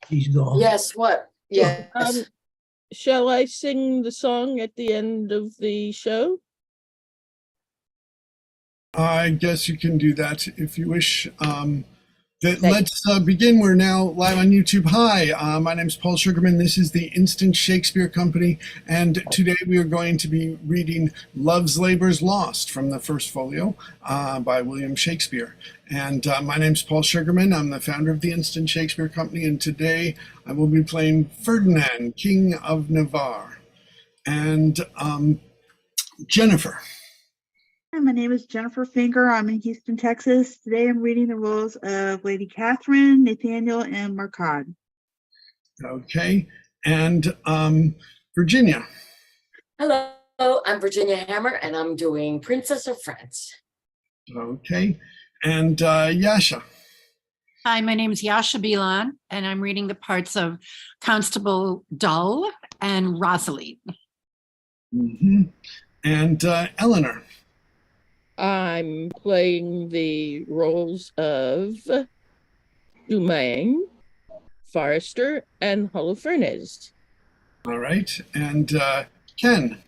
He's gone. Yes, what? Yes. Shall I sing the song at the end of the show? I guess you can do that if you wish. Let's begin. We're now live on YouTube. Hi, my name is Paul Sugarman. This is the Instant Shakespeare Company, and today we are going to be reading Love's Labour's Lost from the first folio by William Shakespeare. And my name is Paul Sugarman. I'm the founder of the Instant Shakespeare Company, and today I will be playing Ferdinand, King of Navarre. And Jennifer. Hi, my name is Jennifer Finger. I'm in Houston, Texas. Today I'm reading the roles of Lady Catherine, Nathaniel, and Marcad. Okay. And Virginia. Hello, I'm Virginia Hammer, and I'm doing Princess of France. Okay. And Yasha. Hi, my name is Yasha Bilan, and I'm reading the parts of Constable Dull and Rosalie. Mm-hmm. And Eleanor. I'm playing the roles of Dumaine, Forrester, and Holofernes. All right. And Ken.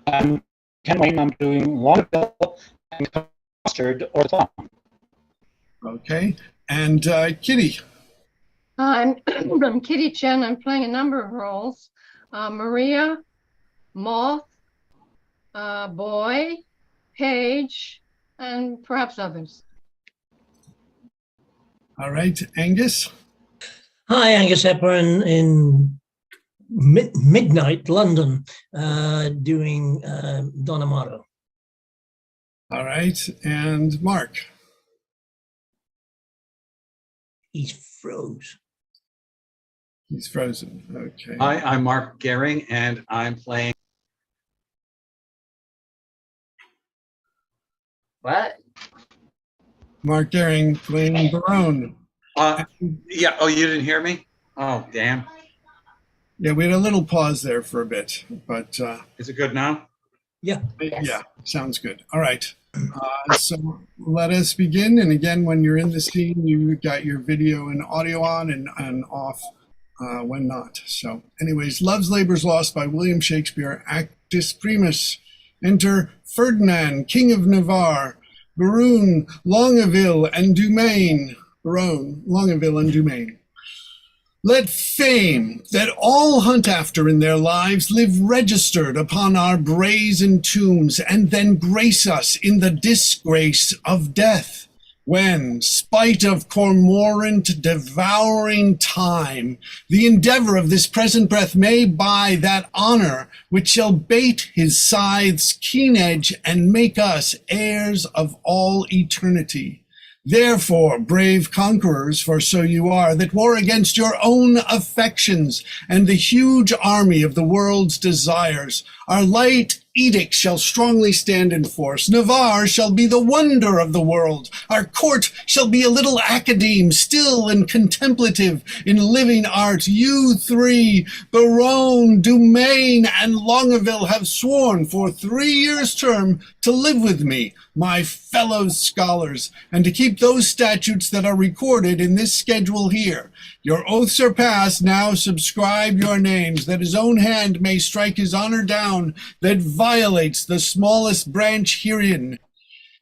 I'm Ken Wayne. I'm doing Longbill and Custard or Thumb. Okay. And Kitty. I'm Kitty Chen. I'm playing a number of roles. Maria, Moth, Boy, Page, and perhaps others. All right. Angus. Hi, Angus Hepburn in midnight London, doing Don Amato. All right. And Mark. He's froze. He's frozen. Okay. Hi, I'm Mark Gehring, and I'm playing. What? Mark Gehring playing Barone. Yeah. Oh, you didn't hear me? Oh, damn. Yeah, we had a little pause there for a bit, but Is it good now? Yeah. Yes. Yeah, sounds good. All right. So let us begin. And again, when you're in the scene, you got your video and audio on and off when not. So anyways, Love's Labour's Lost by William Shakespeare, Actus Primus. Enter Ferdinand, King of Navarre, Baron, Longueville, and Dumaine. Baron, Longueville, and Dumaine. Let fame that all hunt after in their lives live registered upon our brazen tombs, and then grace us in the disgrace of death, when, spite of cormorant devouring time, the endeavor of this present breath may buy that honor which shall bait his scythe's keen edge and make us heirs of all eternity. Therefore, brave conquerors, for so you are, that war against your own affections and the huge army of the world's desires, our light edict shall strongly stand in force. Navarre shall be the wonder of the world. Our court shall be a little academe, still and contemplative in living art. You three, Baron, Dumaine, and Longueville, have sworn for 3 years' term to live with me, my fellow scholars, and to keep those statutes that are recorded in this schedule here. Your oaths are passed. Now subscribe your names, that his own hand may strike his honor down that violates the smallest branch herein.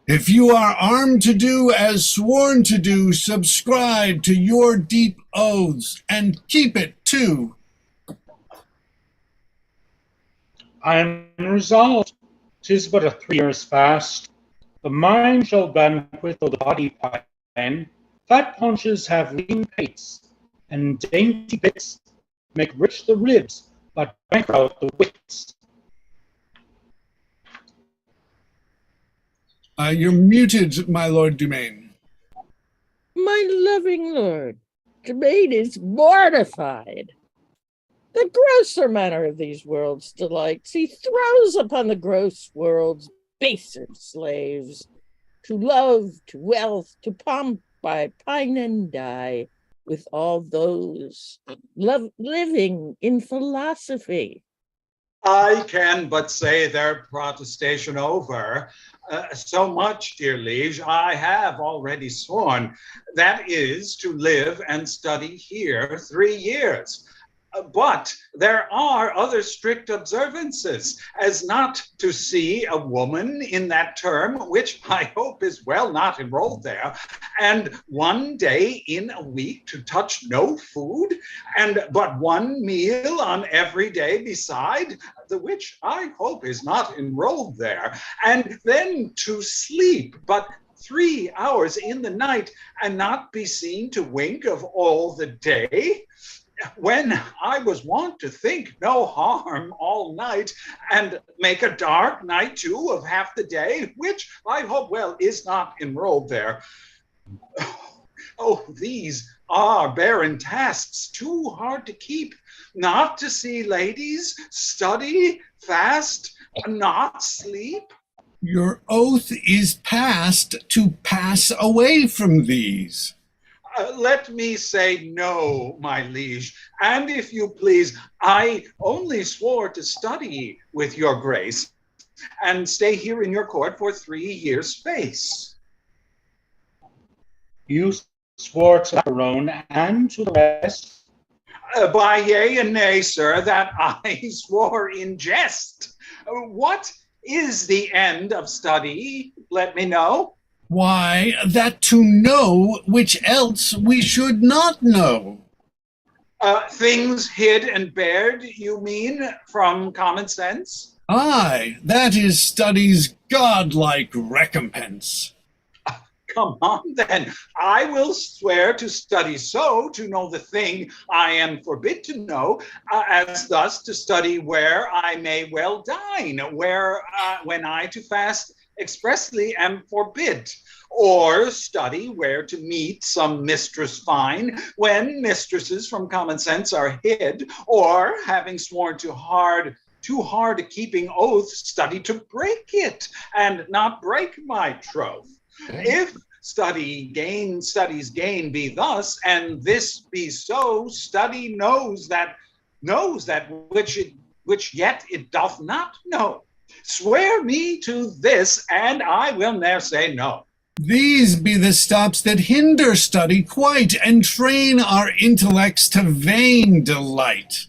If you are armed to do as sworn to do, subscribe to your deep oaths, and keep it too. I am resolved. 'Tis but a 3 years fast. The mind shall banquet though the body pine. Fat paunches have lean pates, and dainty bits make rich the ribs, but bankrupt the wits. You're muted, my Lord Dumaine. My loving lord, Dumaine is mortified. The grosser manner of these world's delights he throws upon the gross world's baser slaves. To love, to wealth, to pomp, I pine and die with all those living in philosophy. I can but say their protestation over. So much, dear liege, I have already sworn, that is to live and study here 3 years. But there are other strict observances, as not to see a woman in that term, which I hope is well not enrolled there, and 1 day in a week to touch no food, and but 1 meal on every day beside, the which I hope is not enrolled there, and then to sleep, but 3 hours in the night, and not be seen to wink of all the day, when I was wont to think no harm all night, and make a dark night too of half the day, which I hope well is not enrolled there. Oh, these are barren tasks, too hard to keep, not to see ladies, study, fast, not sleep. Your oath is passed to pass away from these. Let me say no, my liege, and if you please, I only swore to study with your grace, and stay here in your court for 3 years' space. You swore to Tyrone and to the rest? By yea and nay, sir, that I swore in jest. What is the end of study? Let me know. Why, that to know which else we should not know. Things hid and bared, you mean, from common sense? Aye, that is study's godlike recompense. Come on, then. I will swear to study so, to know the thing I am forbid to know, as thus to study where I may well dine, where when I to fast expressly am forbid, or study where to meet some mistress fine, when mistresses from common sense are hid, or having sworn too hard keeping oath, study to break it, and not break my troth. If study's gain be thus, and this be so, study knows that which yet it doth not know. Swear me to this, and I will ne'er say no. These be the stops that hinder study quite, and train our intellects to vain delight.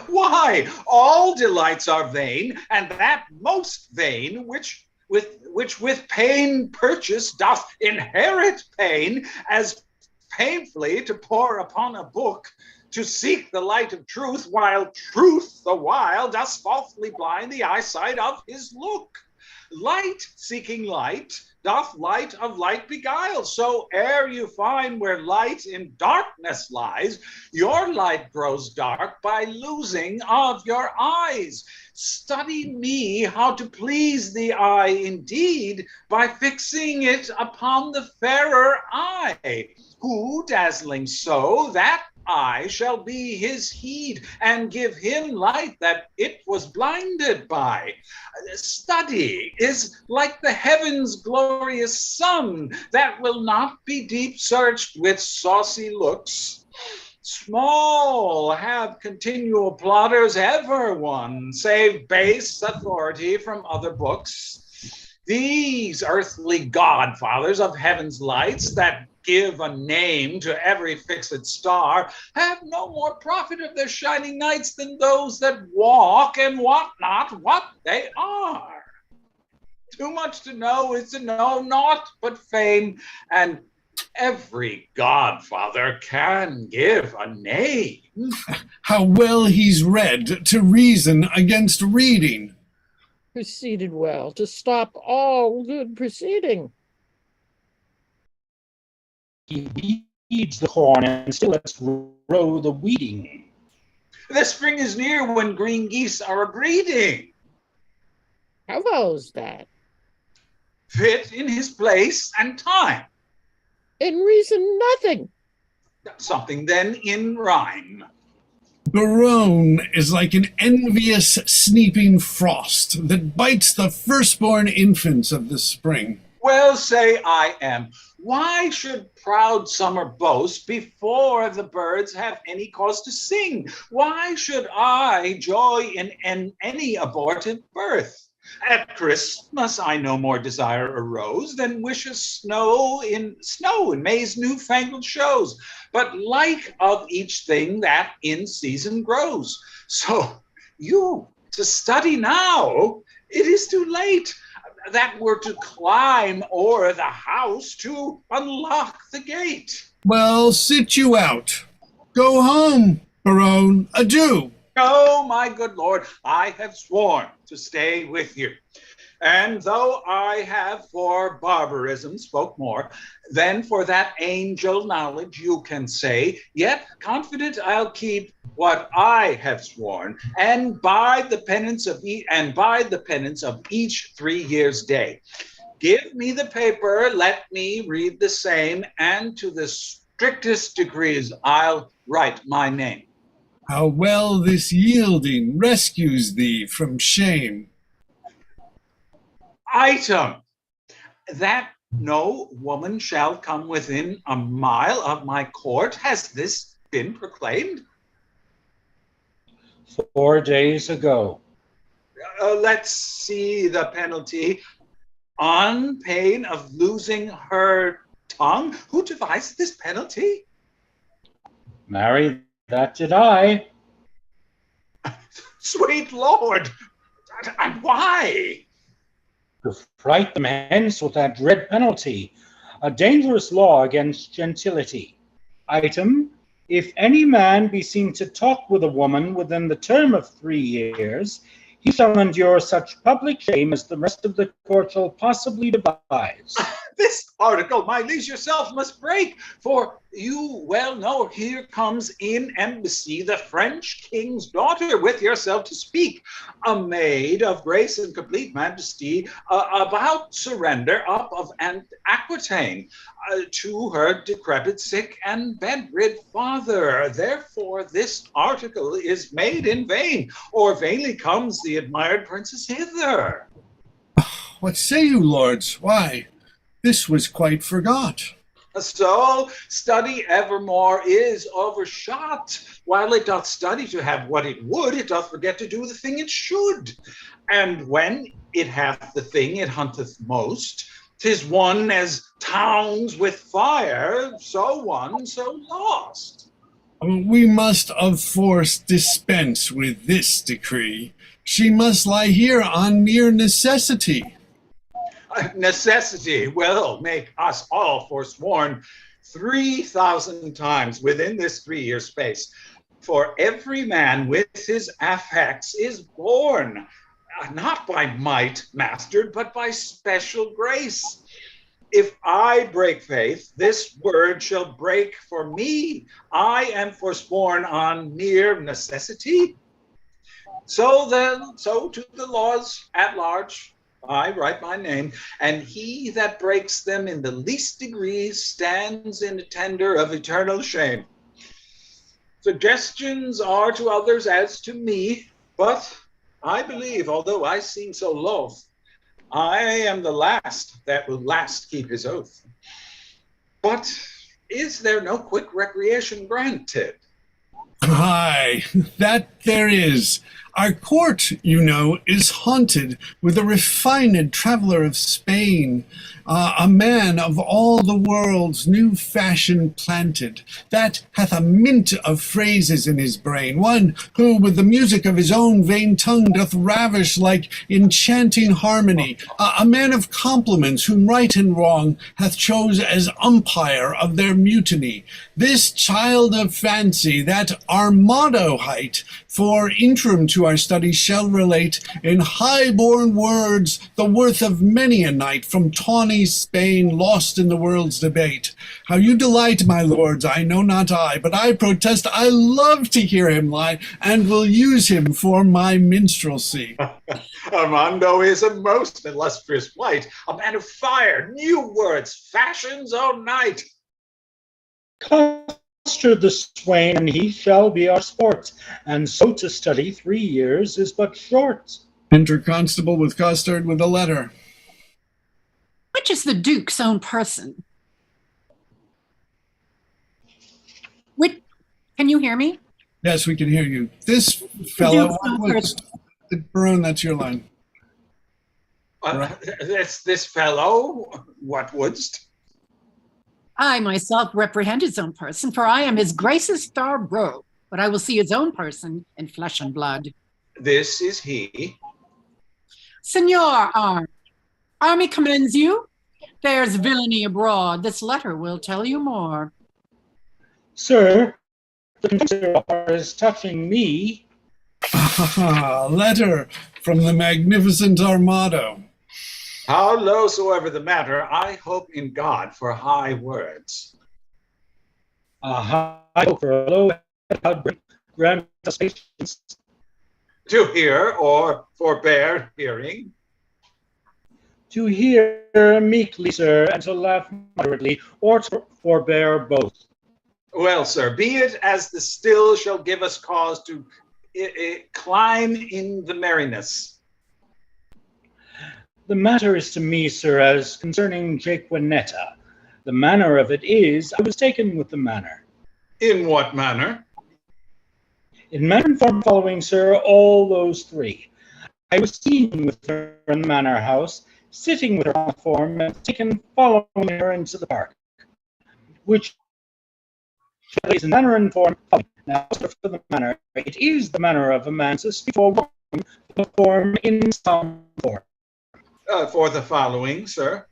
Why, all delights are vain, and that most vain, which with pain purchase doth inherit pain, as painfully to pore upon a book, to seek the light of truth, while truth the while does falsely blind the eyesight of his look. Light seeking light, doth light of light beguile, so ere you find where light in darkness lies, your light grows dark by losing of your eyes. Study me how to please the eye indeed, by fixing it upon the fairer eye, who dazzling so that eye shall be his heed, and give him light that it was blinded by. Study is like the heaven's glorious sun, that will not be deep searched with saucy looks. Small have continual plotters ever won, save base authority from other books. These earthly godfathers of heaven's lights, that give a name to every fixed star, have no more profit of their shining nights than those that walk and wot not what they are. Too much to know is to know naught but fame, and every godfather can give a name. How well he's read to reason against reading. Proceeded well to stop all good proceeding. He weeds the corn and still lets grow the weeding. The spring is near when green geese are breeding. How follows that? Fit in his place and time. In reason nothing. Something then in rhyme. Barone is like an envious sneaping frost that bites the firstborn infants of the spring. Well, say I am. Why should proud summer boast before the birds have any cause to sing? Why should I joy in any aborted birth? At Christmas I no more desire a rose than wishes snow in May's newfangled shows, but like of each thing that in season grows. So you to study now, it is too late. That were to climb o'er the house to unlock the gate. Well, sit you out. Go home, Barone. Adieu. Oh, my good lord, I have sworn to stay with you. And though I have for barbarism spoke more than for that angel knowledge you can say, yet confident I'll keep what I have sworn, and by the penance of each 3 years' day. Give me the paper, let me read the same, and to the strictest decrees I'll write my name. How well this yielding rescues thee from shame. Item, that no woman shall come within a mile of my court. Has this been proclaimed? 4 days ago. Let's see the penalty. On pain of losing her tongue. Who devised this penalty? Marry, that did I. Sweet Lord, and why? To fright them hence with that dread penalty, a dangerous law against gentility. Item, if any man be seen to talk with a woman within the term of 3 years, he shall endure such public shame as the rest of the court shall possibly devise. This article, my liege, yourself must break, for you well know here comes in embassy the French king's daughter with yourself to speak, a maid of grace and complete majesty, about surrender up of Aquitaine to her decrepit, sick, and bedrid father. Therefore this article is made in vain, or vainly comes the admired princess hither. What say you, lords? Why, this was quite forgot. So study evermore is overshot. While it doth study to have what it would, it doth forget to do the thing it should. And when it hath the thing it hunteth most, 'tis one as towns with fire, so won, so lost. We must of force dispense with this decree. She must lie here on mere necessity. Necessity will make us all forsworn 3,000 times within this 3-year space. For every man with his affects is born, not by might mastered, but by special grace. If I break faith, this word shall break for me. I am forsworn on mere necessity. So to the laws at large, I write my name, and he that breaks them in the least degree stands in a tender of eternal shame. Suggestions are to others as to me, but I believe, although I seem so loth, I am the last that will last keep his oath. But is there no quick recreation granted? Aye, that there is. Our court, you know, is haunted with a refined traveller of Spain, a man of all the world's new fashion planted, that hath a mint of phrases in his brain, one who with the music of his own vain tongue doth ravish like enchanting harmony, a man of compliments whom right and wrong hath chose as umpire of their mutiny. This child of fancy, that Armado hight, for interim to our studies shall relate in high-born words the worth of many a knight from tawny Spain lost in the world's debate. How you delight, my lords, I know not I, but I protest I love to hear him lie, and will use him for my minstrelsy. Armando is a most illustrious wight, a man of fire, new words, fashions all night. Cluster the swain, and he shall be our sport, and so to study 3 years is but short. Enter Constable with Custard with a letter. which is the Duke's own person? Can you hear me? Yes, we can hear you. This fellow, Duke's own person. Barone, that's your line. Right. This fellow, what wouldst? I myself represent his own person, for I am his Grace's star bro, but I will see his own person in flesh and blood. This is he. Senor Army commends you. There's villainy abroad. This letter will tell you more. Sir, the contender is touching me. Letter from the magnificent Armado. How low soever the matter, I hope in God for high words. I hope for a low grant us patience. To hear or forbear hearing. To hear meekly, sir, and to laugh moderately, or to forbear both. Well, sir, be it as the still shall give us cause to climb in the merriness. The matter is to me, sir, as concerning Jaquenetta. The manner of it is, I was taken with the manner. In what manner? In manner and form following, sir, all those three. I was seen with her in the manor house, sitting with her on the form, and taken following her into the park, which is in manner and form. Now, for the manner, it is the manner of a man to speak for one, the form in some form. For the following, sir.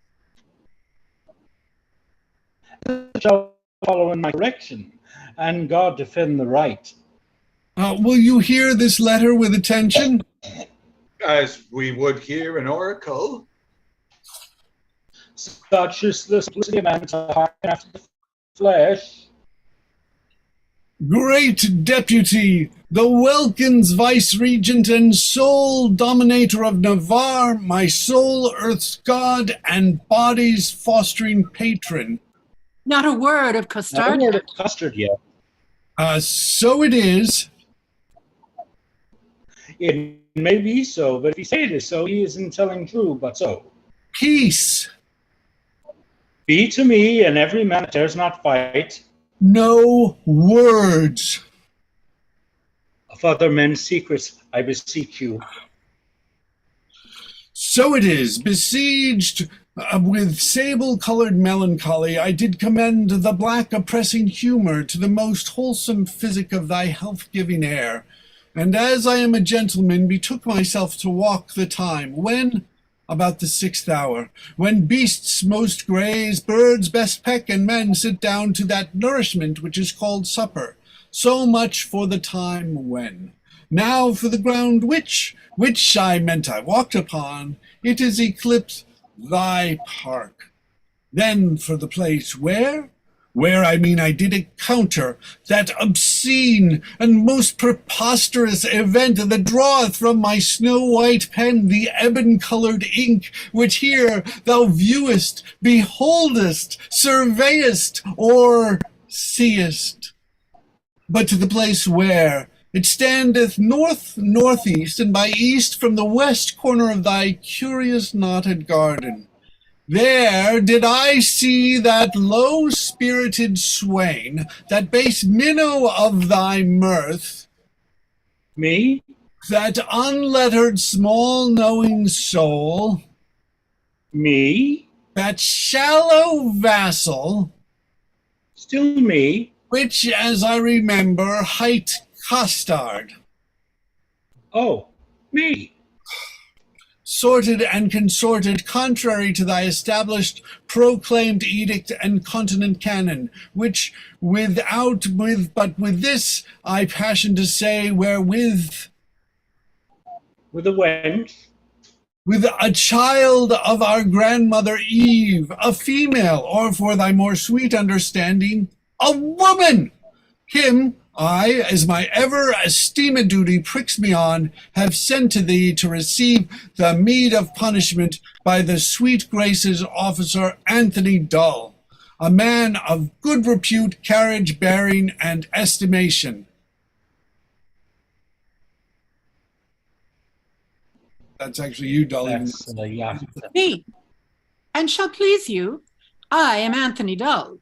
Shall follow in my direction, and God defend the right. Will you hear this letter with attention? As we would hear an oracle. Such is the simplicity of man's heart after the flesh. Great deputy, the Welkins vice-regent and sole dominator of Navarre, my soul earth's god and body's fostering patron. Not a word of Not a custard. word of custard yet. So it is. It may be so, but if he say it is so, he isn't telling true, but so. Peace. Be to me, and every man that dares not fight, No words. of other men's secrets, I beseech you. So it is, besieged with sable-colored melancholy, I did commend the black oppressing humor to the most wholesome physic of thy health-giving air. And as I am a gentleman, betook myself to walk the time, when, about the 6th hour, when beasts most graze, birds best peck, and men sit down to that nourishment which is called supper. So much for the time when. Now for the ground which I meant I walked upon, it is eclipsed thy park. Then for the place where I mean I did encounter that obscene and most preposterous event that draweth from my snow-white pen the ebon-colored ink, which here thou viewest, beholdest, surveyest, or seest. But to the place where it standeth north-northeast, and by east from the west corner of thy curious knotted garden. There did I see that low-spirited swain, that base minnow of thy mirth, Me? that unlettered small knowing soul, Me? that shallow vassal, Still me? which, as I remember, hight Costard. Oh, me. Sorted and consorted contrary to thy established proclaimed edict and continent canon, which but with this I passion to say, wherewith With a wench? with a child of our grandmother Eve, a female, or for thy more sweet understanding, a woman, him I, as my ever esteemed duty pricks me on, have sent to thee to receive the meed of punishment by the sweet graces officer Anthony Dull, a man of good repute, carriage, bearing, and estimation. That's actually you, Dull. That's, yeah. Me. and shall please you, I am Anthony Dull.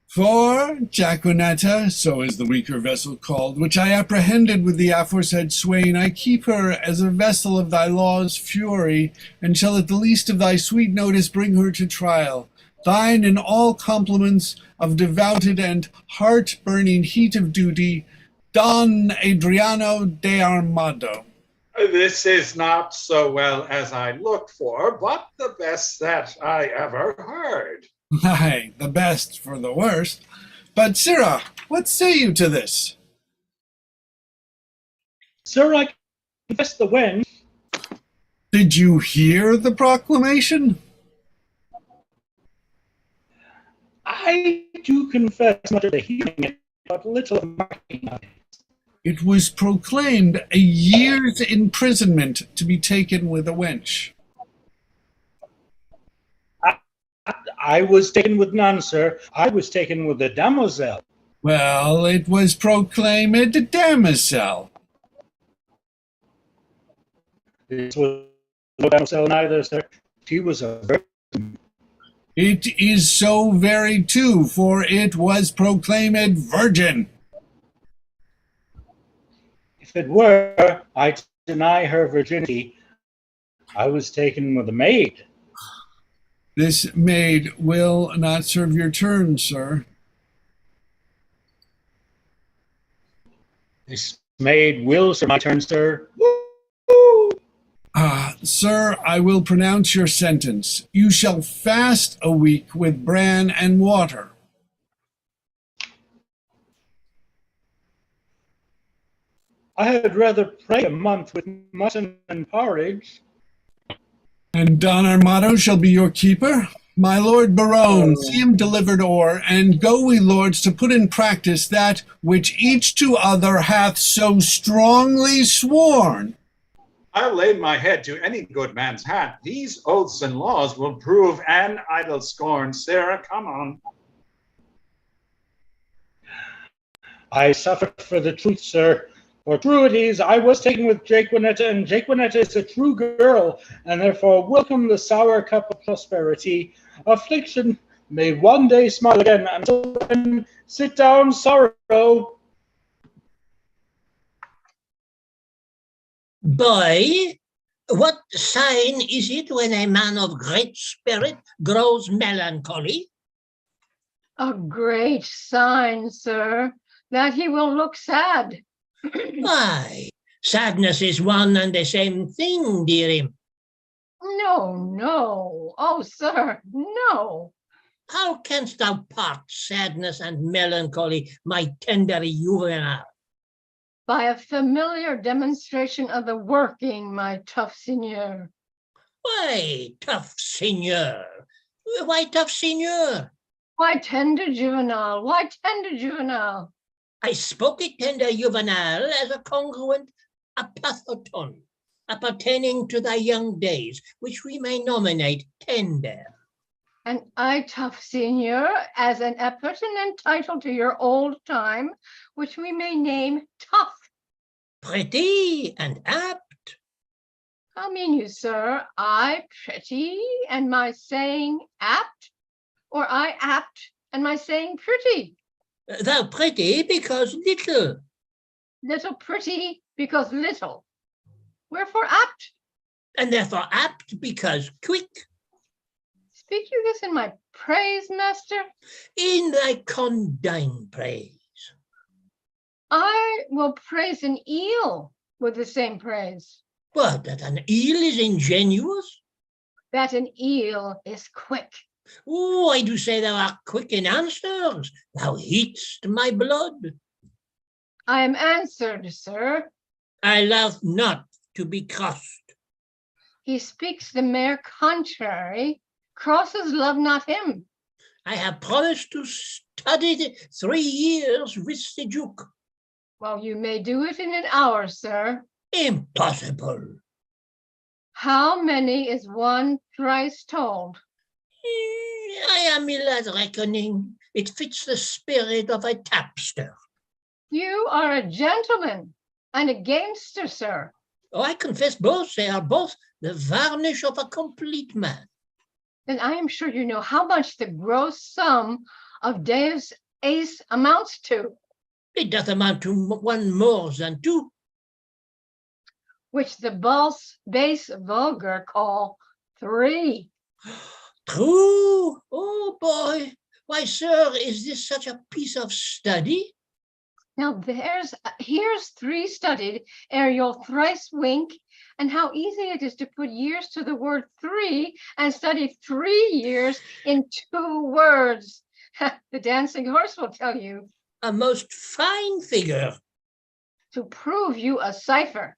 For Jaquenetta, so is the weaker vessel called, which I apprehended with the aforesaid swain, I keep her as a vessel of thy law's fury, and shall at the least of thy sweet notice bring her to trial. Thine in all compliments of devoted and heart-burning heat of duty, Don Adriano de Armado. This is not so well as I looked for, but the best that I ever heard. Aye, the best for the worst. But, sirrah, what say you to this? Sir, I confess the wench. Did you hear the proclamation? I do confess much of the hearing it, but little of marking of it. It was proclaimed a year's imprisonment to be taken with a wench. I was taken with none, sir. I was taken with a damosel. Well, it was proclaimed a damosel. This was no damosel neither, sir. She was a virgin. It is so very too, for it was proclaimed virgin. If it were, I'd deny her virginity. I was taken with a maid. This maid will not serve your turn, sir. This maid will serve my turn, sir. Sir, I will pronounce your sentence. You shall fast a week with bran and water. I had rather pray a month with mutton and porridge. And Don Armado shall be your keeper. My lord Barone, see him delivered o'er, and go we lords to put in practice that which each to other hath so strongly sworn. I'll lay my head to any good man's hat. These oaths and laws will prove an idle scorn. Sarah, come on. I suffer for the truth, sir. For true it is, I was taken with Jaquenetta, and Jaquenetta is a true girl, and therefore welcome the sour cup of prosperity. Affliction may one day smile again. Until then, sit down, sorrow. Boy, what sign is it when a man of great spirit grows melancholy? A great sign, sir, that he will look sad. Why, sadness is one and the same thing, dearie. No, no. Oh, sir, no. How canst thou part sadness and melancholy, my tender juvenile? By a familiar demonstration of the working, my tough seigneur. Why, tough seigneur? Why, tough seigneur? Why, tender juvenile? Why, tender juvenile? I spoke it, tender juvenile, as a congruent apathoton, appertaining to thy young days, which we may nominate tender. And I, tough seigneur, as an appurtenant title to your old time, which we may name tough. Pretty and apt. How mean you, sir? I pretty and my saying apt? Or I apt and my saying pretty? Thou pretty because little. Little pretty because little. Wherefore apt? And therefore apt because quick. Speak you this in my praise, master? In thy condign praise. I will praise an eel with the same praise. What, that an eel is ingenuous? That an eel is quick. Oh, I do say thou art quick in answers. Thou heat'st my blood. I am answered, sir. I love not to be crossed. He speaks the mere contrary. Crosses love not him. I have promised to study 3 years with the Duke. Well, you may do it in an hour, sir. Impossible. How many is one thrice told? I am ill at reckoning. It fits the spirit of a tapster. You are a gentleman and a gamester, sir. Oh, I confess both. They are both the varnish of a complete man. Then I am sure you know how much the gross sum of Deus Ace amounts to, It doth amount to one more than two. which the base vulgar call 3. True. Oh boy. Why, sir, is this such a piece of study? Now here's 3 studied ere you'll thrice wink, and how easy it is to put years to the word 3 and study 3 years in 2 words. The dancing horse will tell you. A most fine figure. To prove you a cipher.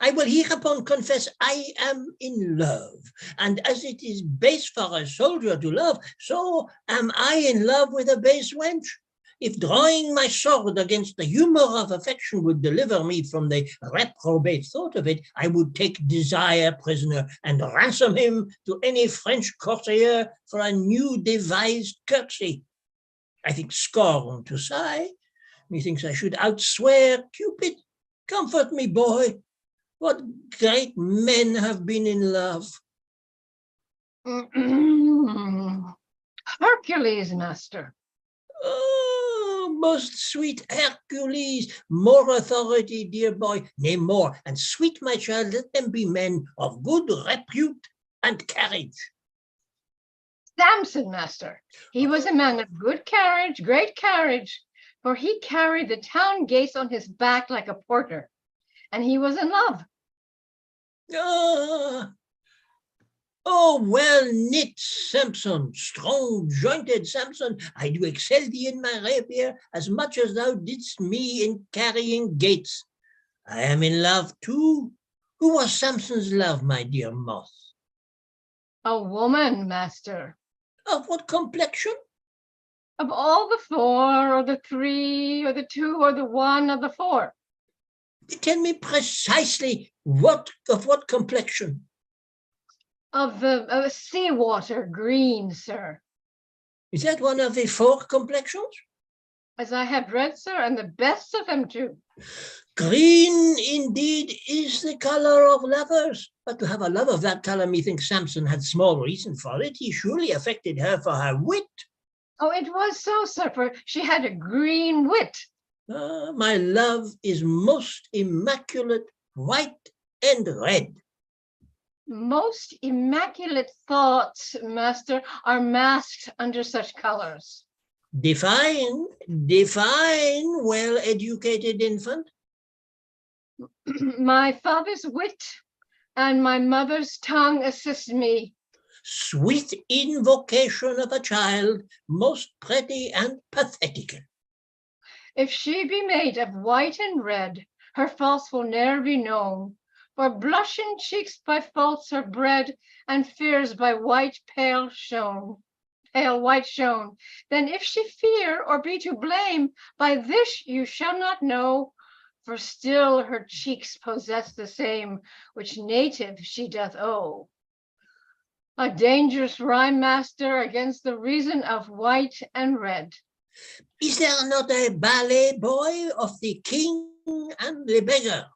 I will hereupon confess I am in love, and as it is base for a soldier to love, so am I in love with a base wench. If drawing my sword against the humor of affection would deliver me from the reprobate thought of it, I would take desire prisoner and ransom him to any French courtier for a new devised curtsy. I think scorn to sigh. Methinks I should outswear Cupid. Comfort me, boy. What great men have been in love. Hercules, master. Oh, most sweet Hercules, more authority, dear boy, nay more, and sweet my child, let them be men of good repute and carriage. Samson, master. He was a man of good carriage, great carriage, for he carried the town gates on his back like a porter, and he was in love. Oh, well-knit Samson, strong-jointed Samson, I do excel thee in my rapier as much as thou didst me in carrying gates. I am in love too. Who was Samson's love, my dear moth? A woman, master. Of what complexion? Of all the 4, or the 3, or the 2, or the 1 of the 4. Tell me precisely of what complexion? Of the seawater green, sir. Is that one of the 4 complexions? As I have read, sir, and the best of them too. Green indeed is the color of lovers, but to have a love of that color, methinks Samson had small reason for it. He surely affected her for her wit. Oh, it was so, sir, for she had a green wit. My love is most immaculate, white and red. Most immaculate thoughts, master, are masked under such colors. Define, well-educated infant. My father's wit and my mother's tongue assist me. Sweet invocation of a child, most pretty and pathetical. If she be made of white and red, her faults will ne'er be known. For blushing cheeks by faults are bred, and fears by pale white shown. Then if she fear or be to blame, by this you shall not know. For still her cheeks possess the same, which native she doth owe. A dangerous rhyme, master, against the reason of white and red. Is there not a ballet boy of the king and the beggar?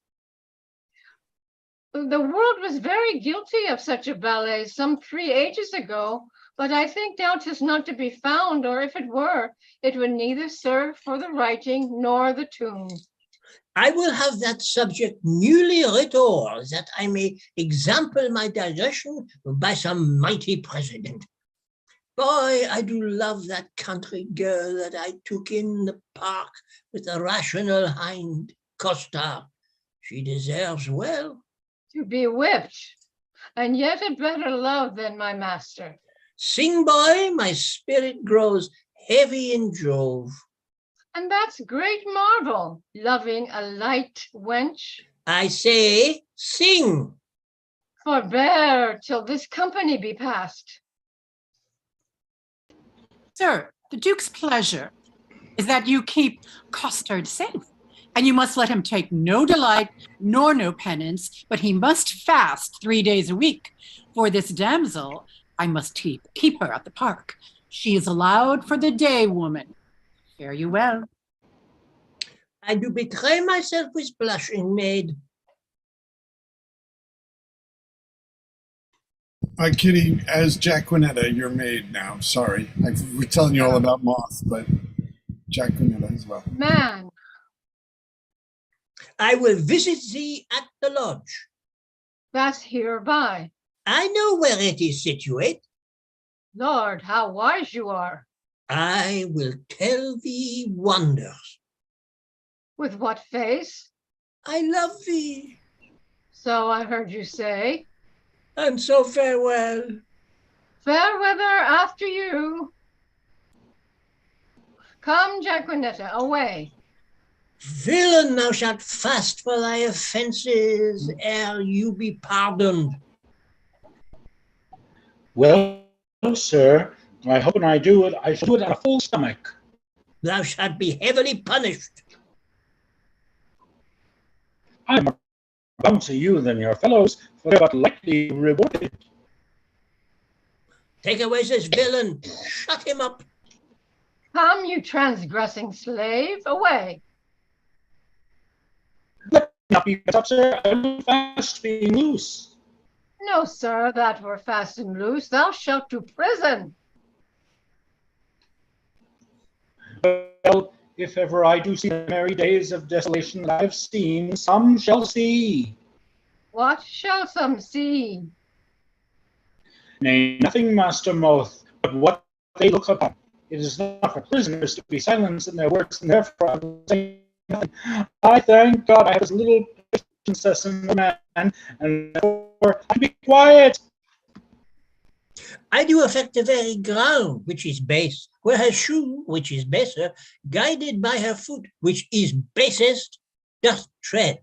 The world was very guilty of such a ballet some 3 ages ago, but I think now 'tis not to be found, or if it were, it would neither serve for the writing nor the tune. I will have that subject newly retold, that I may example my digression by some mighty president. Boy, I do love that country girl that I took in the park with the rational hind, Costa. She deserves well. To be whipped, and yet a better love than my master. Sing, boy, my spirit grows heavy in Jove. And that's great marvel, loving a light wench. I say, sing. Forbear till this company be past. Sir, the Duke's pleasure is that you keep Costard safe, and you must let him take no delight nor no penance, but he must fast 3 days a week. For this damsel, I must keep her at the park. She is allowed for the day, woman. Fare you well. I do betray myself with blushing, maid. All right, Kitty, as Jacquinetta, you're maid now. Sorry. We're telling you all about Moth, but Jacquinetta as well. Man, I will visit thee at the lodge. that's hereby. I know where it is situate. Lord, how wise you are. I will tell thee wonders. With what face? I love thee, So I heard you say. and so farewell. Fair weather after you. Come, Jacquinetta, away. Villain, thou shalt fast for thy offences ere you be pardoned. Well, sir, I hope when I do it, I shall do it at a full stomach. Thou shalt be heavily punished. I am more bound to you than your fellows, for they are but lightly rewarded. Take away this villain, shut him up. Come, you transgressing slave, away. Let me not be cut up, sir. I will fast being loose. No, sir, that were fast and loose. Thou shalt to prison. Well, if ever I do see the merry days of desolation that I have seen, some shall see. What shall some see? Nay, nothing, Master Moth, but what they look upon. It is not for prisoners to be silenced in their works, and therefore I will say nothing. I thank God I have as little patience as a man, and therefore I be quiet. I do affect the very ground, which is base, where her shoe, which is baser, guided by her foot, which is basest, doth tread.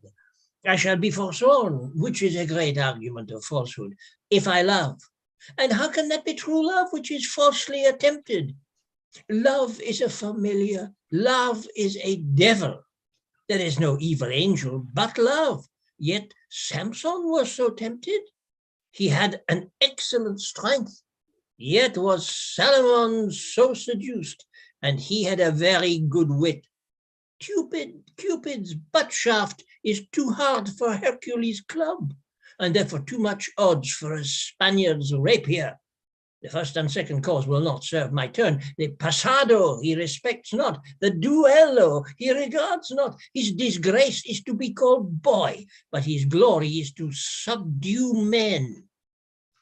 I shall be forsworn, which is a great argument of falsehood, if I love. And how can that be true love, which is falsely attempted? Love is a familiar, love is a devil. There is no evil angel but love. Yet Samson was so tempted. He had an excellent strength, yet was Solomon so seduced, and he had a very good wit. Cupid's butt shaft is too hard for Hercules' club, and therefore too much odds for a Spaniard's rapier. The first and second cause will not serve my turn. The passado he respects not. The duello he regards not. His disgrace is to be called boy, but his glory is to subdue men.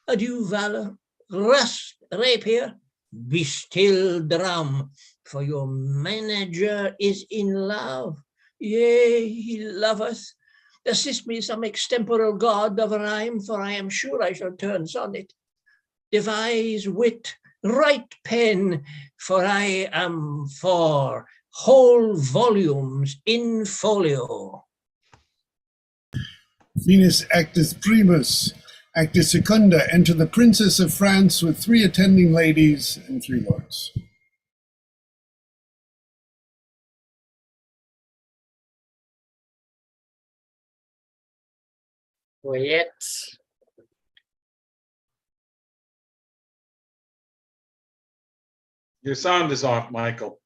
Adieu, valor, rust, rapier, be still, drum, for your manager is in love. Yea, he loveth. Assist me some extemporal god of rhyme, for I am sure I shall turn sonnet. Devise wit, write pen, for I am for whole volumes in folio. Venus actus primus, actus secunda, enter the Princess of France with 3 attending ladies and 3 lords. Wait. Your sound is off, Michael.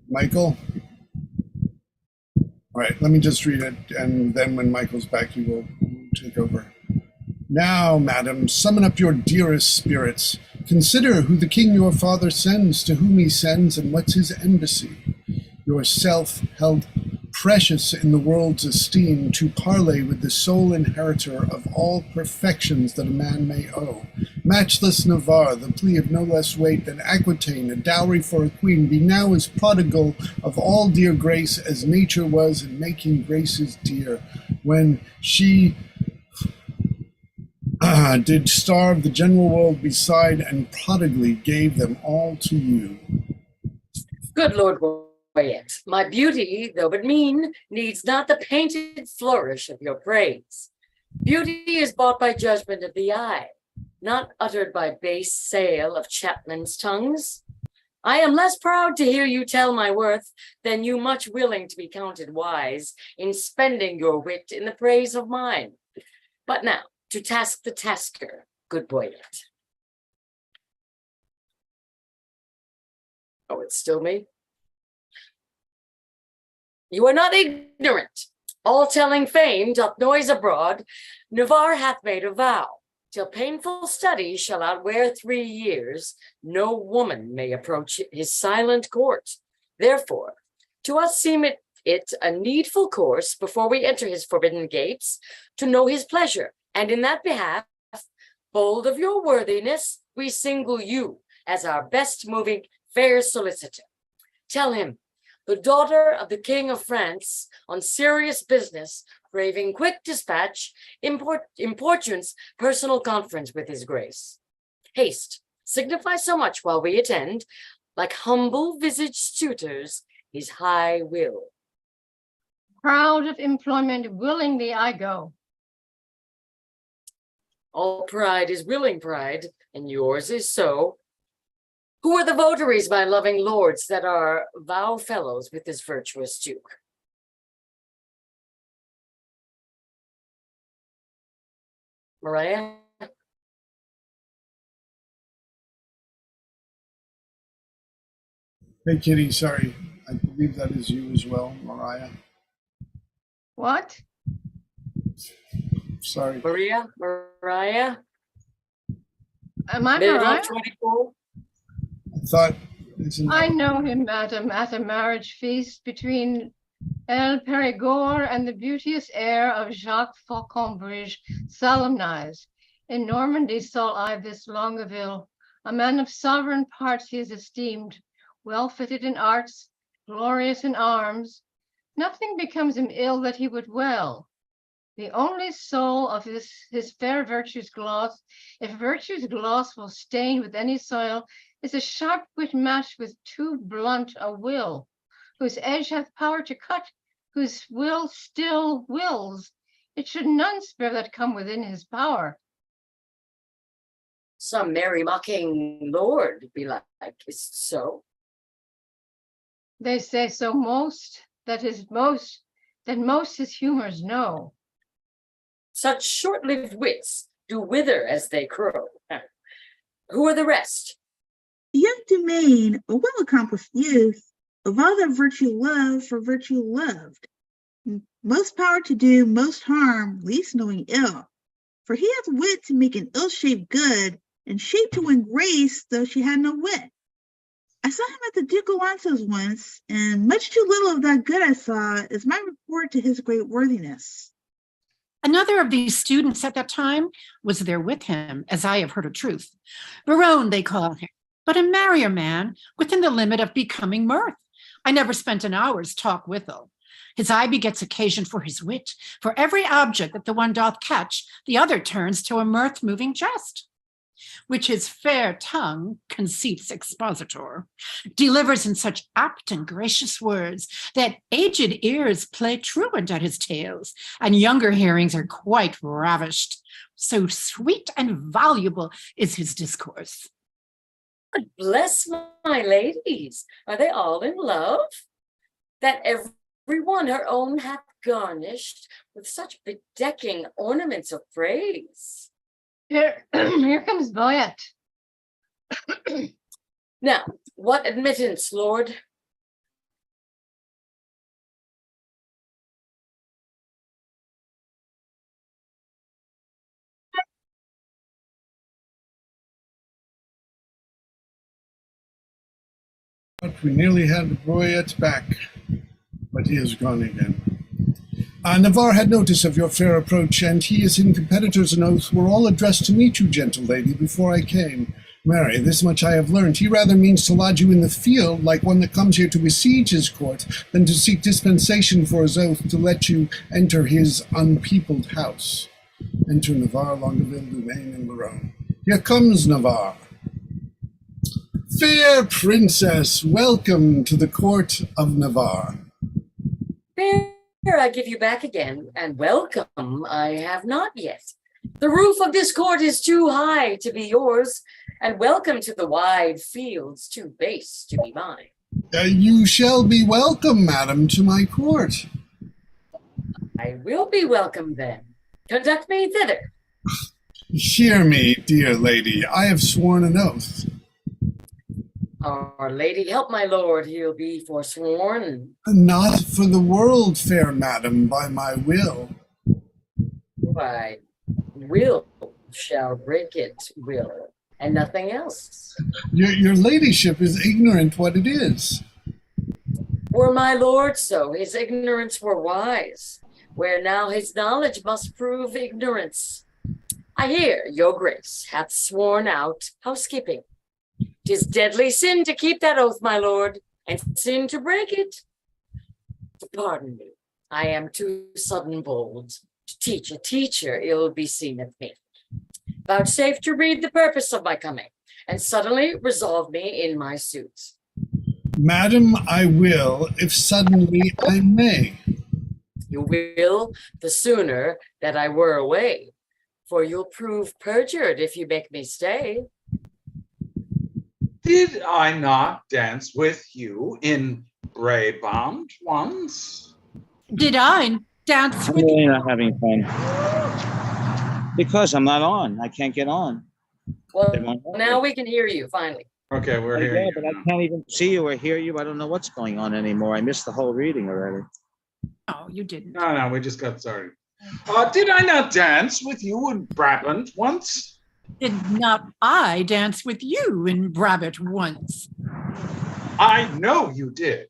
Michael? All right, let me just read it, and then when Michael's back, you will take over. Now, madam, summon up your dearest spirits. Consider who the king your father sends, to whom he sends, and what's his embassy. Yourself held precious in the world's esteem, to parley with the sole inheritor of all perfections that a man may owe. Matchless Navarre, the plea of no less weight than Aquitaine, a dowry for a queen, be now as prodigal of all dear grace as nature was in making graces dear, when she did starve the general world beside, and prodigally gave them all to you. Good Lord My beauty, though but mean, needs not the painted flourish of your praise. Beauty is bought by judgment of the eye, not uttered by base sale of chapmen's tongues. I am less proud to hear you tell my worth than you much willing to be counted wise in spending your wit in the praise of mine. But now, to task the tasker, good Boyet. Oh, it's still me? You are not ignorant. All telling fame doth noise abroad. Navarre hath made a vow. Till painful study shall outwear 3 years, no woman may approach his silent court. Therefore, to us seemeth it a needful course, before we enter his forbidden gates, to know his pleasure. And in that behalf, bold of your worthiness, we single you as our best moving fair solicitor. Tell him, the daughter of the King of France, on serious business, craving quick dispatch, importunes personal conference with his grace. Haste, signify so much while we attend, like humble visaged suitors, his high will. Proud of employment, willingly I go. All pride is willing pride, and yours is so. Who are the votaries, my loving lords, that are vow fellows with this virtuous duke? Maria? Hey, Kitty, sorry. I believe that is you as well, Mariah. What? Sorry. Mariah? Am I Minute Mariah? 24? I thought. I know him, madam, at a marriage feast between El Perigord and the beauteous heir of Jacques Fauconbridge solemnized. In Normandy saw I this Longueville, a man of sovereign parts he is esteemed, well fitted in arts, glorious in arms. Nothing becomes him ill that he would well. The only soul of his fair virtue's gloss, if virtue's gloss will stain with any soil, is a sharp wit matched with too blunt a will, whose edge hath power to cut, whose will still wills. It should none spare that come within his power. Some merry mocking lord, belike, is it so? They say so most, that most his humors know. Such short-lived wits do wither as they crow. Who are the rest? The young Dumaine, a well-accomplished youth, of all that virtue loved for virtue loved. Most power to do most harm, least knowing ill. For he hath wit to make an ill shape good, and shape to win grace, though she had no wit. I saw him at the Duke Alonso's once, and much too little of that good I saw is my report to his great worthiness. Another of these students at that time was there with him, as I have heard of truth. Baron, they call him, but a merrier man within the limit of becoming mirth. I never spent an hour's talk withal. His eye begets occasion for his wit. For every object that the one doth catch, the other turns to a mirth-moving jest, which his fair tongue, conceits expositor, delivers in such apt and gracious words that aged ears play truant at his tales, and younger hearings are quite ravished. So sweet and valuable is his discourse. But bless my ladies, are they all in love? That every one her own hath garnished with such bedecking ornaments of praise. Here comes Boyet. Now, what admittance, Lord? But we nearly had Boyet back, but he is gone again. Navarre had notice of your fair approach, and he is in competitors and oath were all addressed to meet you, gentle lady, before I came. Marry, this much I have learned. He rather means to lodge you in the field, like one that comes here to besiege his court, than to seek dispensation for his oath to let you enter his unpeopled house. Enter Navarre, Longueville, Dumaine, and Baron. Here comes Navarre. Fair princess, welcome to the court of Navarre. Here I give you back again, and welcome I have not yet. The roof of this court is too high to be yours, and welcome to the wide fields too base to be mine. You shall be welcome, madam, to my court. I will be welcome then. Conduct me thither. Hear me, dear lady, I have sworn an oath. Our Lady help my lord, he'll be forsworn. Not for the world, fair madam, by my will. Why, will shall break it, will, and nothing else. Your ladyship is ignorant what it is. Were my lord so, his ignorance were wise, where now his knowledge must prove ignorance. I hear your grace hath sworn out housekeeping. 'Tis deadly sin to keep that oath, my lord, and sin to break it. Pardon me, I am too sudden bold to teach a teacher ill beseemeth me. Vouchsafe to read the purpose of my coming, and suddenly resolve me in my suit. Madam, I will, if suddenly I may. You will the sooner that I were away, for you'll prove perjured if you make me stay. Did I not dance with you in Brabant once? Did I dance I'm with really you? not having fun. Because I'm not on. I can't get on. Well, They won't let now me. we can hear you finally. Okay, we're Yeah, here. but I can't even see you or hear you. I don't know what's going on anymore. I missed the whole reading already. No, you didn't. No, we just got started. Did I not dance with you in Brabant once? Did not I dance with you in Brabant once? I know you did.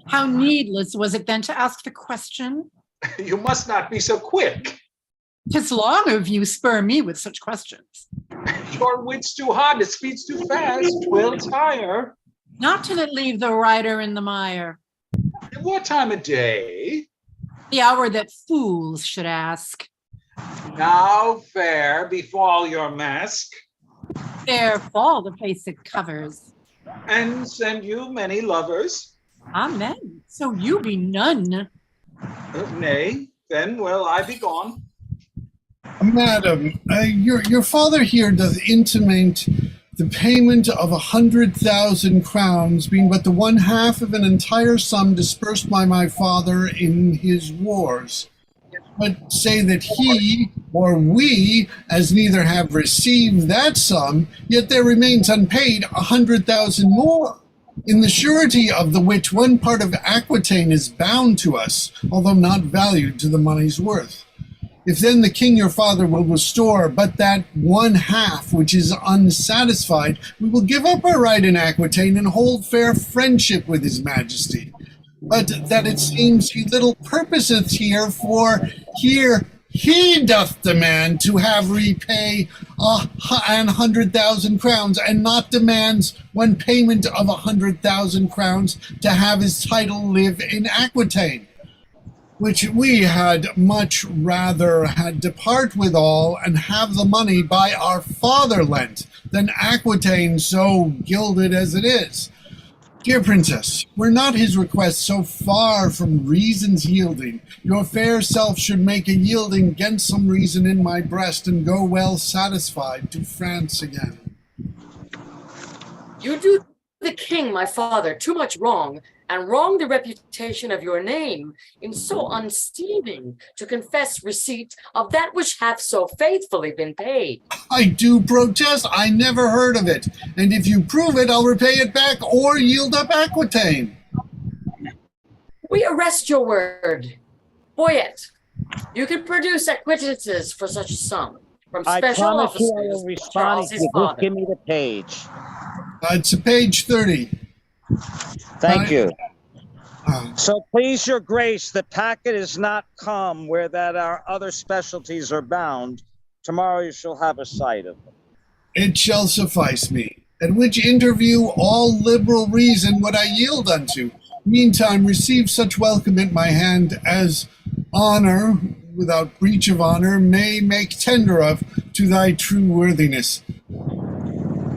How needless was it then to ask the question? You must not be so quick. 'Tis long of you spur me with such questions. Your wit's too hot, his speed's too fast. Twill tire. Not till it leave the rider in the mire. What time of day? The hour that fools should ask. Now fair befall your mask, Fair fall the face it covers. and send you many lovers. Amen. So you be none. Nay, then will I be gone. Madam, your father here doth intimate the payment of 100,000 crowns being but the one half of an entire sum dispersed by my father in his wars. But say that he or we, as neither have received that sum, yet there remains unpaid 100,000 more, in the surety of the which one part of Aquitaine is bound to us, although not valued to the money's worth. If then the king your father will restore but that one half which is unsatisfied, we will give up our right in Aquitaine and hold fair friendship with his majesty. But that it seems he little purposeth here, for here he doth demand to have repay 100,000 crowns, and not demands one payment of 100,000 crowns to have his title live in Aquitaine, which we had much rather had depart withal and have the money by our father lent than Aquitaine so gilded as it is. Dear princess, were not his request so far from reason's yielding, your fair self should make a yielding 'gainst some reason in my breast, and go well satisfied to France again. You do the king, my father, too much wrong, and wrong the reputation of your name in so unseeming to confess receipt of that which hath so faithfully been paid. I do protest, I never heard of it, and if you prove it, I'll repay it back or yield up Aquitaine. We arrest your word. Boyette, you can produce acquittances for such a sum from I special promise you I officers will of respond Charles if his you just father. give me the page. It's page 30. Thank you. Uh, So please your grace, the packet is not come where that our other specialties are bound. Tomorrow you shall have a sight of them. It shall suffice me, at which interview all liberal reason would I yield unto. Meantime receive such welcome at my hand as honor, without breach of honor, may make tender of to thy true worthiness.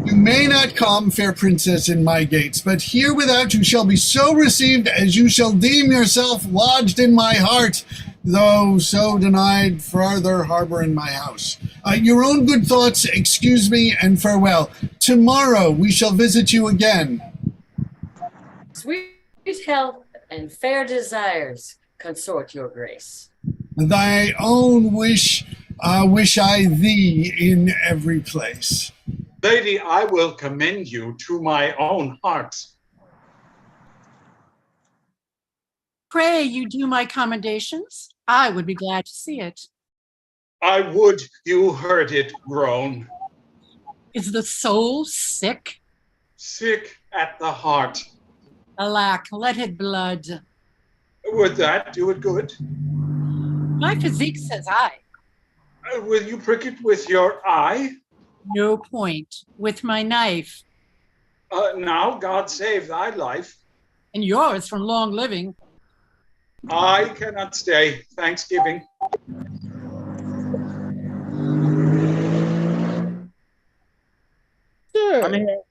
You may not come, fair princess, in my gates, but here without you shall be so received as you shall deem yourself lodged in my heart, though so denied farther harbor in my house. Your own good thoughts, excuse me, and farewell. Tomorrow we shall visit you again. Sweet health and fair desires consort your grace. Thy own wish I thee in every place. Lady, I will commend you to my own heart. Pray you do my commendations. I would be glad to see it. I would you heard it groan. Is the soul sick? Sick at the heart. Alack, let it blood. Would that do it good? My physique says I. Will you prick it with your eye? No point. With my knife. Now God save thy life. And yours from long living. I cannot stay. Thanksgiving. Sir,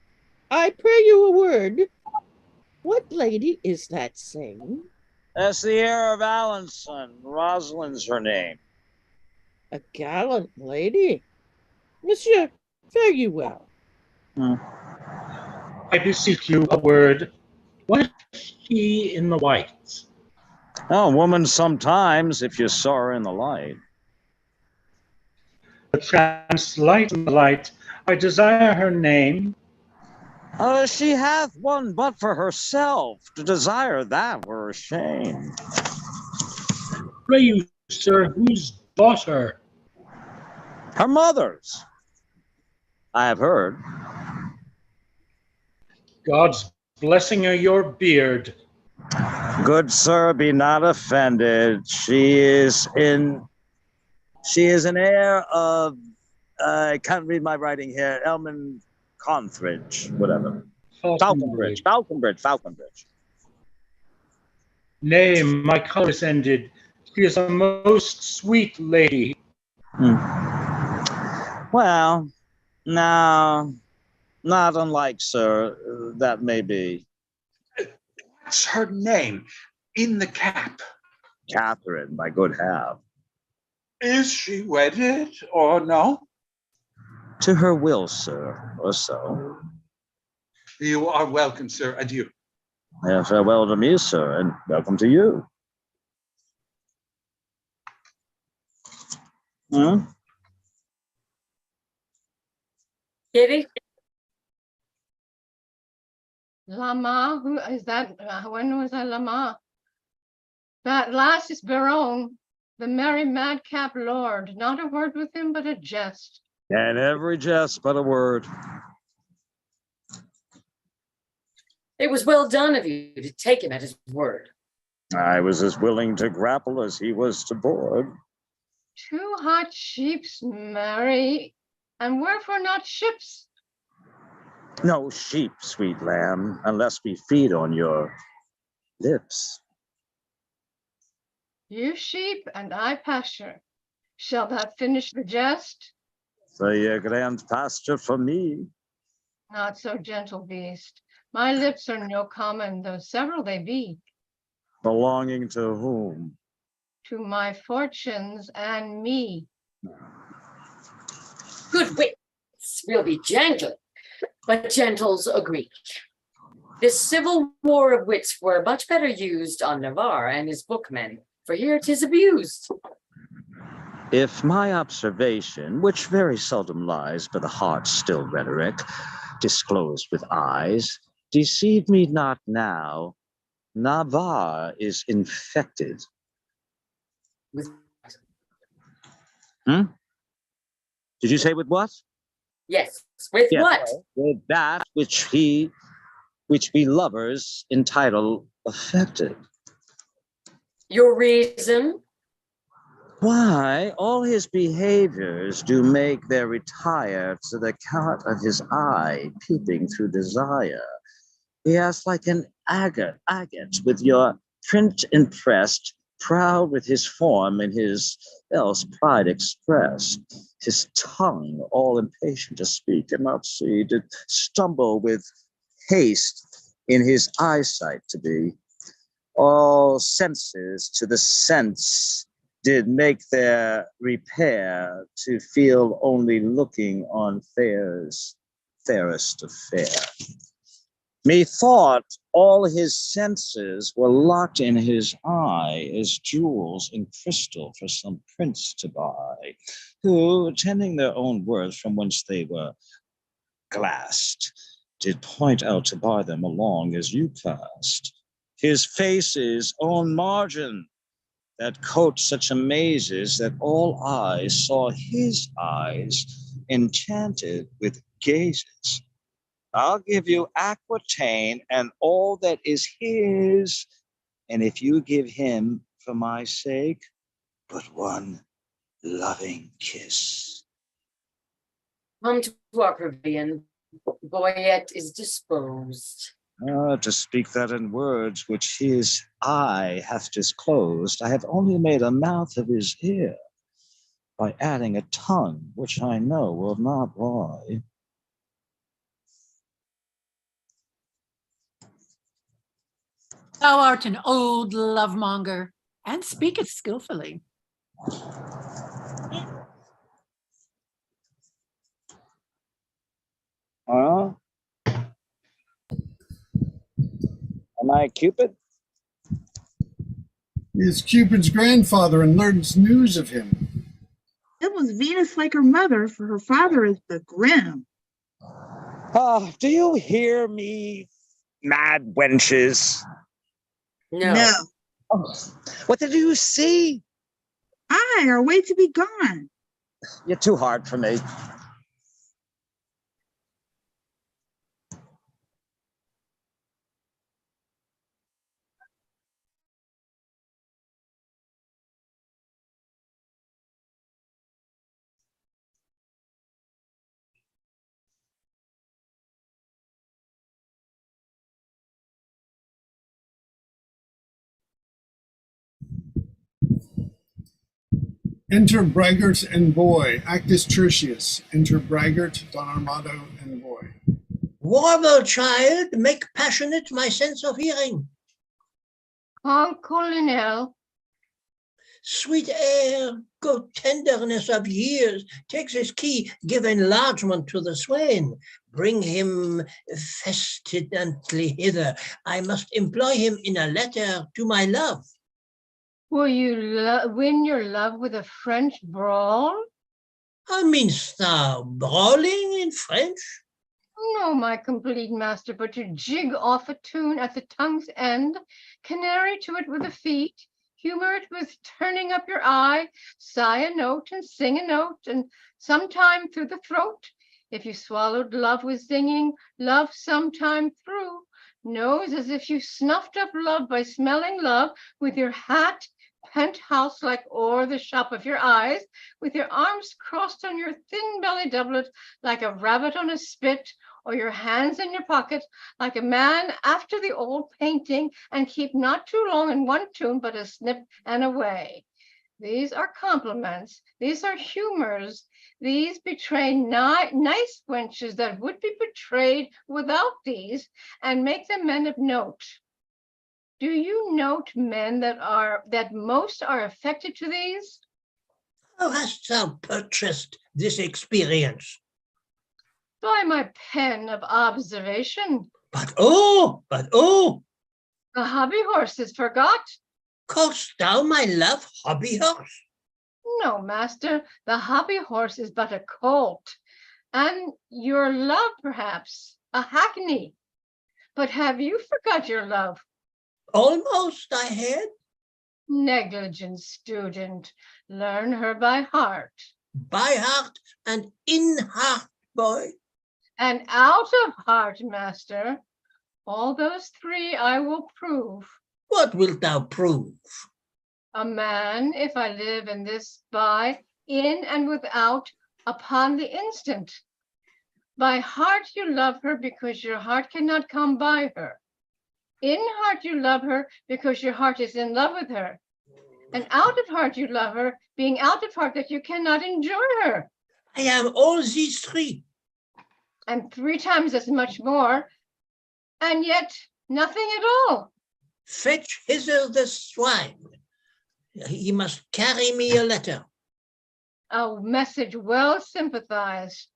I pray you a word. What lady is that singing? That's the heir of Alanson. Rosalind's her name. A gallant lady. Monsieur, fare you well. I beseech you a word. What is she in the white? Oh, woman sometimes, if you saw her in the light. The chance light in the light. I desire her name. She hath one but for herself. To desire that were a shame. Pray you, sir, whose daughter? Her mother's. I have heard. God's blessing her your beard. Good sir, be not offended. She is an heir of, I can't read my writing here, Elman Conthridge, whatever. Falconbridge. Nay, my color is ended. She is a most sweet lady. Well, no, not unlike, sir, that may be. What's her name in the cap? Catherine, my good half. Is she wedded or no? To her will, sir, or so. You are welcome, sir. Adieu. Farewell to me, sir, and welcome to you. Kitty? Lama, who is that? When was that Lama? That last is Baron, the merry madcap lord. Not a word with him, but a jest. And every jest but a word. It was well done of you to take him at his word. I was as willing to grapple as he was to board. Two hot sheeps, marry, and wherefore not ships? No sheep, sweet lamb, unless we feed on your lips. You sheep and I pasture. Shall that finish the jest? Say a grand pasture for me. Not so, gentle beast. My lips are no common, though several they be. Belonging to whom? To my fortunes and me. Good wits will be jangling, but gentles agree. This civil war of wits were much better used on Navarre and his bookmen, for here 'tis abused. If my observation, which very seldom lies by the heart's still rhetoric, disclosed with eyes, deceive me not now, Navarre is infected. With Did you say with what? yes, with Yes, what? with that which we lovers entitle affected. Your reason? Why, all his behaviors do make their retire to the cut of his eye, peeping through desire. He has like an agate with your print impressed proud with his form and his else pride expressed, his tongue all impatient to speak and not see, did stumble with haste in his eyesight to be. All senses to the sense did make their repair to feel only looking on fairest of fair. Methought all his senses were locked in his eye as jewels in crystal for some prince to buy, who, tending their own worth from whence they were glassed, did point out to buy them along as you passed. His face's own margin that coat such amazes that all eyes saw his eyes enchanted with gazes. I'll give you Aquitaine and all that is his, and if you give him, for my sake, but one loving kiss. Come to our pavilion. Boyette is disposed. To speak that in words which his eye hath disclosed, I have only made a mouth of his ear by adding a tongue which I know will not lie. Thou art an old lovemonger, and speakest skillfully. Am I Cupid? He is Cupid's grandfather and learns news of him. It was Venus like her mother, for her father is the grim. Do you hear me, mad wenches? No. Oh, what did you see? I are way to be gone. You're too hard for me. Enter Braggart and Boy, Actus Tertius. Enter Braggart, Don Armado, and Boy. Warble, child, make passionate my sense of hearing. Colonel, Sweet air, go tenderness of years, take this key, give enlargement to the swain, bring him festidently hither. I must employ him in a letter to my love. will you win your love with a French brawl? How meanst thou, brawling in French? No, my complete master, but to jig off a tune at the tongue's end, canary to it with the feet, humor it with turning up your eye, sigh a note and sing a note, and sometime through the throat. If you swallowed love with singing, love sometime through, nose as if you snuffed up love by smelling love with your hat, penthouse like o'er the shop of your eyes, with your arms crossed on your thin belly doublet like a rabbit on a spit, or your hands in your pocket like a man after the old painting, and keep not too long in one tune, but a snip and away. These are compliments, these are humors, these betray nice wenches that would be betrayed without these, and make them men of note. Do you note men that most are affected to these? How hast thou purchased this experience? By my pen of observation. But oh, The hobby horse is forgot. call'st thou my love hobby horse? No, master, the hobby horse is but a colt, and your love perhaps a hackney. But have you forgot your love? Almost I had. Negligent student, learn her by heart. By heart and in heart, boy. And out of heart, master. All those three I will prove. What wilt thou prove? A man, if I live in this by, in and without, upon the instant. By heart you love her because your heart cannot come by her. In heart you love her because your heart is in love with her. And out of heart you love her, being out of heart that you cannot endure her. I am all these three. And 3 times as much more, and yet nothing at all. Fetch hither the swine. He must carry me a letter. A message well sympathized.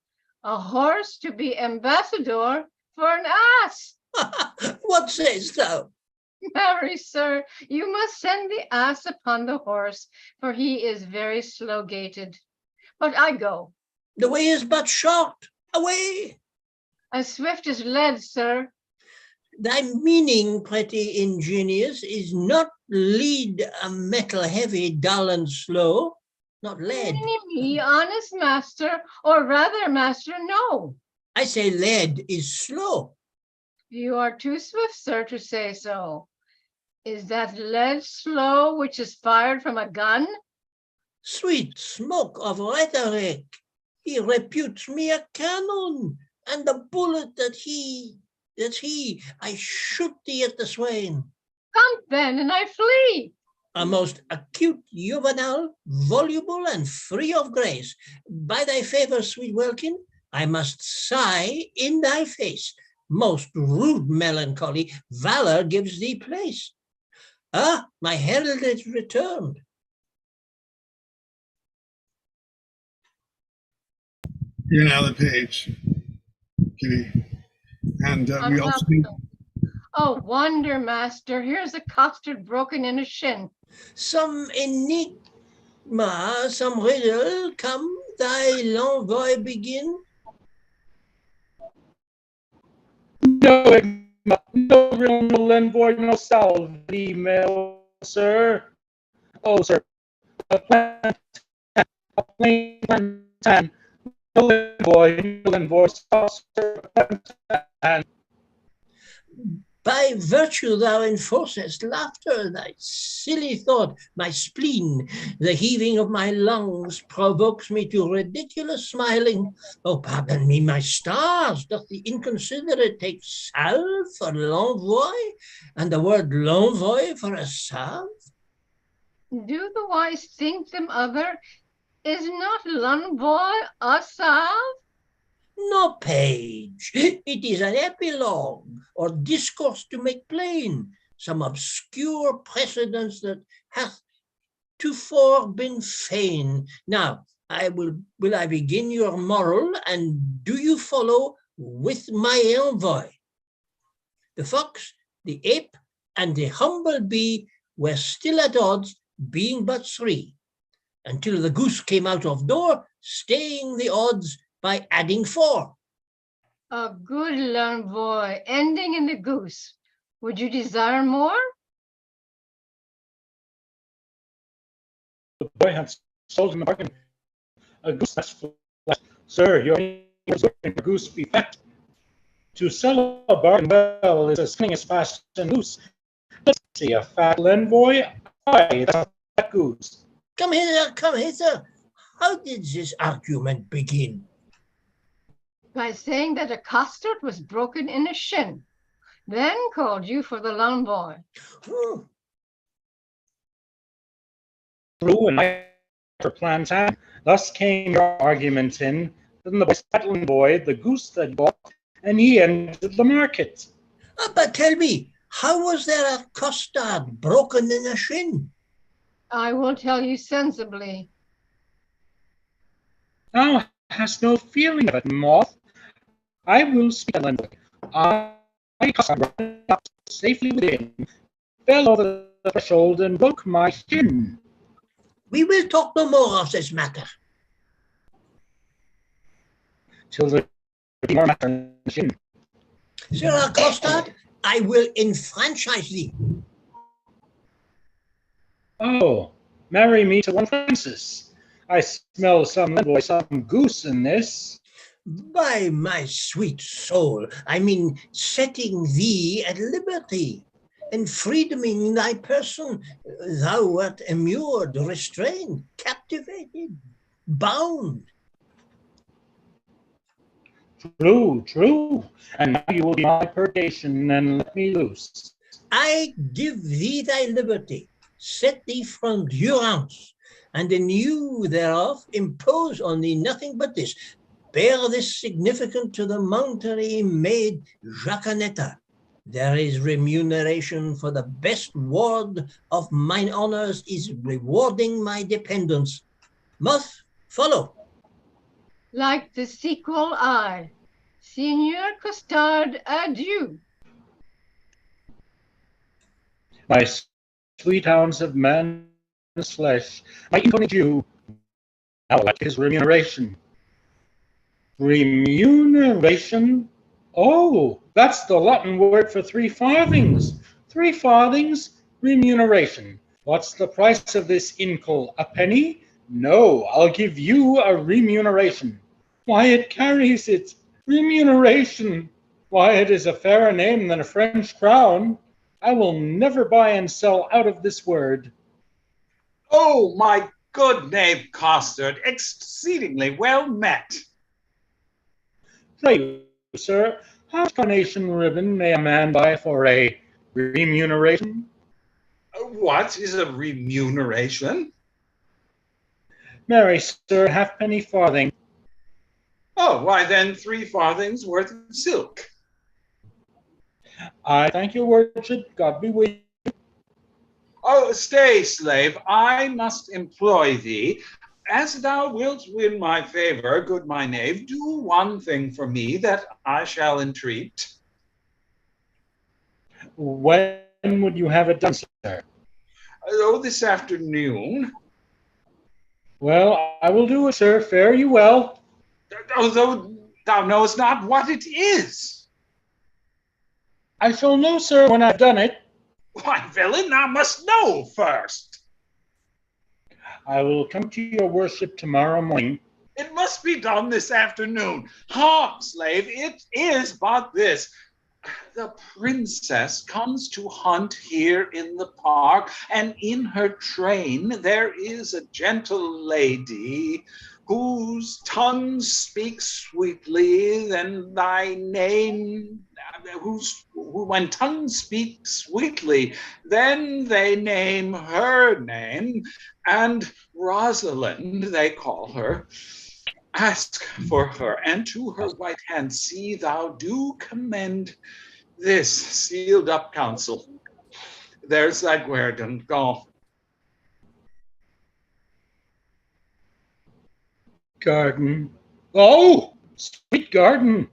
A horse to be ambassador for an ass. What sayest thou? Marry, sir, you must send the ass upon the horse, for he is very slow-gated. But I go. The way is but short. Away! As swift as lead, sir. Thy meaning, pretty ingenious, is not lead a metal heavy, dull and slow, not lead. Me, honest master, or rather, master, no. I say lead is slow. You are too swift, sir, to say so. Is that lead slow which is fired from a gun? Sweet smoke of rhetoric. He reputes me a cannon, and the bullet that he, I shoot thee at the swain. Come then, and I flee. A most acute juvenile, voluble and free of grace. By thy favor, sweet Welkin, I must sigh in thy face. Most rude melancholy, valor gives thee place. Ah, my herald is returned. You're now the page. Okay. And we also need... Oh, wonder, master, here's a custard broken in a shin. Some enigma, some riddle, come, thy l'envoi begin. No, no real, no envoy, no salve, email, sir. Oh, sir. A plain plan, no envoy, sir. By virtue thou enforcest laughter, thy silly thought, my spleen, the heaving of my lungs provokes me to ridiculous smiling. Oh, pardon me, my stars, doth the inconsiderate take salve for l'envoi, and the word l'envoi for a salve? Do the wise think them other? Is not l'envoi a salve? No, page, it is an epilogue, or discourse to make plain some obscure precedence that hath tofore been fain. Now, will I begin your moral, and do you follow with my envoy? The fox, the ape, and the humble bee were still at odds, being but 3, until the goose came out of door, staying the odds by adding 4. A good l'envoi, ending in the goose. Would you desire more? The boy had sold him a bargain. A goose that's flat. Sir, your goose be fat. To sell a bargain well is as cunning as fast and loose. Let's see a fat envoy. Aye, that's a fat goose. Come hither, come hither. How did this argument begin? By saying that a custard was broken in a shin, then called you for the l'envoi. True, and I for plantain. Thus came your argument in. Then the boy sat l'envoi, the goose that bought, and he entered the market. But tell me, how was there a custard broken in a shin? I will tell you sensibly. Thou hast no feeling of it, moth. I will speak l'envoi. I ran up safely within, fell over the threshold and broke my shin. We will talk no more of this matter. Till there be more matter in the shin. Sir Custard, I will enfranchise thee. Oh, marry me to one Francis. I smell some l'envoi, some goose in this. By my sweet soul, I mean setting thee at liberty, and freedoming thy person. Thou wert immured, restrained, captivated, bound. True, true. And now you will be my purgation and let me loose. I give thee thy liberty. set thee from durance, and in lieu thereof impose on thee nothing but this. Bear this significant to the mountery maid Jacanetta. There is remuneration for the best ward of mine honors is rewarding my dependence. Must follow. Like the sequel, I. Signor Costard, adieu. My sweet hounds of man's flesh, my incarnate Jew, now like his remuneration. Remuneration? Oh, that's the Latin word for 3 farthings. 3 farthings, remuneration. What's the price of this inkle? A penny? No, I'll give you a remuneration. Why, it carries its remuneration. Why, it is a fairer name than a French crown. I will never buy and sell out of this word. Oh, my good knave Costard, exceedingly well met. Pray, sir, how much carnation ribbon may a man buy for a remuneration? What is a remuneration? Marry, sir, halfpenny farthing. Oh, why then 3 farthings worth of silk. I thank your worship, God be with you. Oh, stay, slave, I must employ thee. As thou wilt win my favor, good my knave, do one thing for me that I shall entreat. When would you have it done, sir? Oh, this afternoon. Well, I will do it, sir. Fare you well. Although thou knowest not what it is. I shall know, sir, when I've done it. Why, villain, thou must know first. I will come to your worship tomorrow morning. It must be done this afternoon. Hark, slave, it is but this. The princess comes to hunt here in the park, and in her train there is a gentle lady whose tongue speaks sweetly than thy name, who when tongue speaks sweetly, then they name her name, and Rosalind they call her. Ask for her, and to her right hand see thou do commend this sealed up counsel. There's thy guerdon. Go. Garden. Oh, sweet garden.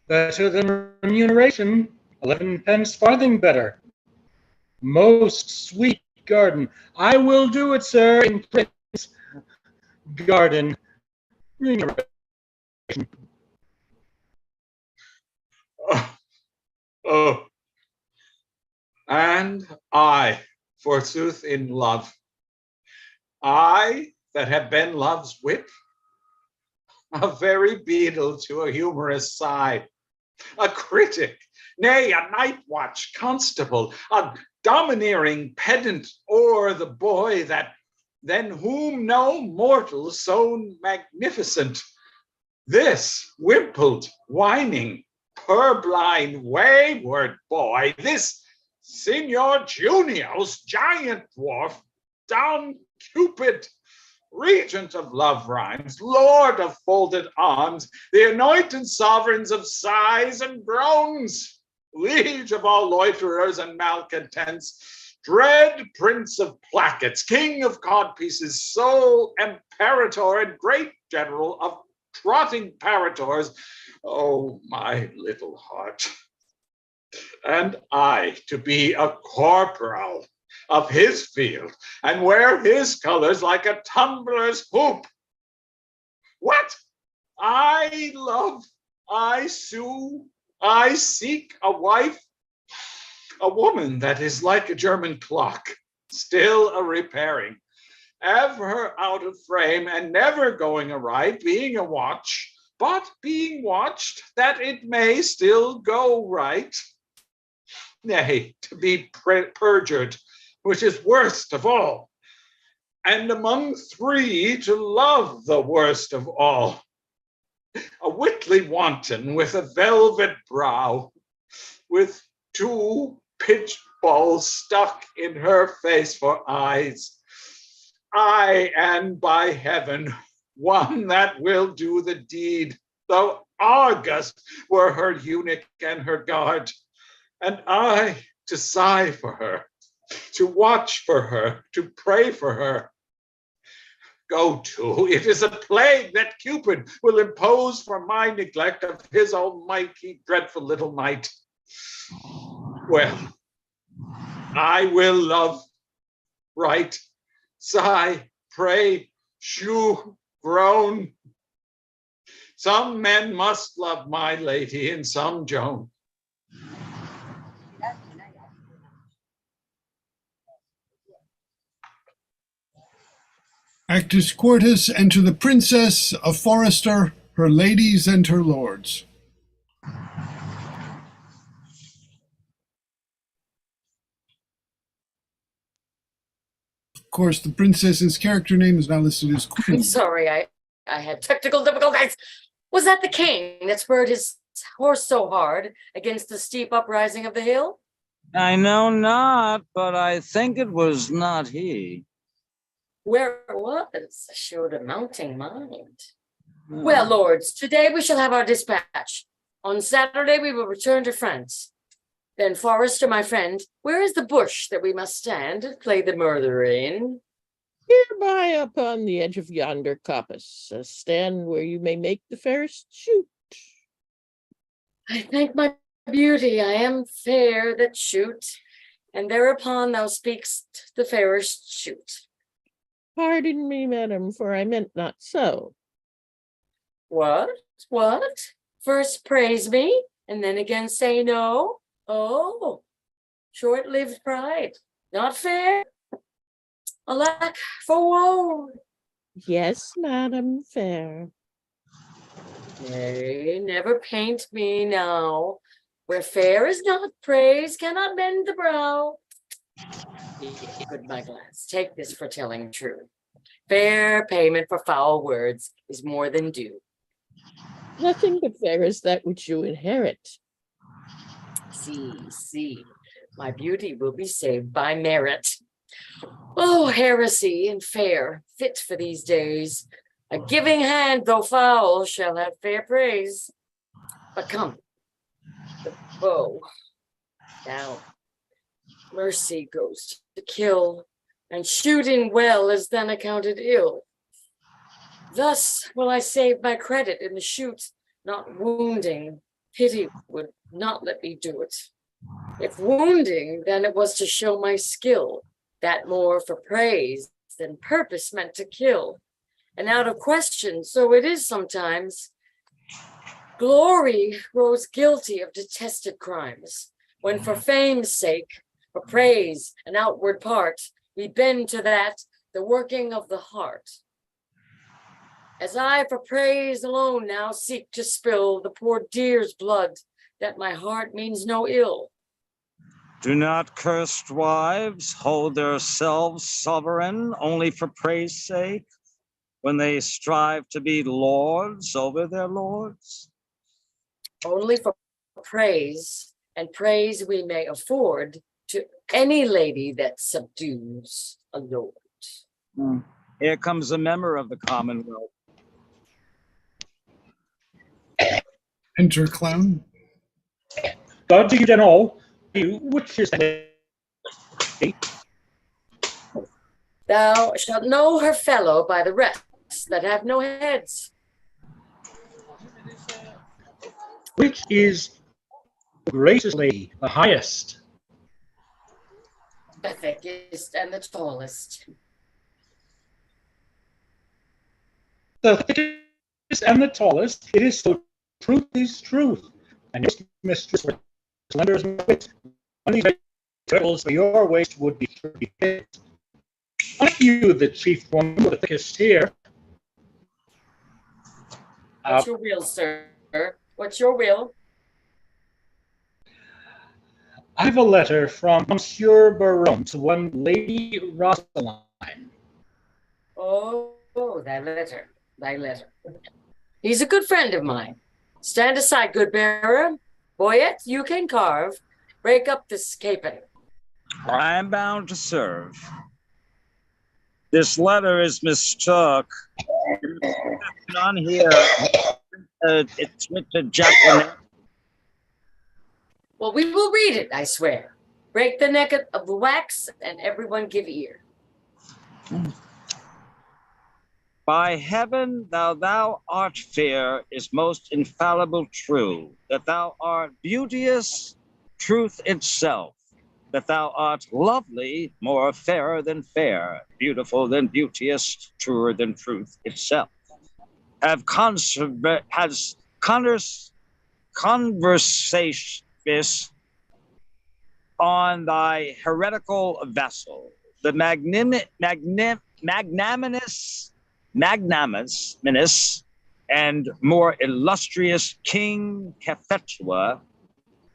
Better than remuneration. 11 pence farthing better. Most sweet garden. I will do it, sir, in prince. Garden. Remuneration. Oh. And I, forsooth, in love. I that have been love's whip, a very beadle to a humorous sigh, a critic, nay, a night watch constable, a domineering pedant o'er the boy that than whom no mortal so magnificent. This wimpled, whining, purblind, wayward boy, this Signor Junior's giant dwarf, down Cupid, regent of love rhymes, lord of folded arms, the anointed sovereigns of sighs and groans, liege of all loiterers and malcontents, dread prince of plackets, king of codpieces, sole imperator and great general of trotting parators. Oh, my little heart. And I to be a corporal of his field and wear his colors like a tumbler's hoop. What? I love, I sue, I seek a wife, a woman that is like a German clock, still a repairing, ever out of frame and never going aright, being a watch, but being watched that it may still go right. Nay, to be perjured, which is worst of all, and among 3 to love the worst of all. A witly wanton with a velvet brow, with 2 bowl stuck in her face for eyes. Aye, and by heaven, one that will do the deed, though Argus were her eunuch and her guard, and I to sigh for her, to watch for her, to pray for her. Go to, it is a plague that Cupid will impose for my neglect of his almighty dreadful little knight. Well, I will love, write, sigh, pray, shew, groan. Some men must love my lady, and some Joan. Actus Quartus, enter the princess, a forester, her ladies and her lords. Of course, the princess's character name is now listed as Queen. I'm sorry, I had technical difficulties. Was that the king that spurred his horse so hard against the steep uprising of the hill? I know not, but I think it was not he. Where it was, showed a mounting mind. Well, lords, today we shall have our dispatch. On Saturday we will return to France. Then, Forester, my friend, where is the bush that we must stand and play the murderer in? Hereby upon the edge of yonder coppice, stand where you may make the fairest shoot. I thank my beauty, I am fair that shoot, and thereupon thou speakst the fairest shoot. Pardon me, madam, for I meant not so. What? What? First praise me, and then again say no? Oh, short-lived pride, not fair. Alack for woe. Yes, madam, fair. Nay, never paint me now. Where fair is not, praise cannot bend the brow. Good, my glass, take this for telling true. Fair payment for foul words is more than due. Nothing but fair is that which you inherit. See, my beauty will be saved by merit. Oh, heresy and fair, fit for these days. A giving hand, though foul, shall have fair praise. But come, the bow down. Mercy goes to kill, and shooting well is then accounted ill. Thus will I save my credit in the shoot, not wounding. Pity would not let me do it. If wounding, then it was to show my skill, that more for praise than purpose meant to kill. And out of question, so it is sometimes. Glory grows guilty of detested crimes, when for fame's sake, for praise, an outward part, we bend to that, the working of the heart. As I for praise alone now seek to spill the poor dear's blood, that my heart means no ill. Do not cursed wives hold themselves sovereign only for praise sake, when they strive to be lords over their lords? Only for praise, and praise we may afford to any lady that subdues a lord. Here comes a member of the Commonwealth. Enter clown. God do you then all, you which is Thou shalt know her fellow by the rest that have no heads. which is the greatest lady, the highest. The thickest and the tallest. The thickest and the tallest, it is so, truth is truth. And your mistress were slender as wit. One of these turtles for your waist would be fit. Aren't you the chief one with the thickest here? What's your will, sir? What's your will? I have a letter from Monsieur Baron to one Lady Rosaline. Oh, thy letter, thy letter. He's a good friend of mine. Stand aside, good bearer. Boyette, you can carve. Break up this capon. I am bound to serve. This letter is mistook. On here, it's written Japanese. Well, we will read it, I swear. Break the neck of the wax, and everyone give ear. By heaven, thou art fair, is most infallible true, that thou art beauteous, truth itself, that thou art lovely, more fairer than fair, beautiful than beauteous, truer than truth itself. Has conversation on thy heretical vessel, the magnanimous and more illustrious King Cophetua,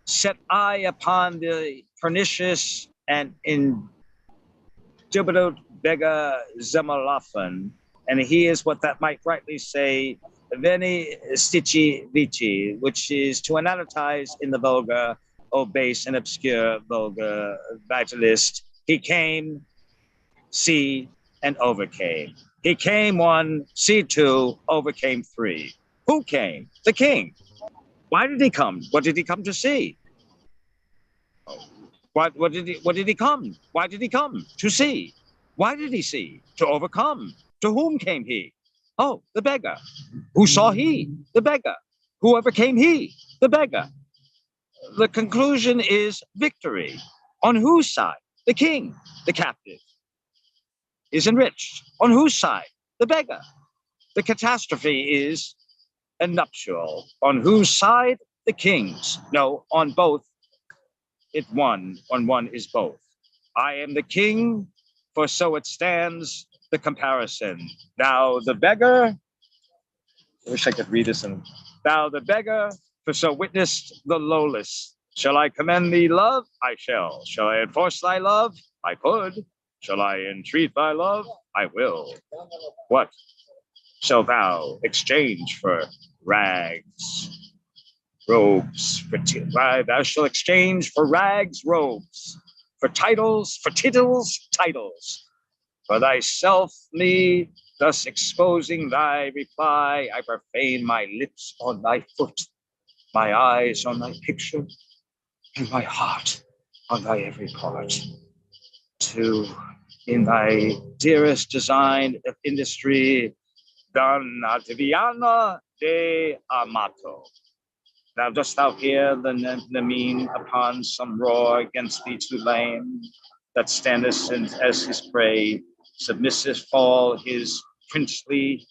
set eye upon the pernicious and indubitable beggar Zemalophan, and he is what that might rightly say, Veni Stici Vici, which is to analyze in the vulgar, base and obscure vulgar vitalist. He came, see, and overcame. He came 1, see 2, overcame 3. Who came? The king. Why did he come? What did he come to see? What did he come? Why did he come? To see. Why did he see? To overcome. To whom came he? Oh, the beggar. Who saw he? The beggar. Who overcame he? The beggar. The conclusion is victory. On whose side? The king. The captive is enriched. On whose side? The beggar. The catastrophe is a nuptial. On whose side? The king's. No, on both. It one. On one is both. I am the king, for so it stands, the comparison. Thou the beggar. I wish I could read this. Thou the beggar, for so witnessed the lowless. Shall I commend thee, love? I shall. Shall I enforce thy love? I could. Shall I entreat thy love? I will. What shall thou exchange for rags, robes? Thou shalt exchange for rags, robes, for titles, titles. For thyself, me, thus exposing thy reply, I profane my lips on thy foot, my eyes on thy picture, and my heart on thy every part. To, in thy dearest design of industry, Donna Viviana de Amato. Now dost thou hear the mean upon some roar against thee too lame, that standeth as his prey, submissive fall his princely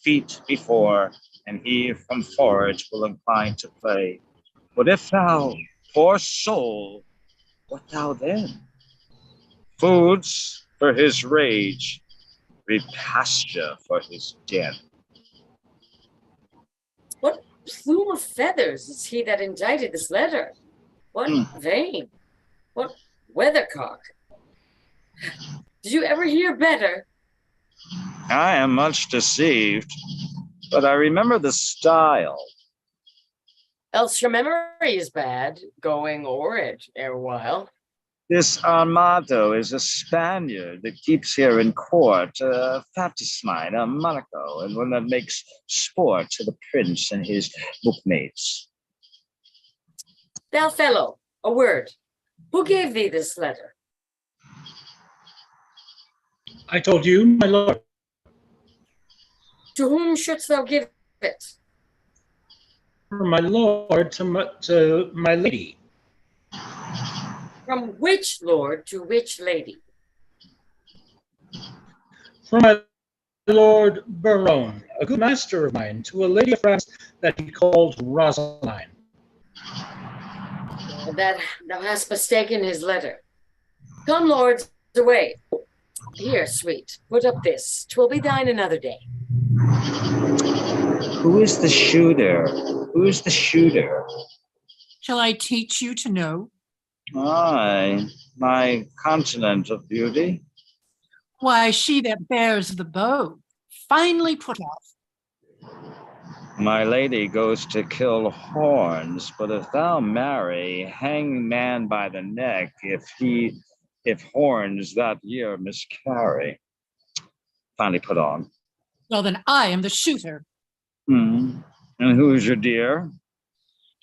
feet before, and he from forage will incline to play. But if thou, poor soul, what thou then? Foods for his rage, repasture for his den. What plume of feathers is he that indited this letter? What vane? What weathercock? Did you ever hear better? I am much deceived, but I remember the style. Else your memory is bad, going o'er it ere while. This Armado is a Spaniard that keeps here in court, a fatismine, a Monaco, and one that makes sport to the prince and his bookmates. Thou fellow, a word. Who gave thee this letter? I told you, my lord. To whom shouldst thou give it? For my lord to my lady. From which lord to which lady? From my lord Baron, a good master of mine, to a lady of France that he called Rosaline. That thou hast mistaken his letter. Come, lords, away. Here, sweet, put up this. 'Twill be thine another day. Who is the shooter? Who is the shooter? Shall I teach you to know? Aye, my continent of beauty. Why, she that bears the bow, finely put off. My lady goes to kill horns, but if thou marry, hang man by the neck if horns that year miscarry. Finally put on. Well, then I am the shooter. And who's your dear?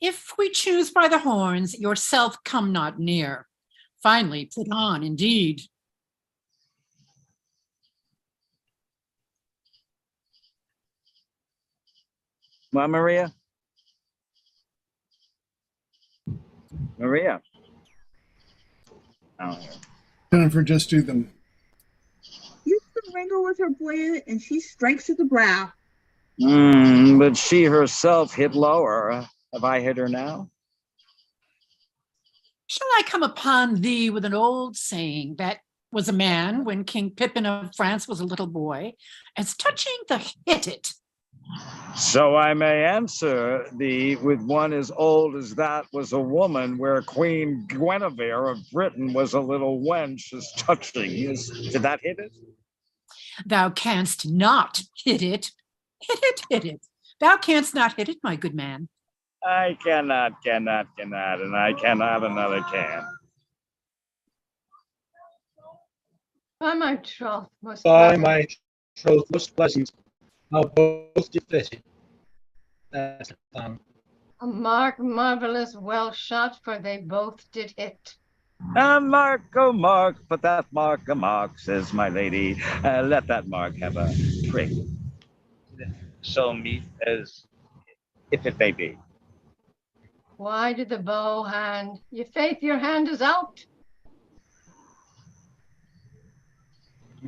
If we choose by the horns, yourself come not near. Finally put on, indeed. Well, Maria? Maria? Oh, Jennifer, just do them. You can wrangle with her blade, and she strikes at the brow. but she herself hit lower. Have I hit her now? Shall I come upon thee with an old saying that was a man when King Pippin of France was a little boy, as touching the hit it? So I may answer thee with one as old as that was a woman, where Queen Guinevere of Britain was a little wench, as touching. Did that hit it? Thou canst not hit it. Hit it, hit it. Thou canst not hit it, my good man. I cannot, and I cannot, another can. By my troth, most By pleasant. my troth most pleasant, how both did fit it. That's done. A mark marvelous well shot, for they both did hit. Mark, oh Mark, but that mark a mark, says my lady. Let that mark have a prick, so meet as if it may be. Why did the bow hand? Ye faith your hand is out.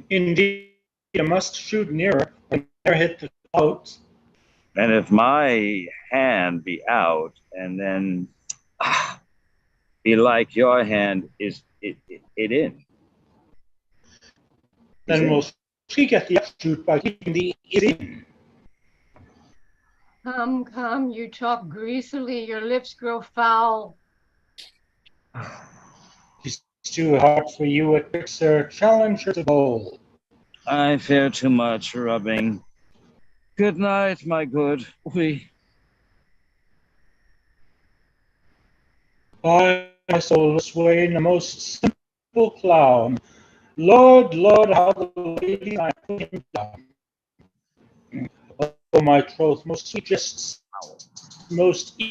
Indeed, you must shoot nearer and never hit the clouds. And if my hand be out, and then be like your hand is it in. Then we'll seek at the upshoot by keeping the it in. Come, come, you talk greasily, your lips grow foul. It's too hard for you a trick, sir. Challenge her to bowl. I fear too much rubbing. Good night, my good. By my soul, Swain, a most simple clown. Lord, Lord, how the lady I put him down. Oh, my troth, most sweet jests, most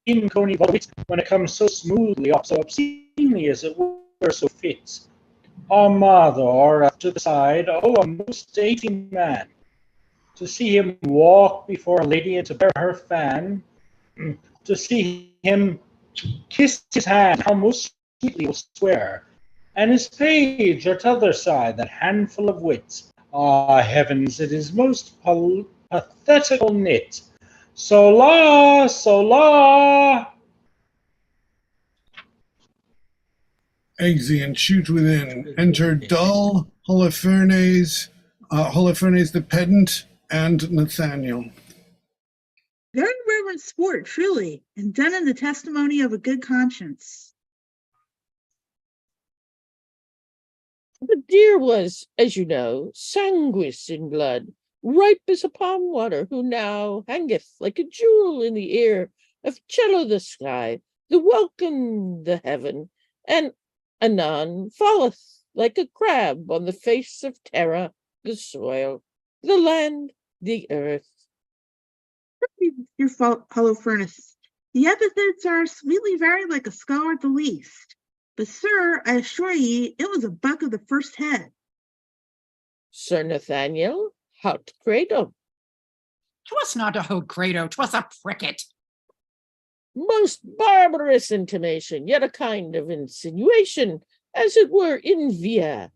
inconceivable wit, when it comes so smoothly off, so obscenely as it were, so fit. Our mother, to the side, oh, a most dainty man. To see him walk before a lady and to bear her fan, to see him kiss his hand, how most sweetly will swear, and his page at t'other side, that handful of wit. Ah, heavens, it is most pathetical knit. So la, so la. Exeunt, shoot within. Enter Dull, Holofernes the pedant, and Nathaniel. Very reverent sport, truly, and done in the testimony of a good conscience. The deer was, as you know, sanguis in blood, ripe as a palm water, who now hangeth like a jewel in the ear of Cello the sky, the welcome the heaven, and anon falleth like a crab on the face of Terra, the soil, the land, the earth. Your Holofernes, the epithets are sweetly varied like a scholar at the least. But, sir, I assure ye, it was a buck of the first head. Sir Nathaniel, haut credo. 'Twas not a haut credo, 'twas a pricket. Most barbarous intimation, yet a kind of insinuation, as it were in via,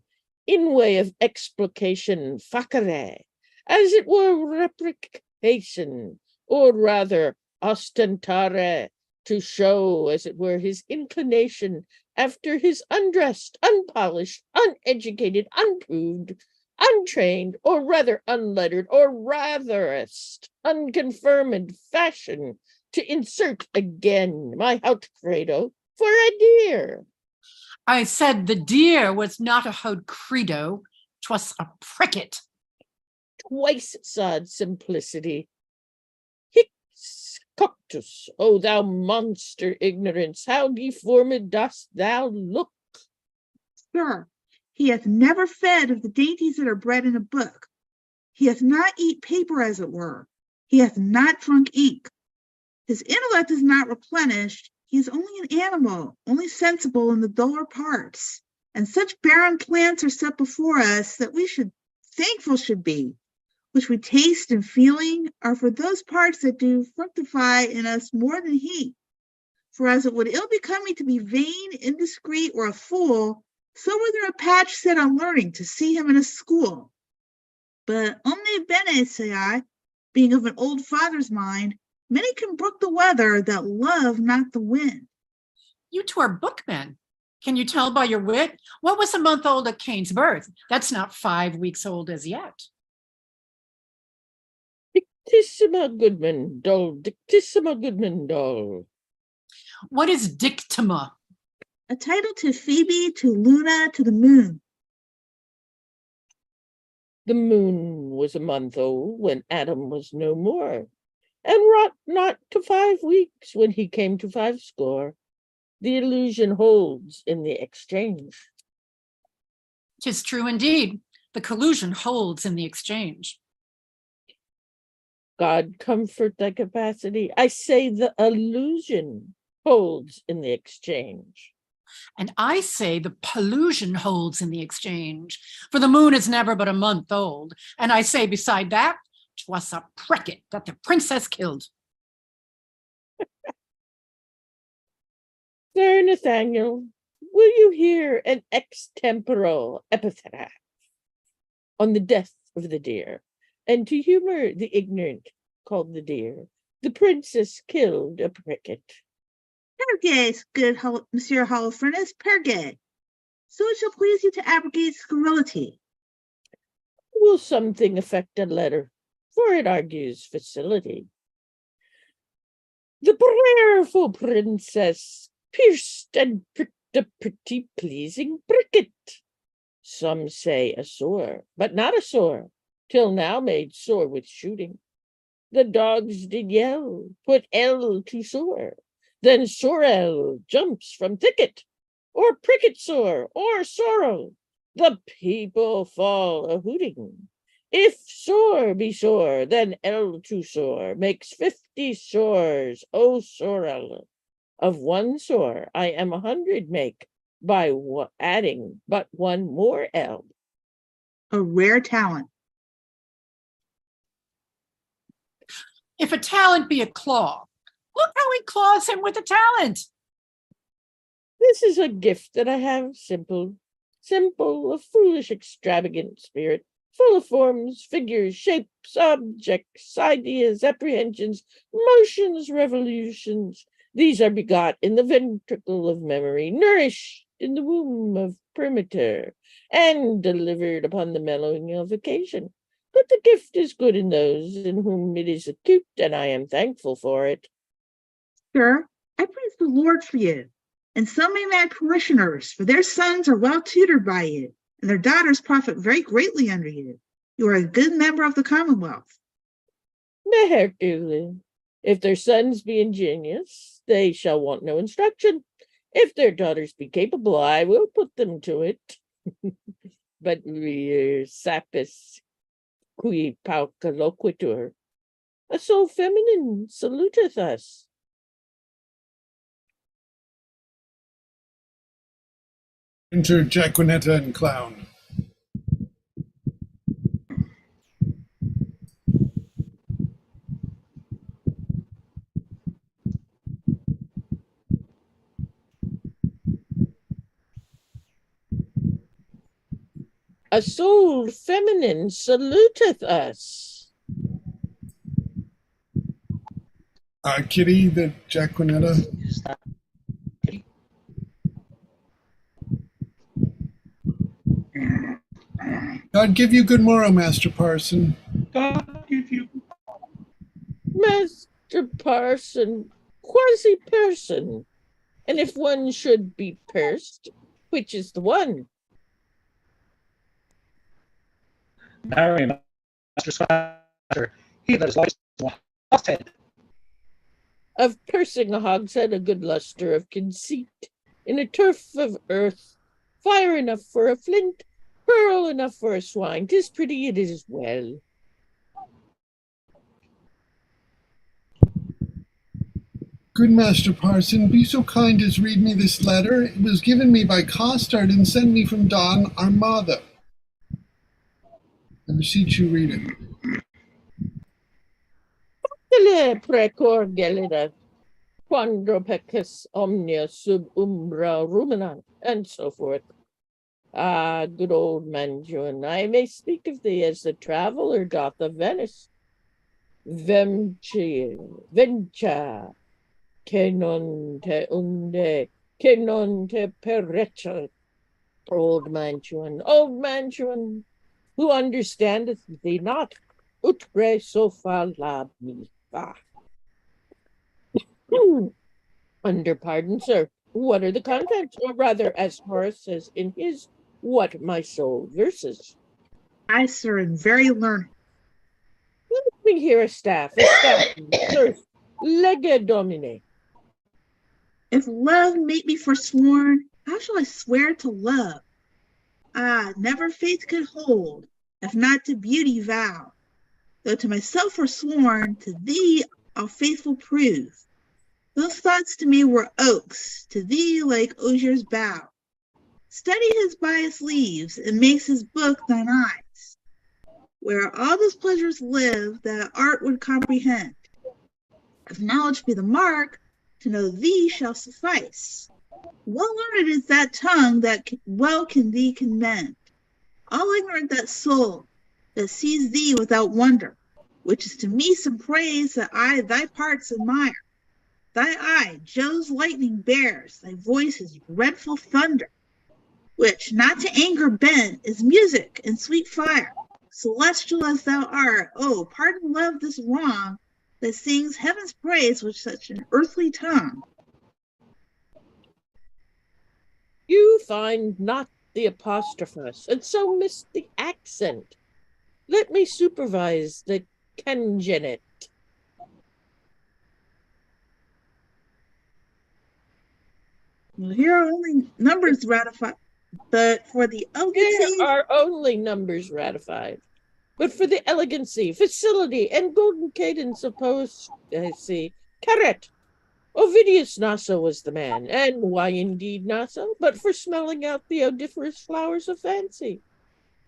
in way of explication facere, as it were replication, or rather ostentare, to show, as it were, his inclination after his undressed, unpolished, uneducated, unproved, untrained, or rather unlettered, or ratherest unconfirmed fashion, to insert again my haut credo for a deer. I said the deer was not a haut credo, 'twas a pricket. Twice sod simplicity. Hic Brutus, O thou monster ignorance, how deformed dost thou look? Sir, he hath never fed of the dainties that are bred in a book. He hath not eat paper, as it were. He hath not drunk ink. His intellect is not replenished. He is only an animal, only sensible in the duller parts. And such barren plants are set before us that we should thankful should be, which we taste and feeling are for those parts that do fructify in us more than he. For as it would ill become me to be vain, indiscreet, or a fool, so were there a patch set on learning to see him in a school. But omne bene, say I, being of an old father's mind, many can brook the weather that love not the wind. You two are bookmen. Can you tell by your wit what was a month old at Cain's birth? That's not 5 weeks old as yet. Dictissima Goodman Doll, Dictissima Goodman Doll. What is dictuma? A title to Phoebe, to Luna, to the moon. The moon was a month old when Adam was no more, and wrought not to 5 weeks when he came to 50. The illusion holds in the exchange. 'Tis true indeed. The collusion holds in the exchange. God comfort thy capacity. I say the illusion holds in the exchange. And I say the pollution holds in the exchange, for the moon is never but a month old. And I say beside that, 'twas a pricket that the princess killed. Sir Nathaniel, will you hear an extemporal epitaph on the death of the deer? And to humor the ignorant called the deer, the princess killed a pricket. Perge, good Monsieur Holofernes, perge. So it shall please you to abrogate scurrility. Will something affect a letter, for it argues facility. The prayerful princess pierced and pricked a pretty pleasing pricket. Some say a sore, but not a sore, till now made sore with shooting. The dogs did yell, put L to sore. Then sorrel jumps from thicket, or pricket sore, or sorrel. The people fall a hooting. If sore be sore, then L to sore makes 50 sores, O sorrel. Of one sore I am 100 make, by adding but one more L. A rare talent. If a talent be a claw, look how he claws him with a talent. This is a gift that I have, simple, a foolish, extravagant spirit, full of forms, figures, shapes, objects, ideas, apprehensions, motions, revolutions. These are begot in the ventricle of memory, nourished in the womb of primitor, and delivered upon the mellowing of occasion. But the gift is good in those in whom it is acute, and I am thankful for it. Sir, I praise the Lord for you, and so may my parishioners, for their sons are well tutored by you, and their daughters profit very greatly under you. You are a good member of the Commonwealth. Hercule, if their sons be ingenious, they shall want no instruction. If their daughters be capable, I will put them to it. But vir sapis qui pauca loquitur, a soul feminine saluteth us. Enter Jaquinetta and Clown. A soul feminine saluteth us. Kitty, the Jaquinetta. God give you good morrow, Master Parson. God give you. Master Parson, quasi-person. And if one should be pursed, which is the one? Marry, Master Squire, he that is like one head. of cursing a hogshead, a good lustre of conceit, in a turf of earth, fire enough for a flint, pearl enough for a swine. 'Tis pretty, it is well. Good Master Parson, be so kind as read me this letter. It was given me by Costard and sent me from Don Armada. I beseech you read it. Precor gelida, quando pecus omnia sub umbra ruminant, and so forth. Ah, good old Mantuan, I may speak of thee as the traveler doth of Venice. Venture, que non te unde, que non te perecha. Old Mantuan, who understandeth thee not, utre sofa lab me. Under pardon, sir, what are the contents? Or rather, as Horace says in his What My Soul verses. I, sir, am very learned. Let me hear a staff, sir, lege domine. If love make me forsworn, how shall I swear to love? Ah, never faith could hold, if not to beauty vow. Though to myself forsworn, to thee I'll faithful prove. Those thoughts to me were oaks, to thee like osiers bough. Study his bias leaves, and makes his book thine eyes, where all those pleasures live that art would comprehend. If knowledge be the mark, to know thee shall suffice. Well learned is that tongue that well can thee commend. All ignorant that soul that sees thee without wonder, which is to me some praise that I thy parts admire. Thy eye Jove's lightning bears, thy voice is dreadful thunder, which, not to anger bent, is music and sweet fire. Celestial as thou art, oh, pardon love this wrong, that sings heaven's praise with such an earthly tongue. You find not the apostrophos, and so miss the accent. Let me supervise the congenit. Well, here are only numbers ratified, but for the elegancy. Here are only numbers ratified. But for the elegancy, facility, and golden cadence of poesy, carret. Ovidius Naso was the man, and why indeed Naso, but for smelling out the odoriferous flowers of fancy.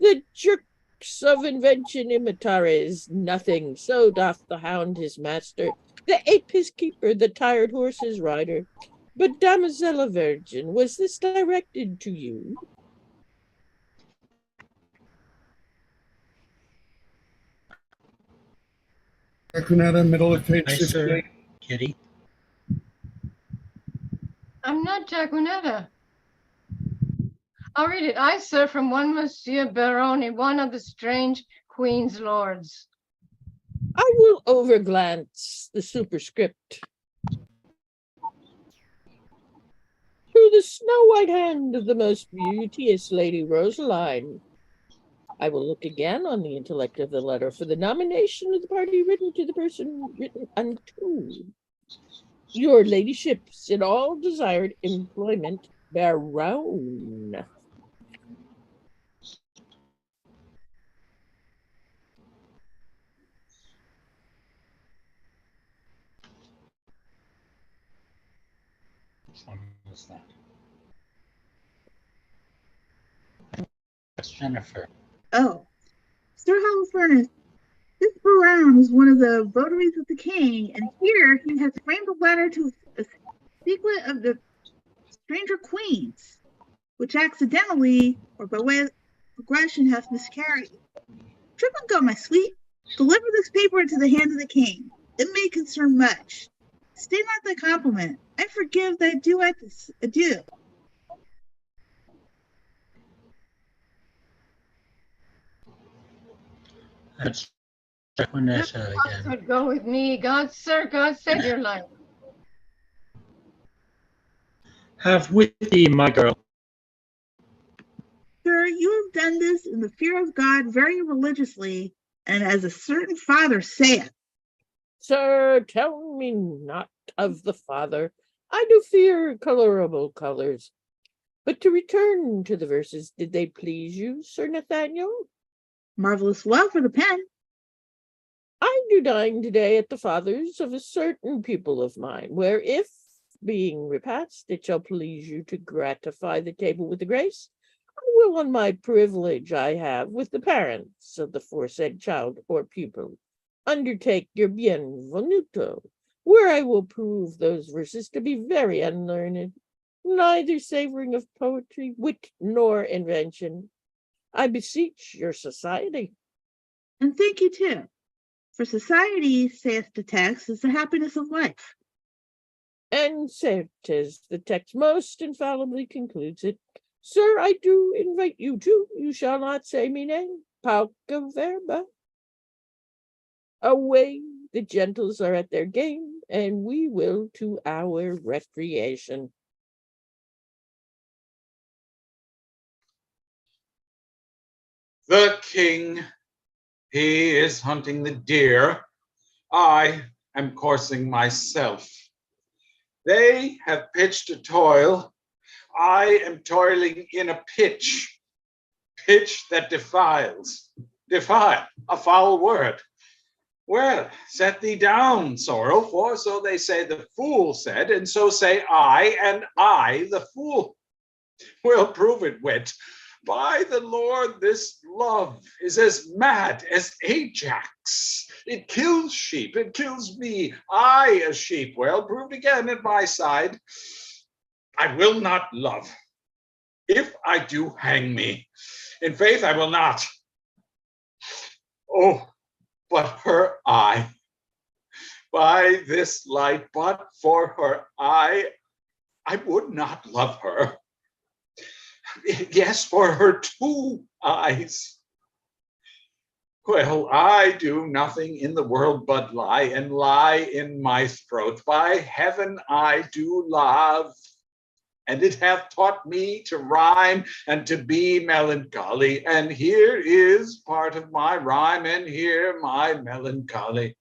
The jerks of invention imitares nothing, so doth the hound his master, the ape his keeper, the tired horse his rider. But damosella virgin, was this directed to you? Jaconetta, middle of page I, sir, 58. Kitty. I'm not Jaconetta. I'll read it. I, sir, from one Monsieur Baroni, one of the strange Queen's lords. I will overglance the superscript. Through the snow-white hand of the most beauteous Lady Rosaline. I will look again on the intellect of the letter for the nomination of the party written to the person written unto. Your ladyship's in all desired employment, Baron. Which one was that? That's Jennifer. Oh, Sir Holofernes, this Baron is one of the votaries of the king, and here he has framed a letter to a secret of the stranger queens, which accidentally, or by way of progression, hath miscarried. Trip and go, my sweet. Deliver this paper into the hand of the king. It may concern much. Stay not thy compliment. I forgive thy duet adieu. That's Jaconetta again. Oxford, go with me. God, sir, God save your life. Have with thee, my girl. Sir, you have done this in the fear of God very religiously, and as a certain father saith. Sir, tell me not of the father. I do fear colorable colors. But to return to the verses, did they please you, Sir Nathaniel? Marvelous well for the pen. I do dine today at the father's of a certain pupil of mine, where if, being repast, it shall please you to gratify the table with the grace, I will on my privilege I have with the parents of the foresaid child or pupil undertake your bienvenuto, where I will prove those verses to be very unlearned, neither savoring of poetry, wit, nor invention. I beseech your society. And thank you too. For society, saith the text, is the happiness of life. And certes, the text most infallibly concludes it. Sir, I do invite you to, you shall not say me nay, pauca verba. Away, the gentles are at their game, and we will to our recreation. The king, he is hunting the deer. I am coursing myself. They have pitched a toil. I am toiling in a pitch that defiles. Defile, a foul word. Well, set thee down, sorrow, for so they say the fool said, and so say I, and I, the fool, will prove it, wit. By the Lord, this love is as mad as Ajax. It kills sheep, it kills me. I, a sheep, well proved again at my side. I will not love. If I do, hang me. In faith, I will not. Oh, but her eye. By this light, but for her eye, I would not love her. Yes, for her 2 eyes. Well, I do nothing in the world but lie, and lie in my throat. By heaven, I do love, and it hath taught me to rhyme and to be melancholy. And here is part of my rhyme, and here my melancholy.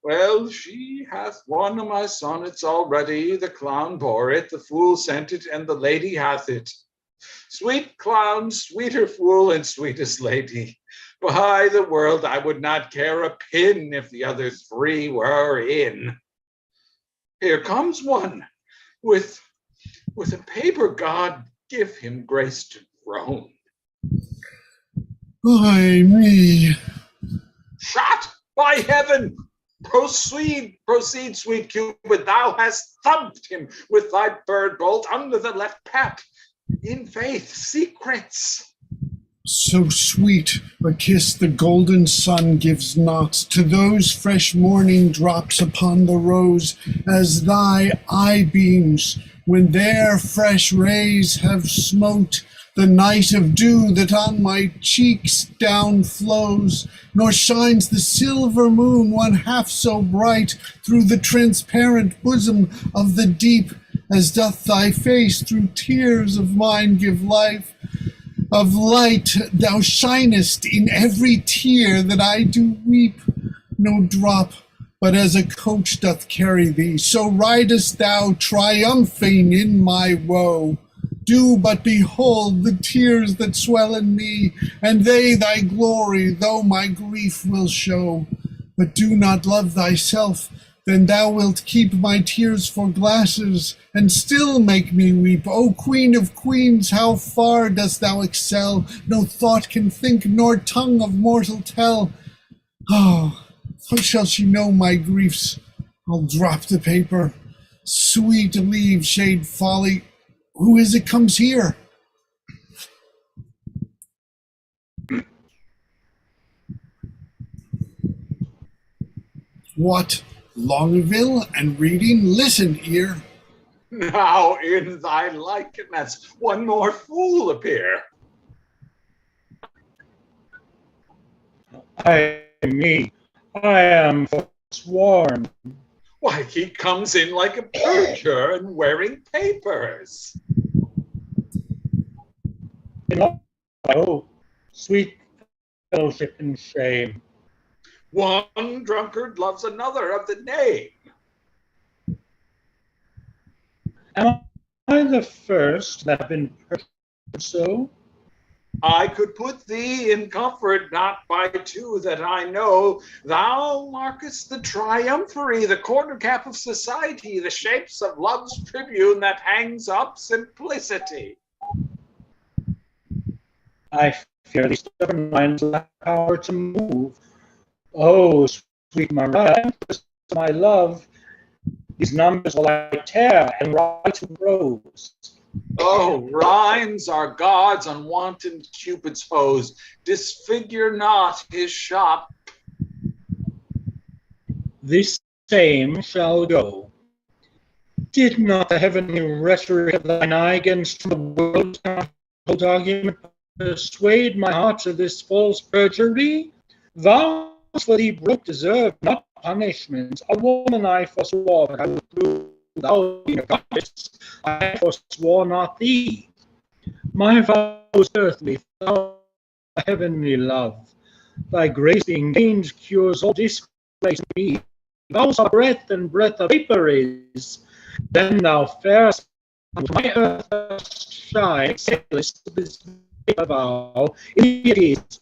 Well, she hath one of my sonnets already. The clown bore it, the fool sent it, and the lady hath it. Sweet clown, sweeter fool, and sweetest lady. By the world, I would not care a pin if the other 3 were in. Here comes one with a paper. God give him grace to groan. Ay me. Shot! By heaven! Proceed, sweet Cupid. Thou hast thumped him with thy bird bolt under the left pap. In faith, secrets. So sweet a kiss the golden sun gives not to those fresh morning drops upon the rose, as thy eye beams, when their fresh rays have smote the night of dew that on my cheeks down flows, nor shines the silver moon one half so bright through the transparent bosom of the deep, as doth thy face through tears of mine give life. Of light thou shinest in every tear that I do weep, no drop but as a coach doth carry thee, so ridest thou triumphing in my woe. Do but behold the tears that swell in me, and they thy glory, though my grief will show. But do not love thyself, then thou wilt keep my tears for glasses, and still make me weep. O Queen of Queens, how far dost thou excel? No thought can think, nor tongue of mortal tell. Oh, how shall she know my griefs? I'll drop the paper. Sweet leave shade folly. Who is it comes here? What? Longville and reading? Listen, ear. Now in thy likeness one more fool appear. I am forsworn. Why, he comes in like a perjurer and wearing papers. Oh, sweet fellowship and shame. One drunkard loves another of the name. Am I the first that have been perjured so? I could put thee in comfort, not by two that I know. Thou markest the triumphery, the corner cap of society, the shapes of love's tribune that hangs up simplicity. I fear these stubborn minds lack power to move. Oh, sweet Maria, empress of my love, these numbers will I tear and write in prose. Oh, rhymes are God's unwanton Cupid's foes. Disfigure not his shop. This same shall go. Did not the heavenly rhetoric of thine eye against the world's cold argument persuade my heart to this false perjury? Vows for thee broke deserve not punishment. A woman I forswore, but I would prove thou being a goddess, I forswore not thee. My vow was earthly, thou a heavenly love. Thy grace being gained cures all disgrace in me. Vows are breath, and breath a vapor is. Then thou fairest unto my earth shine, sailest this vapor vow. It is.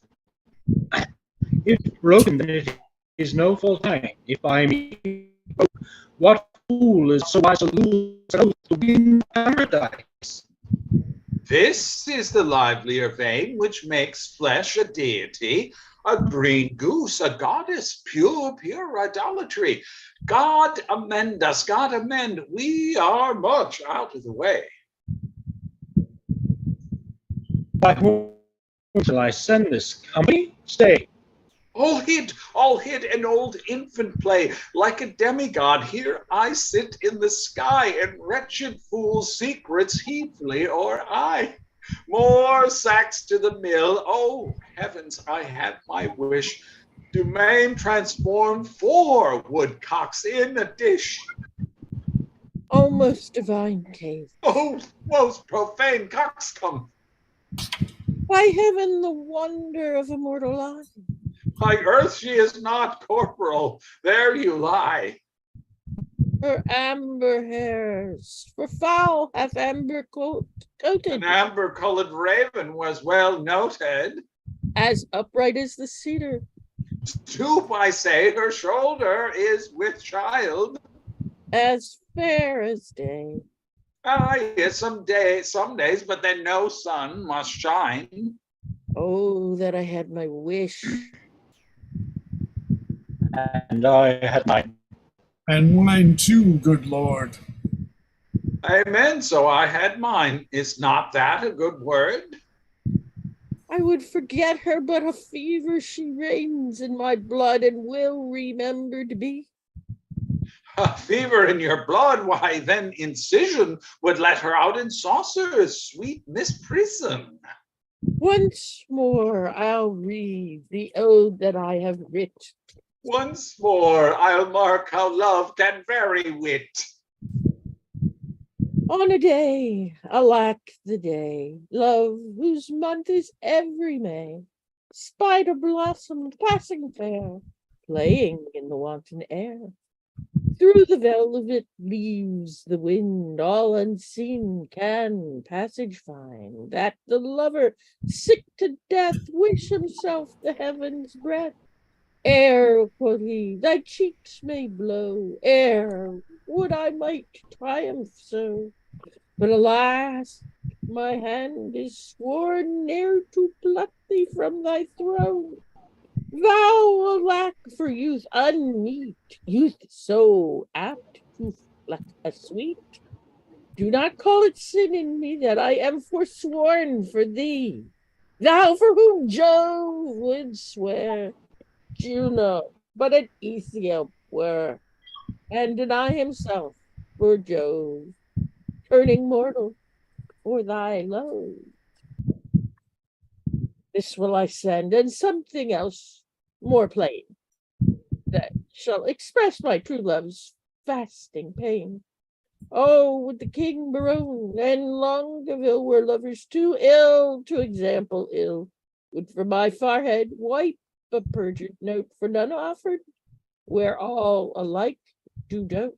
If broken, then it is no fault mine. If I be broke, what fool is so wise to lose an oath to win paradise? This is the livelier vein which makes flesh a deity, a green goose, a goddess, pure idolatry. God amend us, God amend. We are much out of the way. By whom shall I send this company? Stay. All hid, an old infant play. Like a demigod, here I sit in the sky, and wretched fools' secrets heedfully or I. More sacks to the mill. Oh, heavens, I had my wish. Domain transformed 4 woodcocks in a dish. O most divine cave, Oh, most profane coxcomb. by heaven the wonder of immortal life. By earth she is not corporal. There you lie. Her amber hairs, for foul hath amber coated, An amber-colored raven was well noted. as upright as the cedar. Stoop, I say, her shoulder is with child. As fair as day. Yes, some days, but then no sun must shine. Oh, that I had my wish. And I had mine. And mine too, good Lord. Amen, so I had mine. Is not that a good word? I would forget her, but a fever she reigns in my blood and will remembered be. A fever in your blood, why then incision would let her out in saucers, sweet Miss Prison. Once more I'll read the ode that I have writ. Once more I'll mark how love can vary wit. On a day, alack the day, love, whose month is every May, spied a blossom passing fair, playing in the wanton air. Through the velvet leaves the wind, all unseen, can passage find, that the lover, sick to death, wish himself the heaven's breath. Air, quoth he, thy cheeks may blow, air, would I might triumph so. But alas, my hand is sworn ne'er to pluck thee from thy throne. Thou, alack, for youth unmeet, youth so apt to pluck a sweet. Do not call it sin in me that I am forsworn for thee. Thou for whom Jove would swear, Juno, but an Ethiop were, and deny himself for Jove, turning mortal for thy love. This will I send, and something else more plain, that shall express my true love's fasting pain. Oh, would the King Barone and Longueville were lovers too ill to example ill, would for my forehead wipe a perjured note for none offered, where all alike do dote.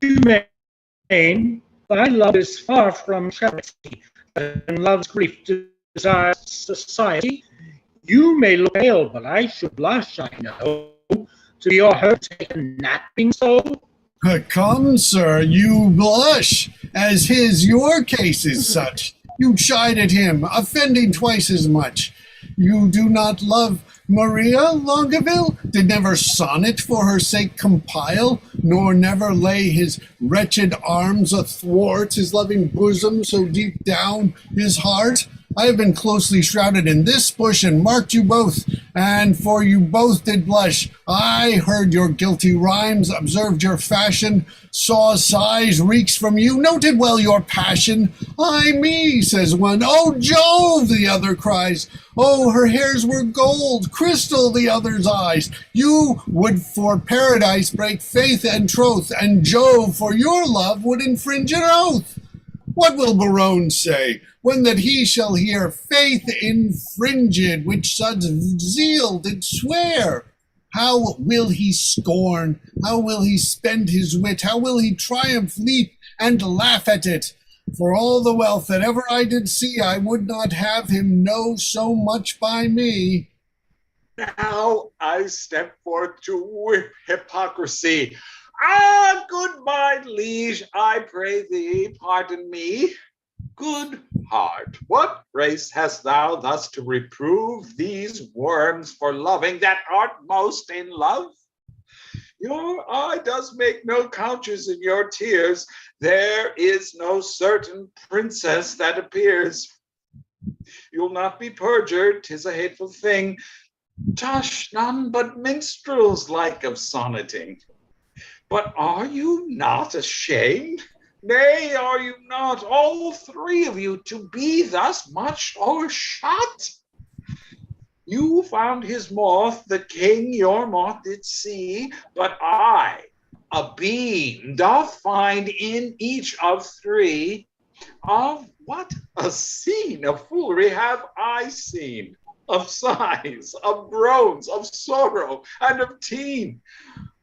Humane, thy love is far from charity, and love's grief desires society. You may look pale, but I should blush, I know, to be or her taken napping so. Come, sir, you blush, as your case is such. You chide at him, offending twice as much. You do not love Maria Longueville? Did never sonnet for her sake compile, nor never lay his wretched arms athwart his loving bosom so deep down his heart? I have been closely shrouded in this bush and marked you both, and for you both did blush. I heard your guilty rhymes, observed your fashion, saw sighs, reeks from you, noted well your passion. Ay me, says one. Oh Jove, the other cries. Oh, her hairs were gold, crystal, the other's eyes. You would for paradise break faith and troth, and Jove for your love would infringe an oath. What will Barone say, when that he shall hear faith infringed, which such zeal did swear? How will he scorn? How will he spend his wit? How will he triumph, leap, and laugh at it? For all the wealth that ever I did see, I would not have him know so much by me. Now I step forth to whip hypocrisy. Ah, good my liege, I pray thee, pardon me. Good heart, what grace hast thou thus to reprove these worms for loving that art most in love? Your eye does make no couches in your tears. There is no certain princess that appears. You'll not be perjured, 'tis a hateful thing. Tush, none but minstrels like of sonneting. But are you not ashamed? Nay, are you not, all three of you, to be thus much o'ershot? You found his moth, the king your moth did see, but I, a beam, doth find in each of three. Of what a scene of foolery have I seen, of sighs, of groans, of sorrow, and of teen.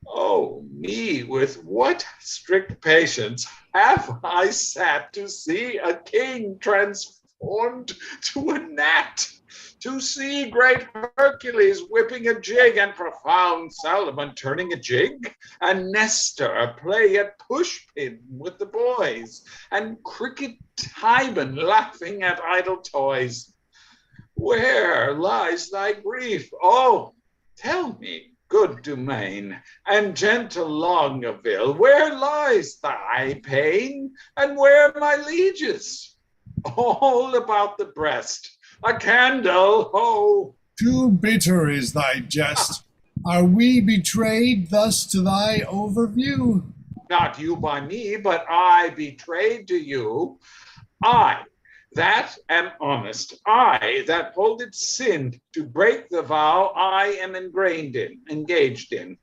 Oh me, with what strict patience have I sat to see a king transformed to a gnat, to see great Hercules whipping a jig, and profound Solomon turning a jig, and Nestor play at pushpin with the boys, and cricket Timon laughing at idle toys. Where lies thy grief? Oh, tell me, good Dumain, and gentle Longueville, where lies thy pain, and where my lieges? All about the breast, a candle, oh. Too bitter is thy jest. Are we betrayed thus to thy overview? Not you by me, but I betrayed to you. I that am honest, I that hold it sin to break the vow I am engaged in.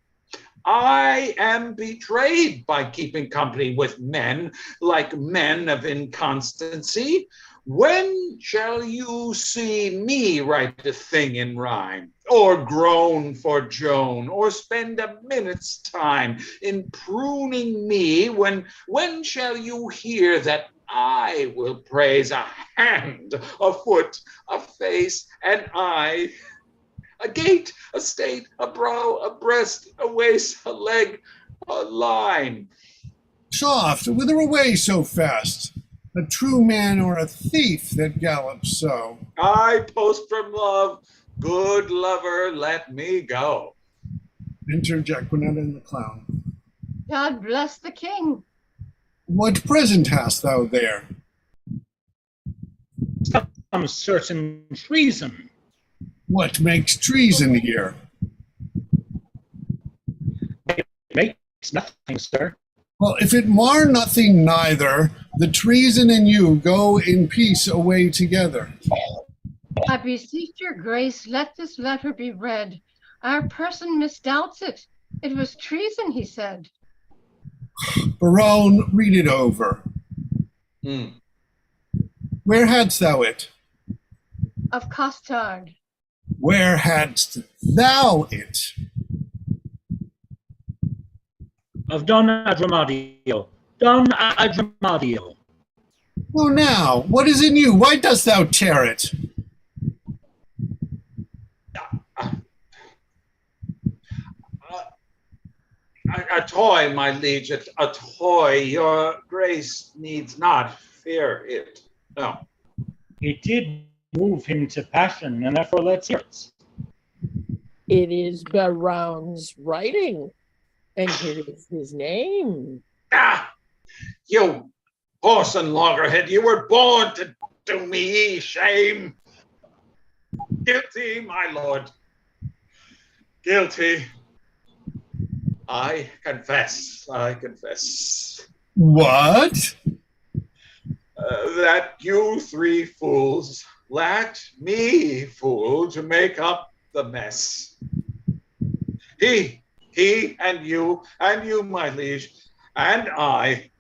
I am betrayed by keeping company with men like men of inconstancy. When shall you see me write a thing in rhyme, or groan for Joan, or spend a minute's time in pruning me? When shall you hear that I will praise a hand, a foot, a face, an eye, a gait, a state, a brow, a breast, a waist, a leg, a line? Soft, whither away so fast? A true man or a thief that gallops so? I post from love, good lover, let me go. Enter Jaquinetta and the clown. God bless the king. What present hast thou there? Some certain treason. What makes treason here? It makes nothing, sir. Well, if it mar nothing neither, the treason and you go in peace away together. I beseech your grace, let this letter be read. Our person misdoubts it. It was treason, he said. Barone, read it over. Where hadst thou it? Of Costard. Where hadst thou it? Of Don Adramadio. Don Adramadio. Oh, now, what is in you? Why dost thou tear it? A toy, my liege, a toy. Your grace needs not fear it. No. It did move him to passion, and therefore let's hear it. It is Baron's writing, and here is his name. Ah, you horse and loggerhead, you were born to do me shame. Guilty, my lord. Guilty. I confess. What? That you three fools lacked me, fool, to make up the mess. He and you, my liege, and I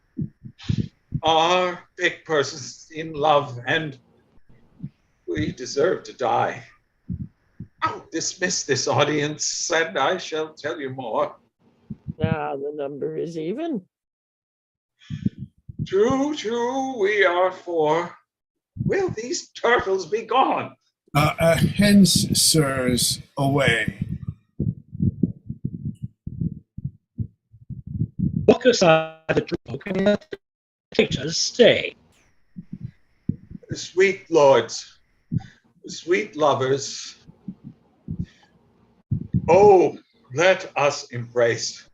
are big persons in love, and we deserve to die. I'll dismiss this audience, and I shall tell you more. Ah, the number is even. True, we are four. Will these turtles be gone? Hence, sirs, away. Walk aside the joke and let the traitors stay. Sweet lords, sweet lovers, oh, let us embrace.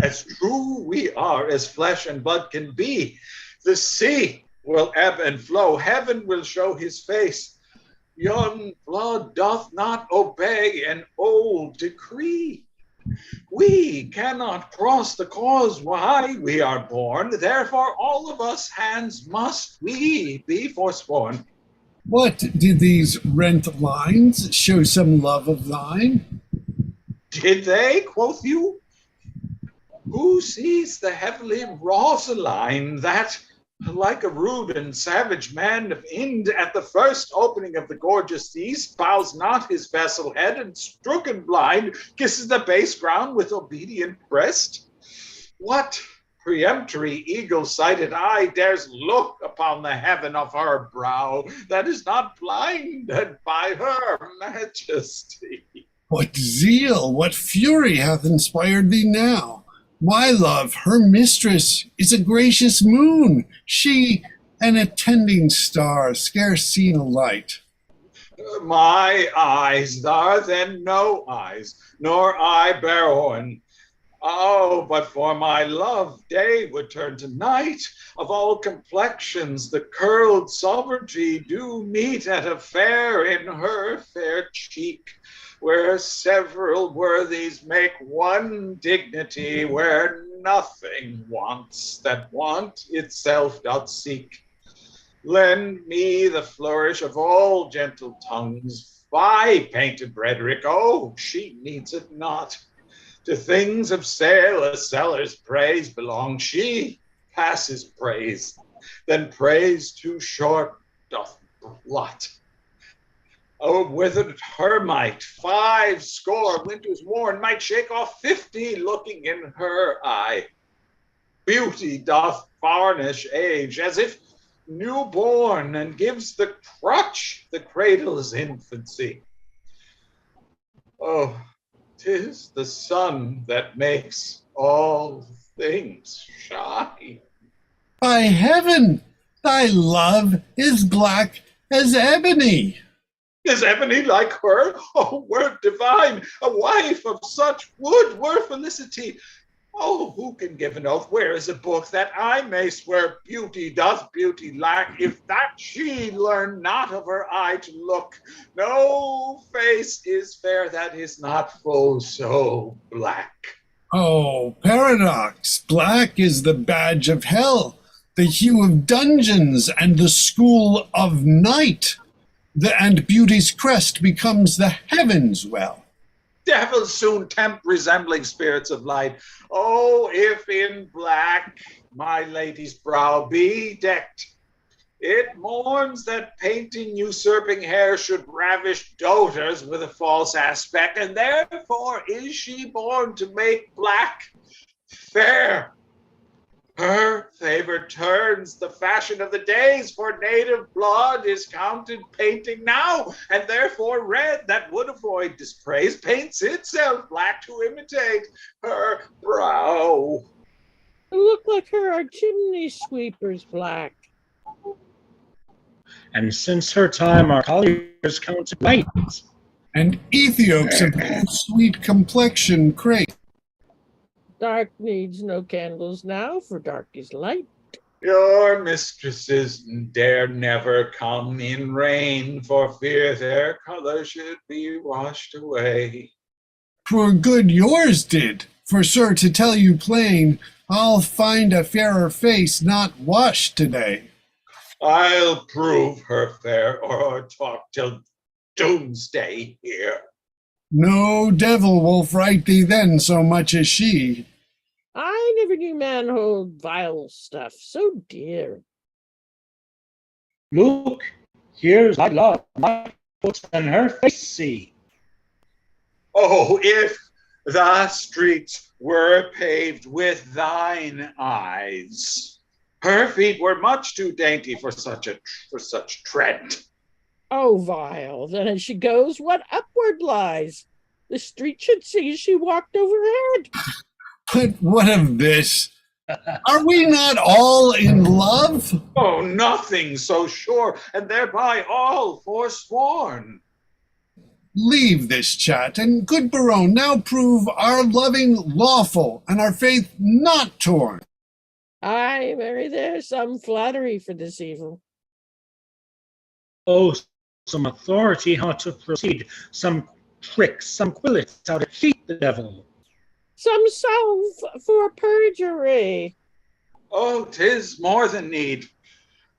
As true we are as flesh and blood can be. The sea will ebb and flow, heaven will show his face. Young blood doth not obey an old decree. We cannot cross the cause why we are born, therefore all of us hands must we be forsworn. What, did these rent lines show some love of thine? Did they, quoth you? Who sees the heavenly Rosaline, that, like a rude and savage man of Ind, at the first opening of the gorgeous seas, bows not his vessel head, and stricken blind, kisses the base ground with obedient breast? What peremptory eagle-sighted eye dares look upon the heaven of her brow, that is not blinded by her majesty? What zeal, what fury hath inspired thee now? Why, love, her mistress is a gracious moon, she an attending star, scarce seen a light. My eyes are then no eyes, nor I bear horn. Oh, but for my love, day would turn to night. Of all complexions, the curled sovereignty do meet at a fair in her fair cheek, where several worthies make one dignity, where nothing wants that want itself doth seek. Lend me the flourish of all gentle tongues, by painted rhetoric, oh, she needs it not. To things of sale a seller's praise belongs, she passes praise, then praise too short doth blot. O withered hermit, 50 winters worn, might shake off 50 looking in her eye. Beauty doth varnish age, as if newborn, and gives the crutch the cradle's infancy. Oh, 'tis the sun that makes all things shine. By heaven, thy love is black as ebony. Is ebony like her? Oh, word divine, a wife of such wood were felicity. Oh, who can give an oath? Where is a book that I may swear beauty doth beauty lack, if that she learn not of her eye to look? No face is fair that is not full so black. Oh, paradox, black is the badge of hell, the hue of dungeons, and the school of night. And beauty's crest becomes the heavens well. Devils soon tempt resembling spirits of light. Oh, if in black my lady's brow be decked, It mourns that painting usurping hair should ravish doters with a false aspect, and therefore is she born to make black fair. Her favor turns the fashion of the days, for native blood is counted painting now, and therefore red that would avoid dispraise paints itself black to imitate her brow. Look like her are chimney sweepers black. And since her time our colliers counted white. And Ethiops of sweet complexion crave. Dark needs no candles now, for dark is light. Your mistresses dare never come in rain, for fear their color should be washed away. 'Twere good yours did, for sir, to tell you plain, I'll find a fairer face not washed today. I'll prove her fair, or talk till doomsday here. No devil will fright thee then so much as she. I never knew man hold vile stuff so dear. Look, here's my love, my foot and her face see. Oh, if the streets were paved with thine eyes. Her feet were much too dainty for such tread. Oh, vile, then as she goes, what upward lies? The street should see she walked overhead. But what of this? Are we not all in love? Oh, nothing so sure, and thereby all forsworn. Leave this chat, and good Barone, now prove our loving lawful, and our faith not torn. Ay, marry, there's some flattery for this evil. Oh, some authority how to proceed, some tricks, some quillets how to cheat the devil. Some salve for perjury. Oh, 'tis more than need.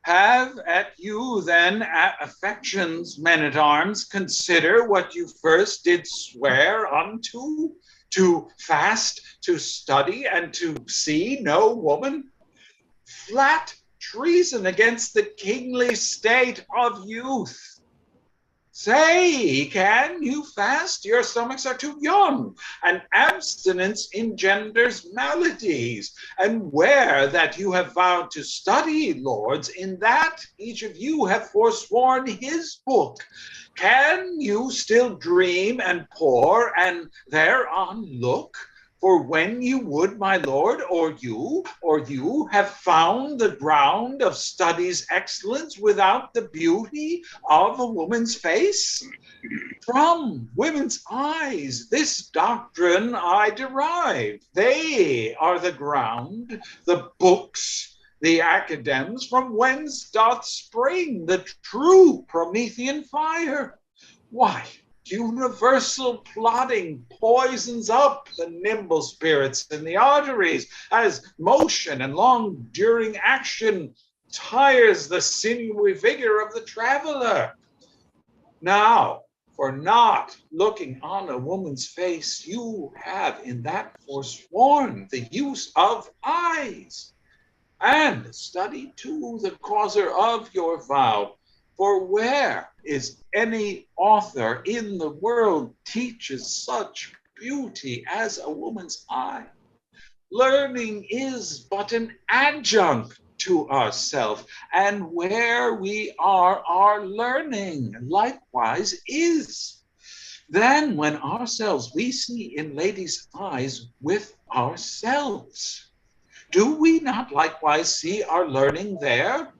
Have at you then affections, men-at-arms, consider what you first did swear unto, to fast, to study, and to see no woman. Flat treason against the kingly state of youth. Say, can you fast? Your stomachs are too young, and abstinence engenders maladies. And where that you have vowed to study, lords, in that each of you have forsworn his book, can you still dream and pore and thereon look? For when you would, my lord, or you have found the ground of study's excellence without the beauty of a woman's face? From women's eyes this doctrine I derive. They are the ground, the books, the academs, from whence doth spring the true Promethean fire. Why, universal plotting poisons up the nimble spirits in the arteries, as motion and long-during action tires the sinewy vigor of the traveler. Now, for not looking on a woman's face, you have in that forsworn the use of eyes. And study too the causer of your vow. For where is any author in the world teaches such beauty as a woman's eye? Learning is but an adjunct to ourself, and where we are, our learning likewise is. Then when ourselves we see in ladies' eyes with ourselves, do we not likewise see our learning there?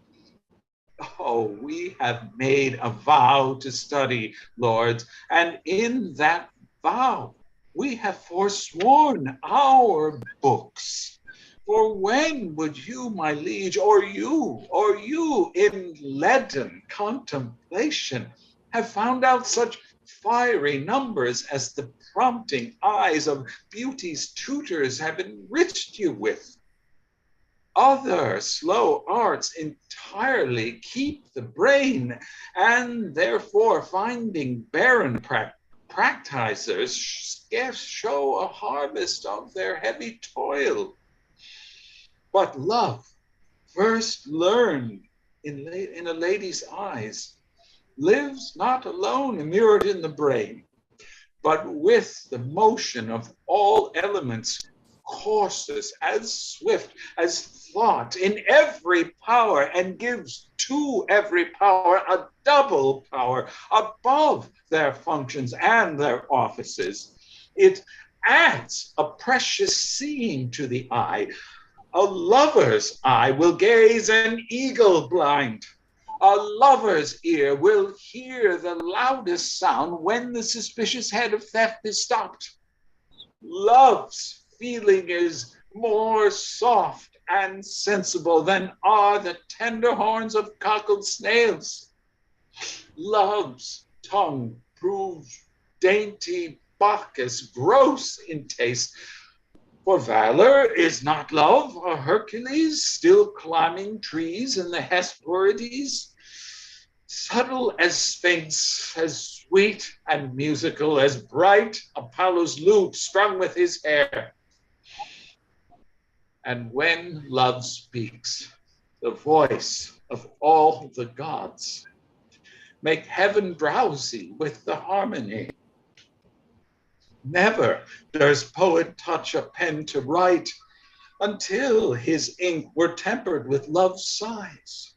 Oh, we have made a vow to study, lords, and in that vow we have forsworn our books. For when would you, my liege, or you in leaden contemplation have found out such fiery numbers as the prompting eyes of beauty's tutors have enriched you with? Other slow arts entirely keep the brain, and therefore finding barren practisers scarce show a harvest of their heavy toil. But love, first learned, in a lady's eyes lives not alone immured in the brain, but with the motion of all elements, courses as swift as thought in every power, and gives to every power a double power above their functions and their offices. It adds a precious seeing to the eye. A lover's eye will gaze an eagle blind. A lover's ear will hear the loudest sound when the suspicious head of theft is stopped. Love's feeling is more soft and sensible than are the tender horns of cockled snails. Love's tongue proves dainty Bacchus gross in taste. For valor is not love a Hercules still climbing trees in the Hesperides? Subtle as Sphinx, as sweet and musical, as bright Apollo's lute strung with his hair. And when love speaks, the voice of all the gods make heaven drowsy with the harmony. Never does poet touch a pen to write until his ink were tempered with love's sighs.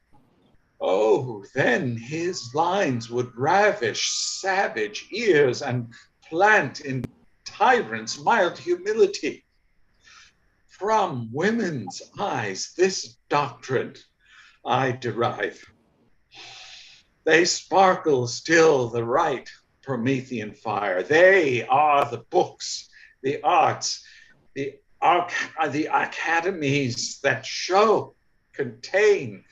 Oh, then his lines would ravish savage ears and plant in tyrants mild humility. From women's eyes this doctrine I derive. They sparkle still the right Promethean fire. They are the books, the arts, the academies that show, contain,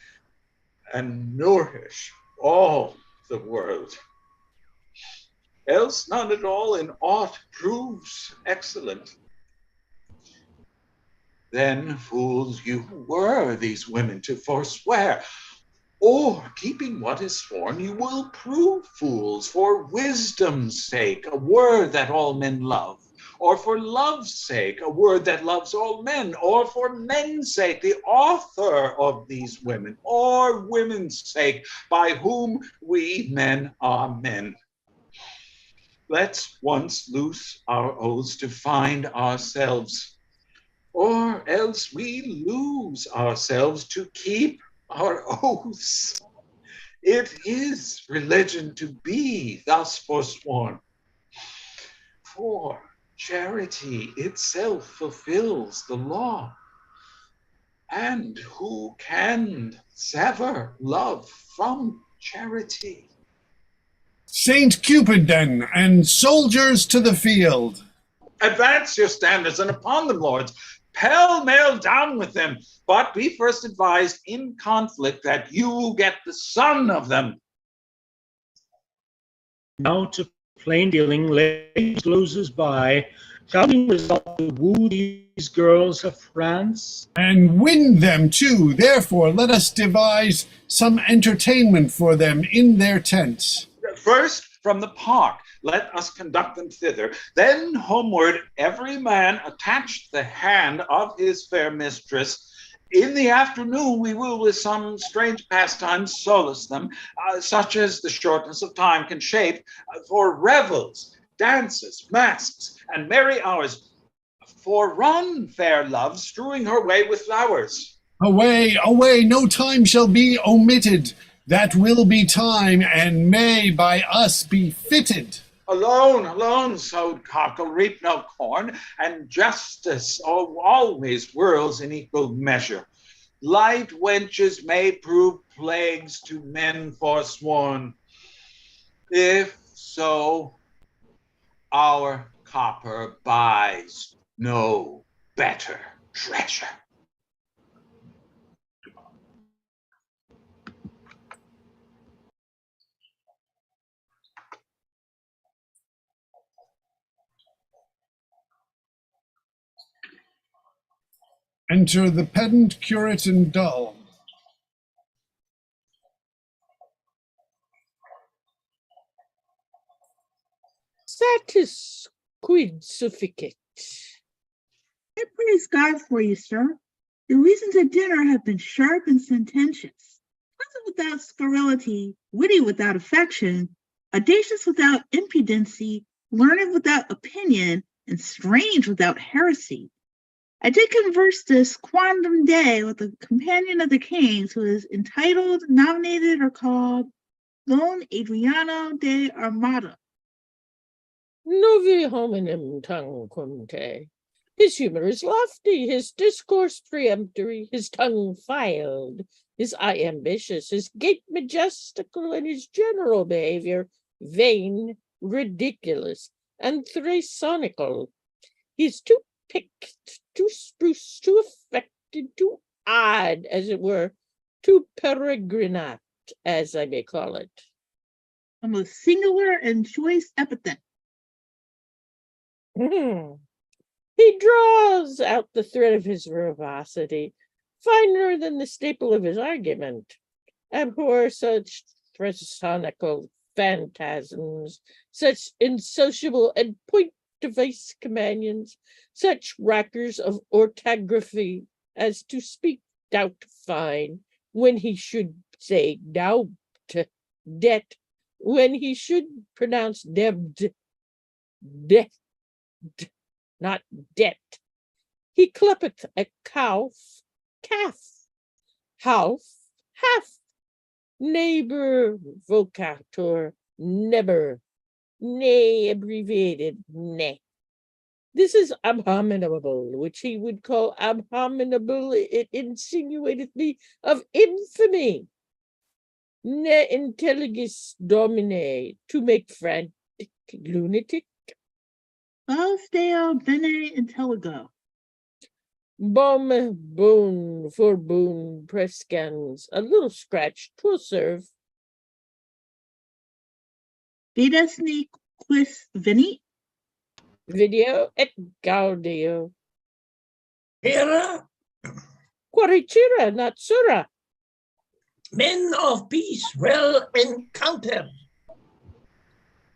and nourish all the world. Else none at all in aught proves excellent. Then, fools, you were these women to forswear, or keeping what is sworn, you will prove fools for wisdom's sake, a word that all men love, or for love's sake, a word that loves all men, or for men's sake, the author of these women, or women's sake, by whom we men are men. Let's once loose our oaths to find ourselves, or else we lose ourselves to keep our oaths. It is religion to be thus forsworn. For charity itself fulfills the law. And who can sever love from charity? Saint Cupid, then, and soldiers to the field. Advance your standards, and upon them, lords, pell-mell down with them, but be first advised in conflict that you get the son of them. Now to plain dealing, ladies closes by, shall we resolve to woo these girls of France? And win them too. Therefore, let us devise some entertainment for them in their tents. First, from the park, let us conduct them thither. Then homeward, every man attach the hand of his fair mistress. In the afternoon, we will with some strange pastimes solace them, such as the shortness of time can shape, for revels, dances, masks, and merry hours. For run, fair love, strewing her way with flowers. Away, away, no time shall be omitted. That will be time, and may by us be fitted. Alone, alone sowed cockle, reap no corn, and justice always whirls in equal measure. Light wenches may prove plagues to men forsworn. If so, our copper buys no better treasure. Enter the pedant, curate, and dull. Satis quid sufficit. I praise God for you, sir. The reasons at dinner have been sharp and sententious. pleasant without scurrility, witty without affection, audacious without impudency, learned without opinion, and strange without heresy. I did converse this quondam day with a companion of the king's who is entitled, nominated, or called Don Adriano de Armada. Novi hominem tanquam te. His humor is lofty, his discourse peremptory, his tongue filed, his eye ambitious, his gait majestical, and his general behavior vain, ridiculous, and thrasonical. He's too picked, too spruce, too affected, too odd, as it were, too peregrinate, as I may call it. A most singular and choice epithet. He draws out the thread of his verbosity, finer than the staple of his argument. Abhor such thrasonical phantasms, such insociable and point-device companions, such rackers of orthography, as to speak doubt fine, when he should say doubt, debt, when he should pronounce debt, not debt. He clippeth a calf, half, neighbor, vocator, never, nay, abbreviated, ne. This is abominable, which he would call abominable. It insinuateth me of infamy. Ne intelligis domine, to make frantic, lunatic. Os Deo bene intelligo. Bom, boon, for boon, prescans, a little scratch, 'twill serve. Videsni quis venit. Video et gaudio. Here, Quaricira, not sura. men of peace, well encountered.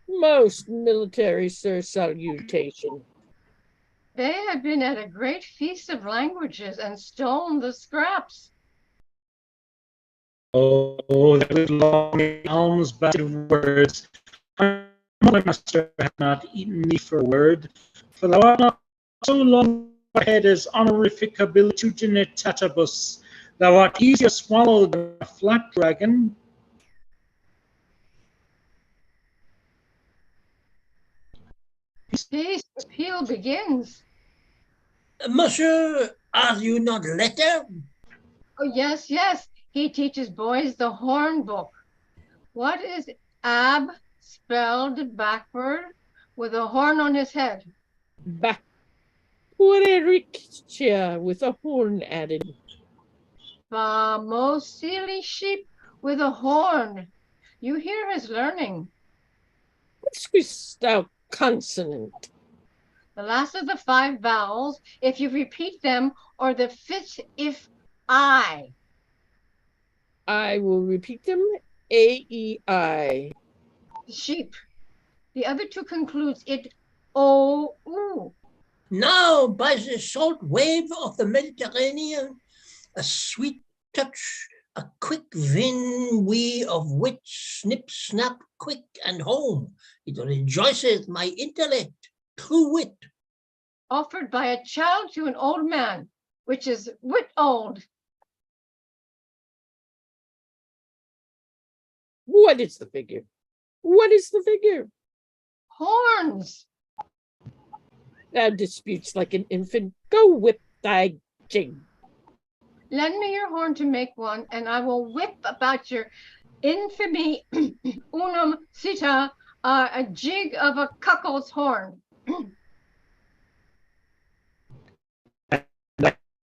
Most military, sir, salutation. They have been at a great feast of languages and stolen the scraps. Oh, that was long alms basket of words. My mother master hath not eaten me for word, for thou art not so long ahead as honorificabilitudinetatibus. Thou art easier swallowed than a flat dragon. Peace, appeal begins. Monsieur, are you not lettered? Oh, yes, yes. He teaches boys the horn book. What is ab spelled backward with a horn on his head? Back. Puericcia, with a horn added. Famosili sheep with a horn. You hear his learning. What's thou consonant? The last of the 5 vowels, if you repeat them, or the 5th if I. I will repeat them. A-E-I. Sheep. The other 2 concludes it O-U. Now, by the salt wave of the Mediterranean, a sweet touch, a quick wee of wit, snip, snap, quick and home. It rejoiceth my intellect, true wit. Offered by a child to an old man, which is wit old. What is the figure? What is the figure? Horns. Thou disputes like an infant. Go whip thy jig. Lend me your horn to make one, and I will whip about your infamy unum cita, a jig of a cuckold's horn. I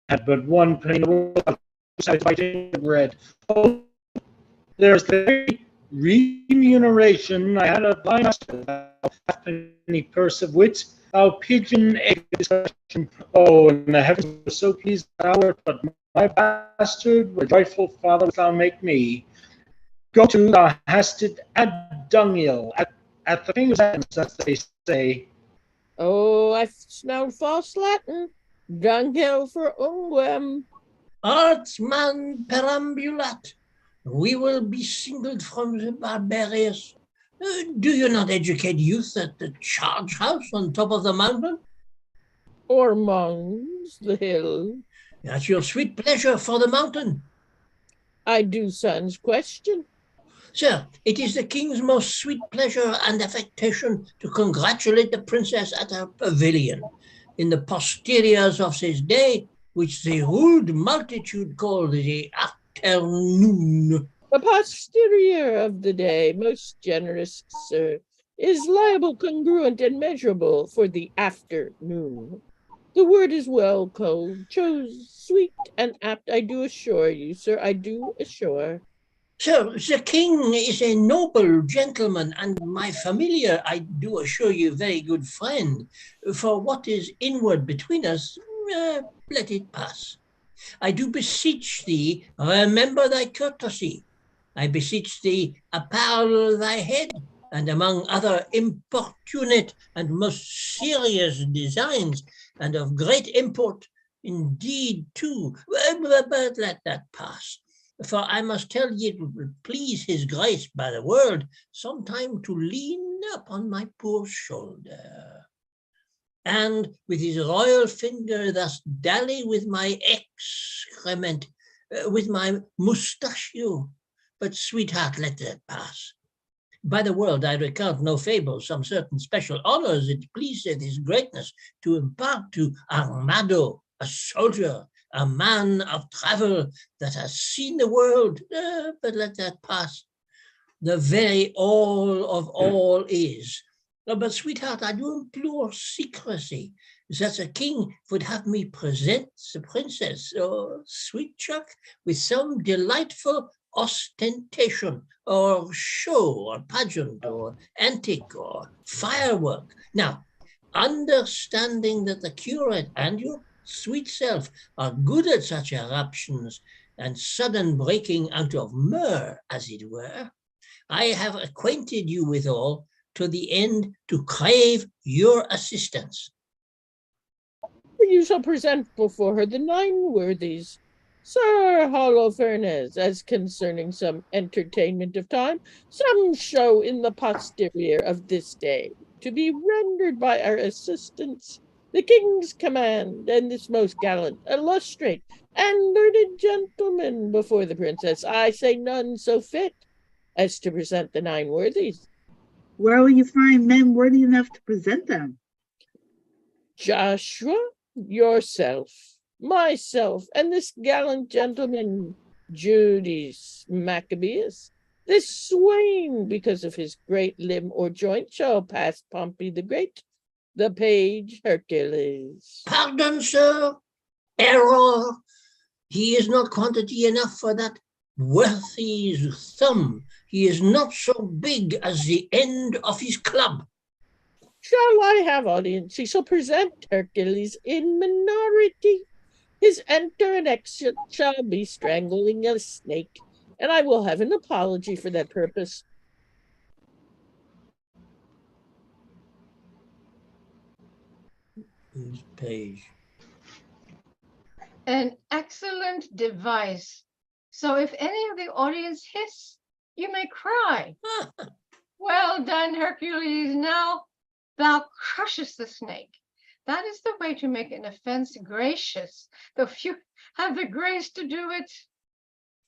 had but one penny besides my bread. Oh, there's the remuneration. I had a blind halfpenny purse of wit. Thou pigeon egg discretion. Oh, and the heavens were so pleased thou wert, but my bastard, what joyful father wilt thou make me? Go to, thou hast it ad dunghill, at the fingers' ends, as they say. Oh, I smell false Latin. Dunghill for unguem. Arts man perambulat, We will be singled from the barbarous. Do you not educate youth at the charge house on top of the mountain? Or amongst the hill? At your sweet pleasure for the mountain. I do son's question. Sir, it is the king's most sweet pleasure and affectation to congratulate the princess at her pavilion, in the posteriors of this day, which the rude multitude call the afternoon. The posterior of the day, most generous sir, is liable, congruent, and measurable for the afternoon. The word is well chose, sweet and apt, I do assure you, sir, I do assure. Sir, the king is a noble gentleman, and my familiar, I do assure you, very good friend. For what is inward between us, let it pass. I do beseech thee, remember thy courtesy. I beseech thee, apparel thy head, and among other importunate and most serious designs, and of great import, indeed, too, but let that pass. For I must tell ye, it will please his grace by the word, sometime to lean upon my poor shoulder, and with his royal finger thus dally with my excrement, with my mustachio. But, sweetheart, let that pass. By the world I recount no fables, some certain special honors it pleaseth his greatness to impart to Armado, a soldier, a man of travel that has seen the world, but let that pass. The very all of all is. But, sweetheart, I do implore secrecy, that the king would have me present the princess, or sweet Chuck, with some delightful ostentation, or show, or pageant, or antic, or firework. Now, understanding that the curate and your sweet self are good at such eruptions and sudden breaking out of myrrh, as it were, I have acquainted you withal, to the end to crave your assistance. You shall present before her the 9 worthies, Sir Holofernes, as concerning some entertainment of time, some show in the posterior of this day, to be rendered by our assistants, the king's command, and this most gallant, illustrate, and learned gentleman before the princess. I say none so fit as to present the 9 worthies. Where will you find men worthy enough to present them? Joshua, yourself, myself, and this gallant gentleman, Judas Maccabeus, this swain, because of his great limb or joint, shall pass Pompey the Great, the page Hercules. Pardon, sir, error. He is not quantity enough for that worthy's thumb. He is not so big as the end of his club. Shall I have audience? He shall present Hercules in minority. His enter and exit shall be strangling a snake, and I will have an apology for that purpose. Whose page? An excellent device. So if any of the audience hiss, you may cry. Well done, Hercules. Now thou crushest the snake. That is the way to make an offense gracious, though few have the grace to do it.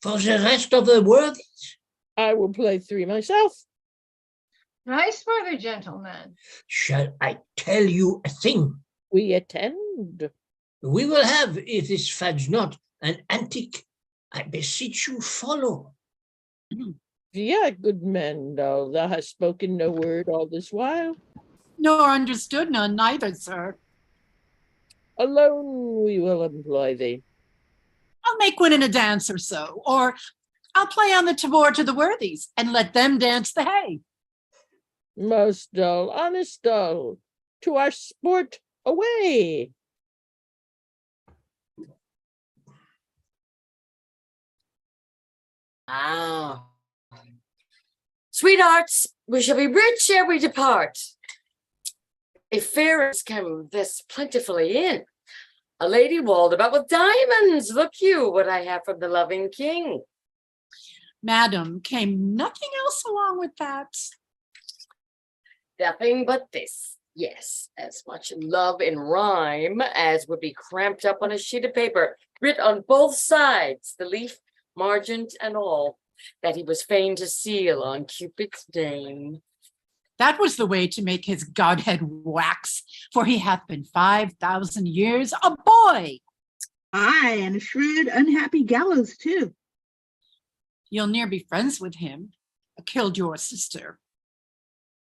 For the rest of the worthies? I will play 3 myself. Nice worthy gentleman. Shall I tell you a thing? We attend. We will have, if this fudge not, an antique. I beseech you, follow. Yeah, good man, thou hast spoken no word all this while. Nor understood none neither, sir. Alone we will employ thee. I'll make one in a dance or so, or I'll play on the tabor to the worthies and let them dance the hay. Most dull, honest dull, to our sport away. Ah. Sweethearts, we shall be rich ere we depart. A fairest come this plentifully in. A lady walled about with diamonds. Look you what I have from the loving king. Madam, came nothing else along with that? Nothing but this. Yes, as much love in rhyme as would be cramped up on a sheet of paper, writ on both sides, the leaf, margent, and all, that he was fain to seal on Cupid's name. That was the way to make his godhead wax, for he hath been 5,000 years a boy. Aye, and a shrewd, unhappy gallows too. You'll ne'er be friends with him. Killed your sister.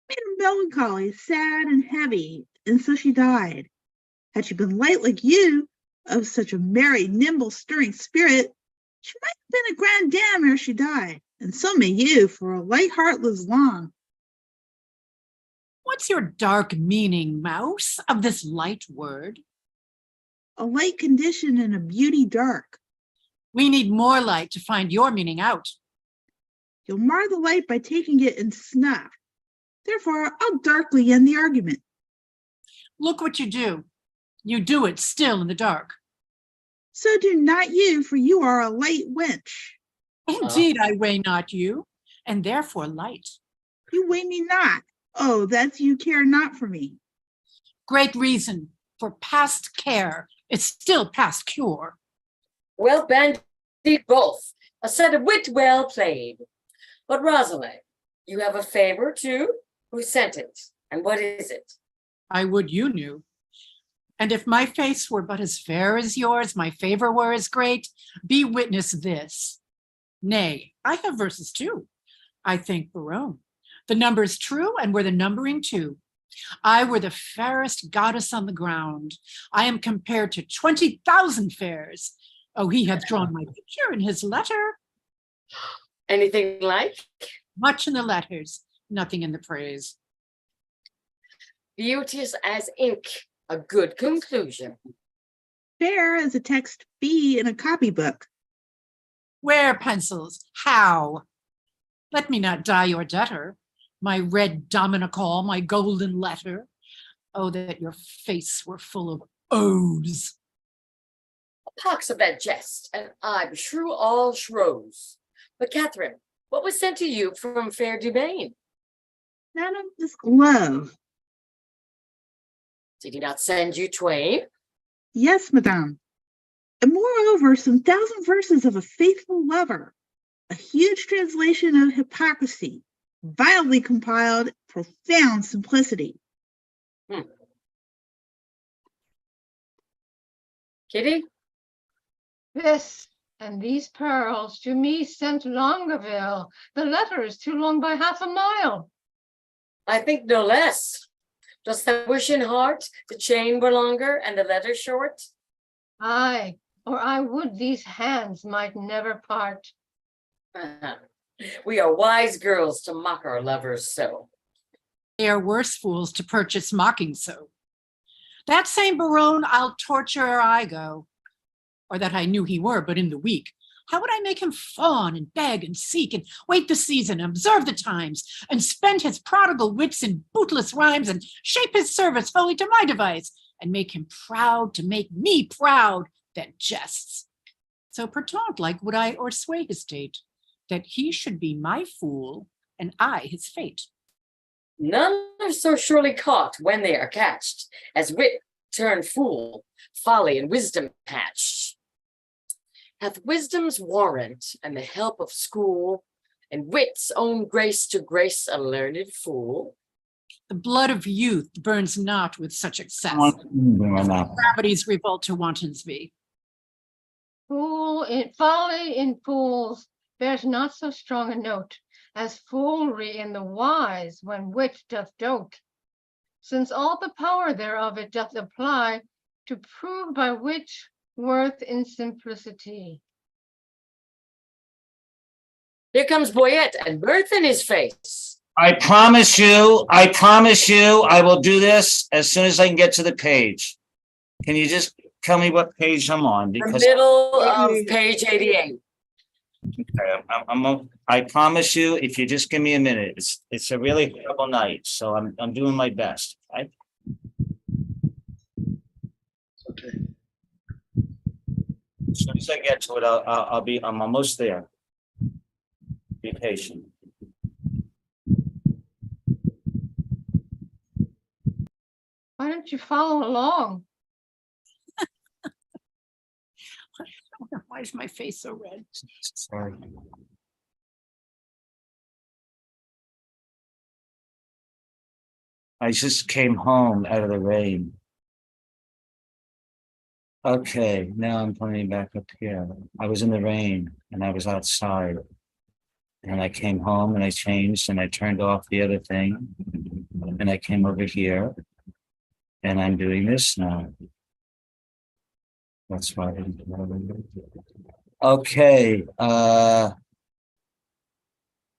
Made her melancholy, sad, and heavy, and so she died. Had she been light like you, of such a merry, nimble, stirring spirit, she might have been a grand dame ere she died, and so may you, for a light heart lives long. What's your dark meaning, mouse, of this light word? A light condition and a beauty dark. We need more light to find your meaning out. You'll mar the light by taking it in snuff. Therefore, I'll darkly end the argument. Look what you do. You do it still in the dark. So do not you, for you are a light wench. Indeed, I weigh not you, and therefore light. You weigh me not. Oh, that's you care not for me. Great reason, for past care is still past cure. Well bandied both, a set of wit well played. But Rosalie, you have a favor too? Who sent it, and what is it? I would you knew. And if my face were but as fair as yours, my favor were as great, be witness this. Nay, I have verses too. I thank Barone. The number's true, and we're the numbering too. I were the fairest goddess on the ground. I am compared to 20,000 fairs. Oh, he hath drawn my picture in his letter. Anything like? Much in the letters, nothing in the praise. Beauteous as ink, a good conclusion. Fair as a text be in a copybook. Where pencils? How? Let me not die your debtor. My red dominical, my golden letter. Oh, that your face were full of O's. Pox of that jest, and I beshrew all shrows. But Catherine, what was sent to you from fair domain? Madam, this glove. Did he not send you twain? Yes, madame. And moreover, some 1,000 verses of a faithful lover. A huge translation of hypocrisy. Vilely compiled, profound simplicity. Kitty? This and these pearls to me sent Longueville. The letter is too long by half a mile. I think no less. Dost thou wish in heart the chain were longer and the letter short? Aye, or I would these hands might never part. We are wise girls to mock our lovers so. They are worse fools to purchase mocking so. That same Barone I'll torture ere I go. Or that I knew he were, but in the week. How would I make him fawn and beg and seek and wait the season, and observe the times, and spend his prodigal wits in bootless rhymes, and shape his service wholly to my device, and make him proud to make me proud that jests. So pertaunt like would I o'ersway his state, that he should be my fool, and I his fate. None are so surely caught when they are catched, as wit turned fool, folly and wisdom hatched. Hath wisdom's warrant and the help of school, and wit's own grace to grace a learned fool? The blood of youth burns not with such excess. Gravity's revolt to wantons be. Folly in fools bears not so strong a note as foolery in the wise when wit doth dote, since all the power thereof it doth apply to prove by which worth in simplicity. Here comes Boyette and mirth in his face. I promise you, I will do this as soon as I can get to the page. Can you just tell me what page I'm on? The Because middle of page 88. I promise you, if you just give me a minute, it's a really horrible night, so I'm doing my best. Right? Okay. As soon as I get to it, I'm almost there. patient. Why don't you follow along? Why is my face so red? Sorry. I just came home out of the rain. Okay, now I'm coming back up here. I was in the rain and I was outside. And I came home and I changed and I turned off the other thing. And I came over here. And I'm doing this now. That's why I didn't. Okay.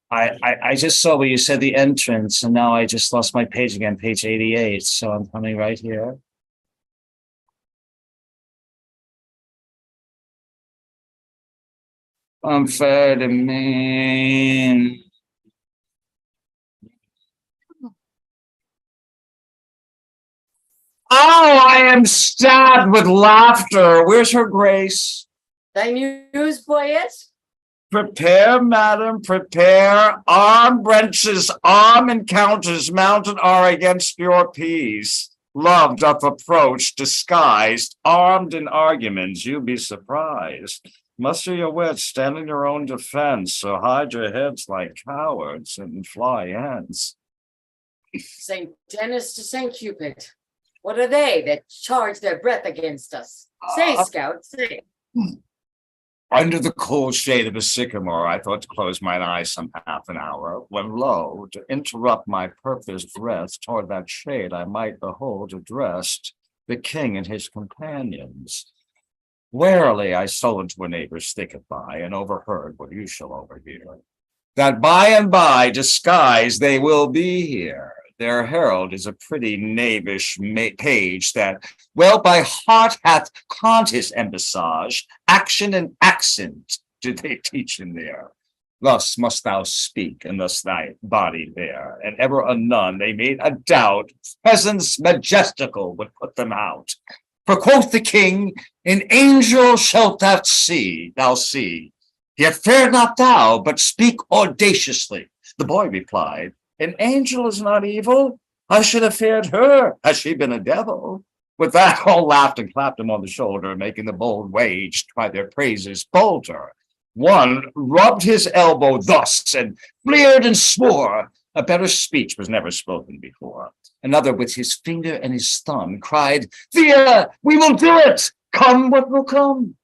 I just saw where you said the entrance, and now I just lost my page again, page 88. So I'm coming right here. Amphetamine. Oh, I am stabbed with laughter. Where's her grace? Thy news, boyet? Prepare, madam, prepare. Arm wrenches, arm encounters mounted are against your peace. Love doth approach, disguised, armed in arguments, you be surprised. Muster your wits, stand in your own defense, so hide your heads like cowards and fly hence. Saint Dennis to Saint Cupid. What are they that charge their breath against us? Say, scout, say. Under the cool shade of a sycamore, I thought to close mine eyes some half an hour, when lo, to interrupt my purposed rest toward that shade, I might behold addressed the king and his companions. Warily I stole into a neighbor's thicket by, and overheard what you shall overhear. That by and by, disguised, they will be here. Their herald is a pretty knavish page that, well by heart hath conned his embassage, action and accent did they teach him there. Thus must thou speak, and thus thy body bear, and ever anon they made a doubt, presence majestical would put them out. For quoth the king, an angel shalt thou see, yet fear not thou, but speak audaciously. The boy replied, an angel is not evil. I should have feared her, had she been a devil. With that, all laughed and clapped him on the shoulder, making the bold wage by their praises bolder. One rubbed his elbow thus, and fleered and swore. A better speech was never spoken before. Another, with his finger and his thumb, cried, Thea, we will do it! Come what will come.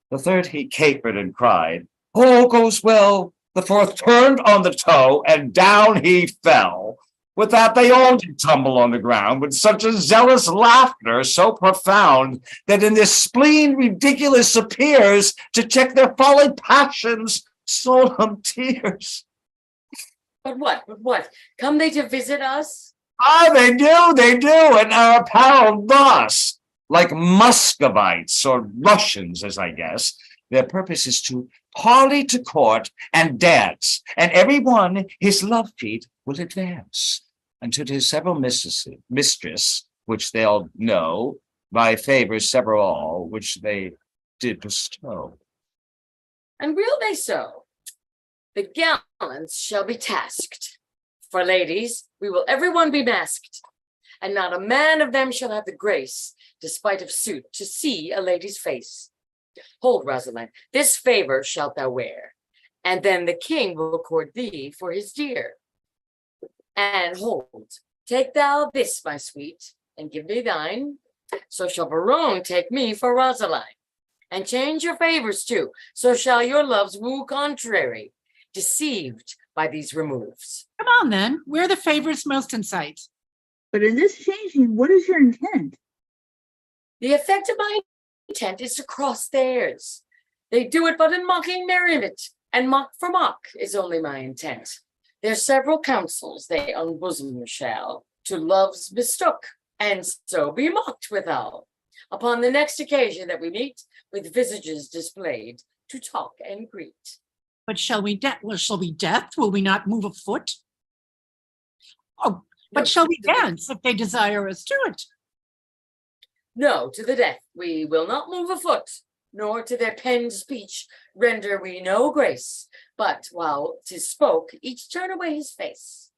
The third, he capered and cried, all goes well. The fourth turned on the toe, and down he fell. With that, they all did tumble on the ground, with such a zealous laughter, so profound, that in their spleen ridiculous appears, to check their folly passions, solemn tears. But what? Come they to visit us? Ah, they do, and are apparelled thus, like Muscovites or Russians, as I guess. Their purpose is to parley to court and dance, and every one his love feat will advance unto his several mistress, which they'll know, by favors several all, which they did bestow. And will they so? The gallants shall be tasked. For ladies, we will every one be masked, and not a man of them shall have the grace, despite of suit, to see a lady's face. Hold, Rosalind, this favor shalt thou wear, and then the king will accord thee for his dear. And hold, take thou this, my sweet, and give me thine. So shall Barone take me for Rosaline. And change your favors too, so shall your loves woo contrary, deceived by these removes. Come on then, where are the favors most in sight? But in this changing, what is your intent? The effect of my intent is to cross theirs. They do it but in mocking merriment, and mock for mock is only my intent. Their several counsels they unbosom shall, to loves mistook, and so be mocked withal. Upon the next occasion that we meet, with visages displayed, to talk and greet. But shall we death? Will we not move a foot? Oh, but shall we dance if they desire us to it? No, to the death, we will not move a foot. nor to their penned speech render we no grace, but while 'tis spoke, each turn away his face.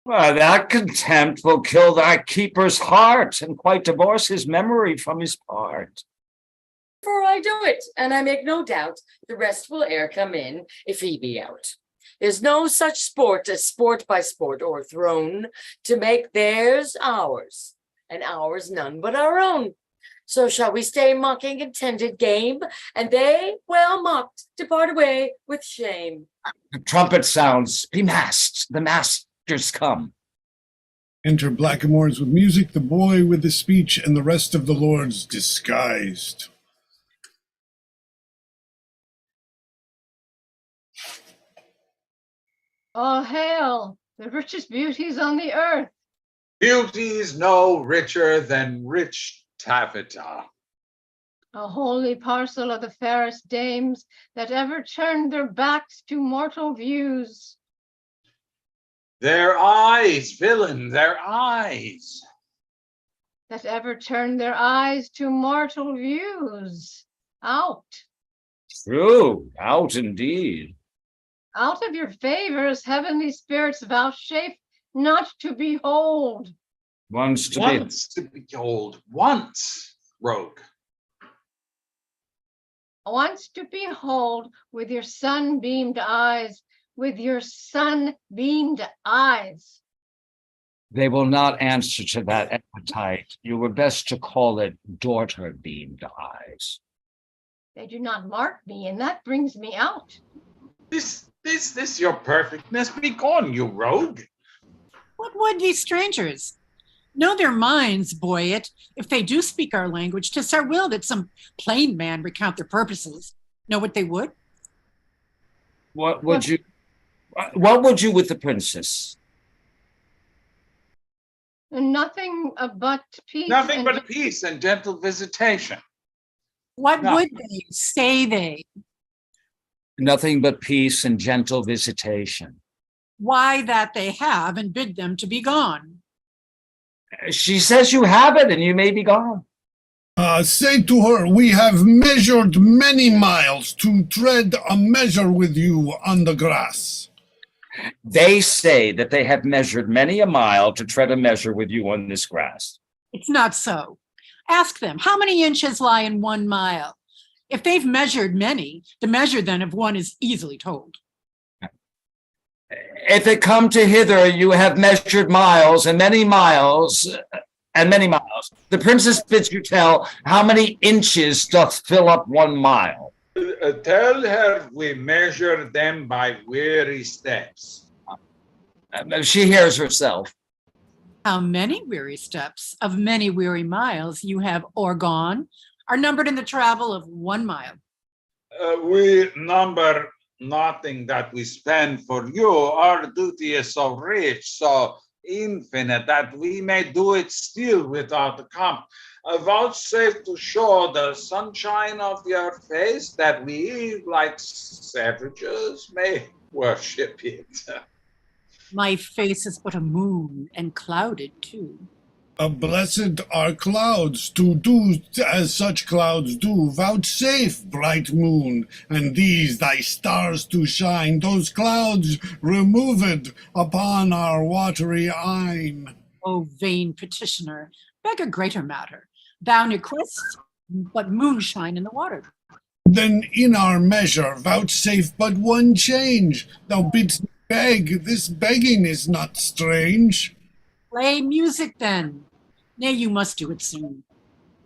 Why, that contempt will kill thy keeper's heart and quite divorce his memory from his part. For I do it, and I make no doubt the rest will e'er come in if he be out. There's no such sport as sport by sport o'erthrown to make theirs ours, and ours none but our own. So shall we stay mocking intended game, and they, well mocked, depart away with shame. The trumpet sounds, be masked, the masters come. Enter blackamoors with music, the boy with the speech, and the rest of the lords disguised. All hail, the richest beauties on the earth. Beauties no richer than rich taffeta. A holy parcel of the fairest dames that ever turned their backs to mortal views. Their eyes, villain, their eyes. That ever turned their eyes to mortal views. Out, True, out indeed. out of your favors, heavenly spirits vouchsafe not to behold. Once to Once to behold, once, rogue. Once to behold with your sun-beamed eyes, with your sun-beamed eyes. They will not answer to that appetite. You were best to call it daughter-beamed eyes. They do not mark me, and that brings me out. This your perfectness, be gone, you rogue. What would these strangers? Know their minds, boy it. If they do speak our language, 'tis our will that some plain man recount their purposes. Know what they would? What would you with the princess? Nothing but peace. Nothing and but peace and gentle visitation. What No. would they? Say they. Nothing but peace and gentle visitation. Why that they have, and bid them to be gone. She says you have it and you may be gone. Say to her, we have measured many miles to tread a measure with you on the grass. They say that they have measured many a mile to tread a measure with you on this grass. It's not so. Ask them, how many inches lie in 1 mile? If they've measured many, the measure then of one is easily told. If it come to hither, you have measured miles and many miles and many miles. The princess bids you tell how many inches doth fill up 1 mile. Tell her we measure them by weary steps. She hears herself. How many weary steps of many weary miles you have o'ergone are numbered in the travel of 1 mile. We number nothing that we spend for you. Our duty is so rich, so infinite, that we may do it still without account. Vouchsafe to show the sunshine of your face, that we, like savages, may worship it. My face is but a moon, and clouded too. Blessed are clouds to do as such clouds do. Vouchsafe, bright moon, and these thy stars to shine, those clouds removed upon our watery eyne. O vain petitioner, beg a greater matter. Thou request but moonshine in the water. Then in our measure vouchsafe but one change. Thou bidst beg, this begging is not strange. Play music then. Nay, you must do it soon.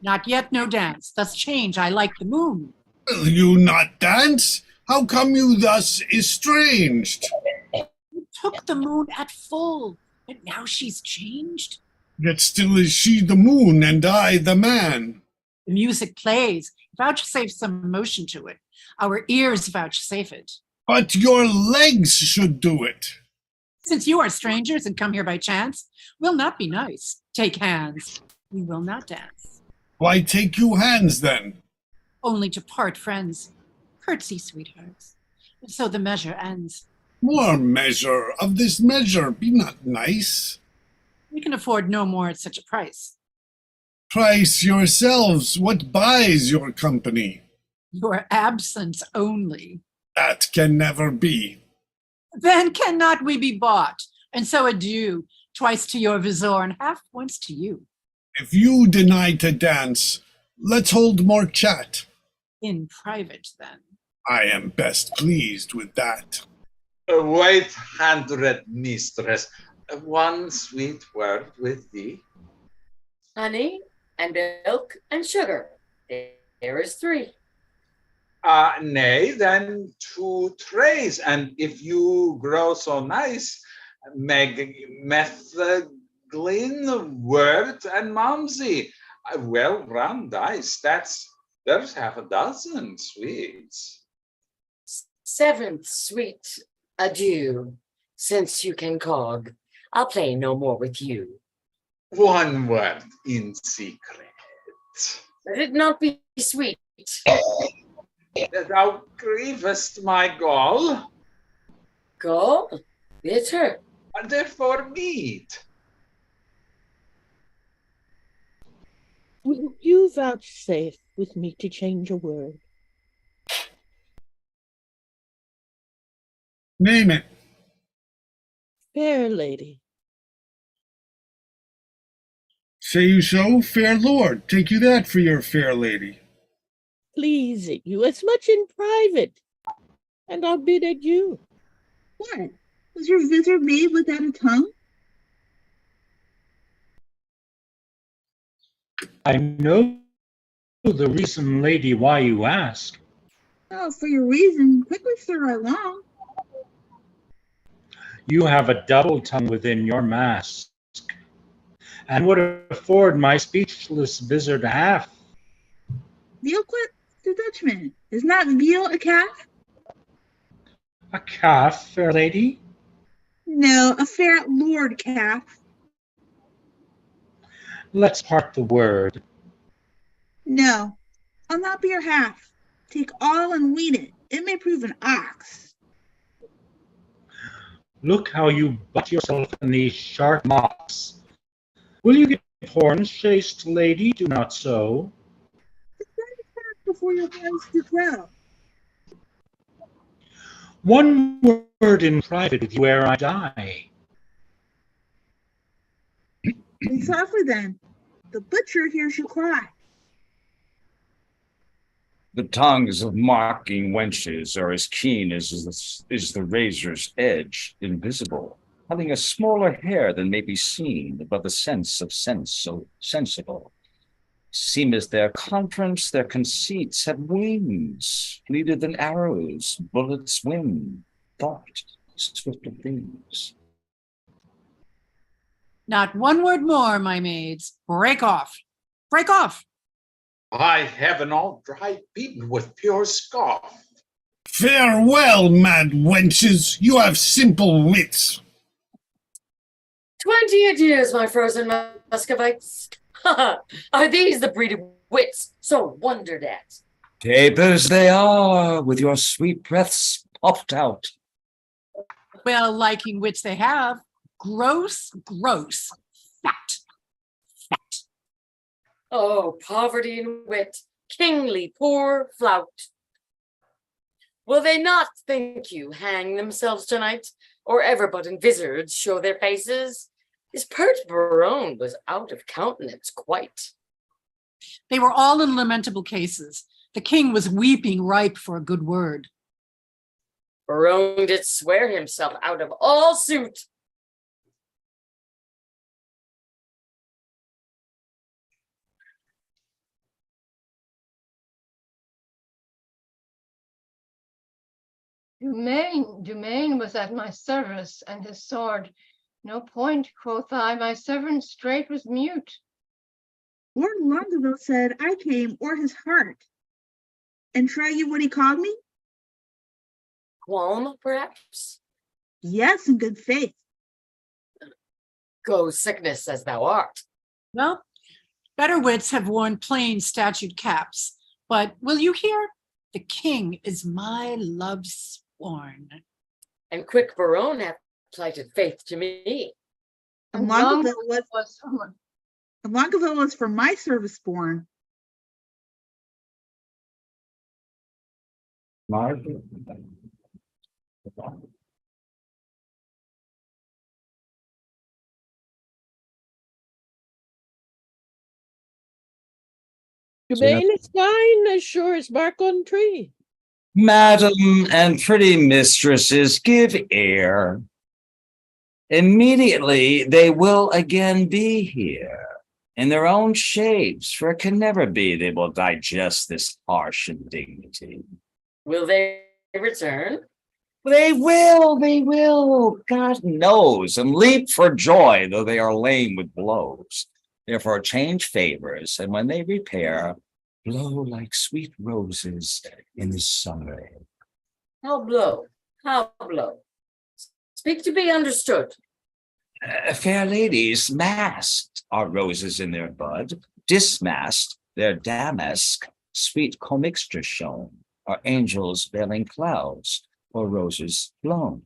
Not yet, no dance. Thus change, I like the moon. Will you not dance? How come you thus estranged? You took the moon at full, but now she's changed. Yet still is she the moon, and I the man. The music plays, vouchsafe some motion to it. Our ears vouchsafe it. But your legs should do it. Since you are strangers and come here by chance, we'll not be nice. Take hands. We will not dance. Why take you hands then? Only to part friends. Curtsy, sweethearts. So the measure ends. More measure of this measure, be not nice. We can afford no more at such a price. Price yourselves, what buys your company? Your absence only. That can never be. Then cannot we be bought? And so adieu, twice to your visor and half once to you. If you deny to dance, let's hold more chat. In private, then. I am best pleased with that. Wait, handred mistress, one sweet word with thee. Honey and milk and sugar. There is 3. Nay, then 2 trays, and if you grow so nice, Methaglin, Word, and Momsey. Well, round dice, there's half a dozen sweets. 7th sweet adieu. Since you can cog, I'll play no more with you. One word in secret. Let it not be sweet. Thou grievest my gall. Gall? Bitter. And therefore meat. Will you vouchsafe with me to change a word? Name it. Fair lady. Say you so, fair lord? Take you that for your fair lady. Please it you as much in private, and I'll bid adieu. What? Was your visor made without a tongue? I know the reason, lady, why you ask. Oh, for your reason. Quickly, sir, I long. You have a double tongue within your mask, and would afford my speechless vizard half. Veal quit the Dutchman. Is not veal a calf? A calf, fair lady? No, a fair lord calf. Let's part the word. No, I'll not be your half. Take all and weed it. It may prove an ox. Look how you butt yourself in these sharp mocks. Will you get horns, chaste lady? Do not so. It's not a calf before your horns do grow. One word in private with you ere I die. Be softly then. The butcher hears you cry. The tongues of mocking wenches are as keen as is the razor's edge, invisible, having a smaller hair than may be seen, but the sense of sense so sensible. Seemeth their conference, their conceits have wings, fleeter than arrows, bullets wing, thought, swift of things. Not one word more, my maids. Break off. Break off. I have an all dry beaten with pure scoff. Farewell, mad wenches, you have simple wits. 20 adieus, my frozen Muscovites. Are these the breed of wits so wondered at? Tapers they are, with your sweet breaths puffed out. Well, liking wits they have. Gross, gross, fat, fat. Oh, poverty and wit, kingly poor flout. Will they not, think you, hang themselves tonight, or ever but in vizards show their faces? His pert Barone was out of countenance quite. They were all in lamentable cases. The king was weeping ripe for a good word. Barone did swear himself out of all suit. Dumaine was at my service, and his sword. No point, quoth I, my servant straight was mute. Lord Longueville said I came, or his heart. And try you what he called me? Qualm, perhaps? Yes, in good faith. Go sickness as thou art. Well, better wits have worn plain statute caps, but will you hear? The king is my love sworn. And quick Barone hath plighted faith to me. And Longueville was for my service born. Margaret. Jermaine is fine as sure as bark on tree. Madam and pretty mistresses, give ear. Immediately they will again be here in their own shapes, for it can never be they will digest this harsh indignity. Will they return? They will, God knows, and leap for joy, though they are lame with blows. Therefore change favors, and when they repair, blow like sweet roses in the summer air. How blow? How blow? Speak to be understood. Fair ladies, masked are roses in their bud, dismasked their damask, sweet commixture shown, are angels veiling clouds, or roses blown.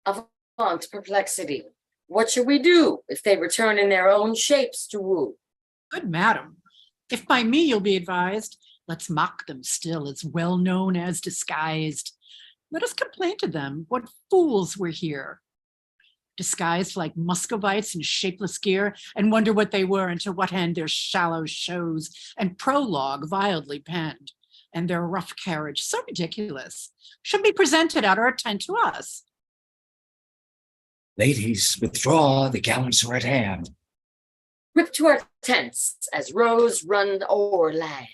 Avant perplexity. What shall we do if they return in their own shapes to woo? Good madam, if by me you'll be advised, let's mock them still as well known as disguised. Let us complain to them what fools we're here, disguised like Muscovites in shapeless gear, and wonder what they were and to what end their shallow shows and prologue wildly penned, and their rough carriage so ridiculous, should be presented at our tent to us. Ladies, withdraw, the gallants are at hand. Whip to our tents as rows run o'er land.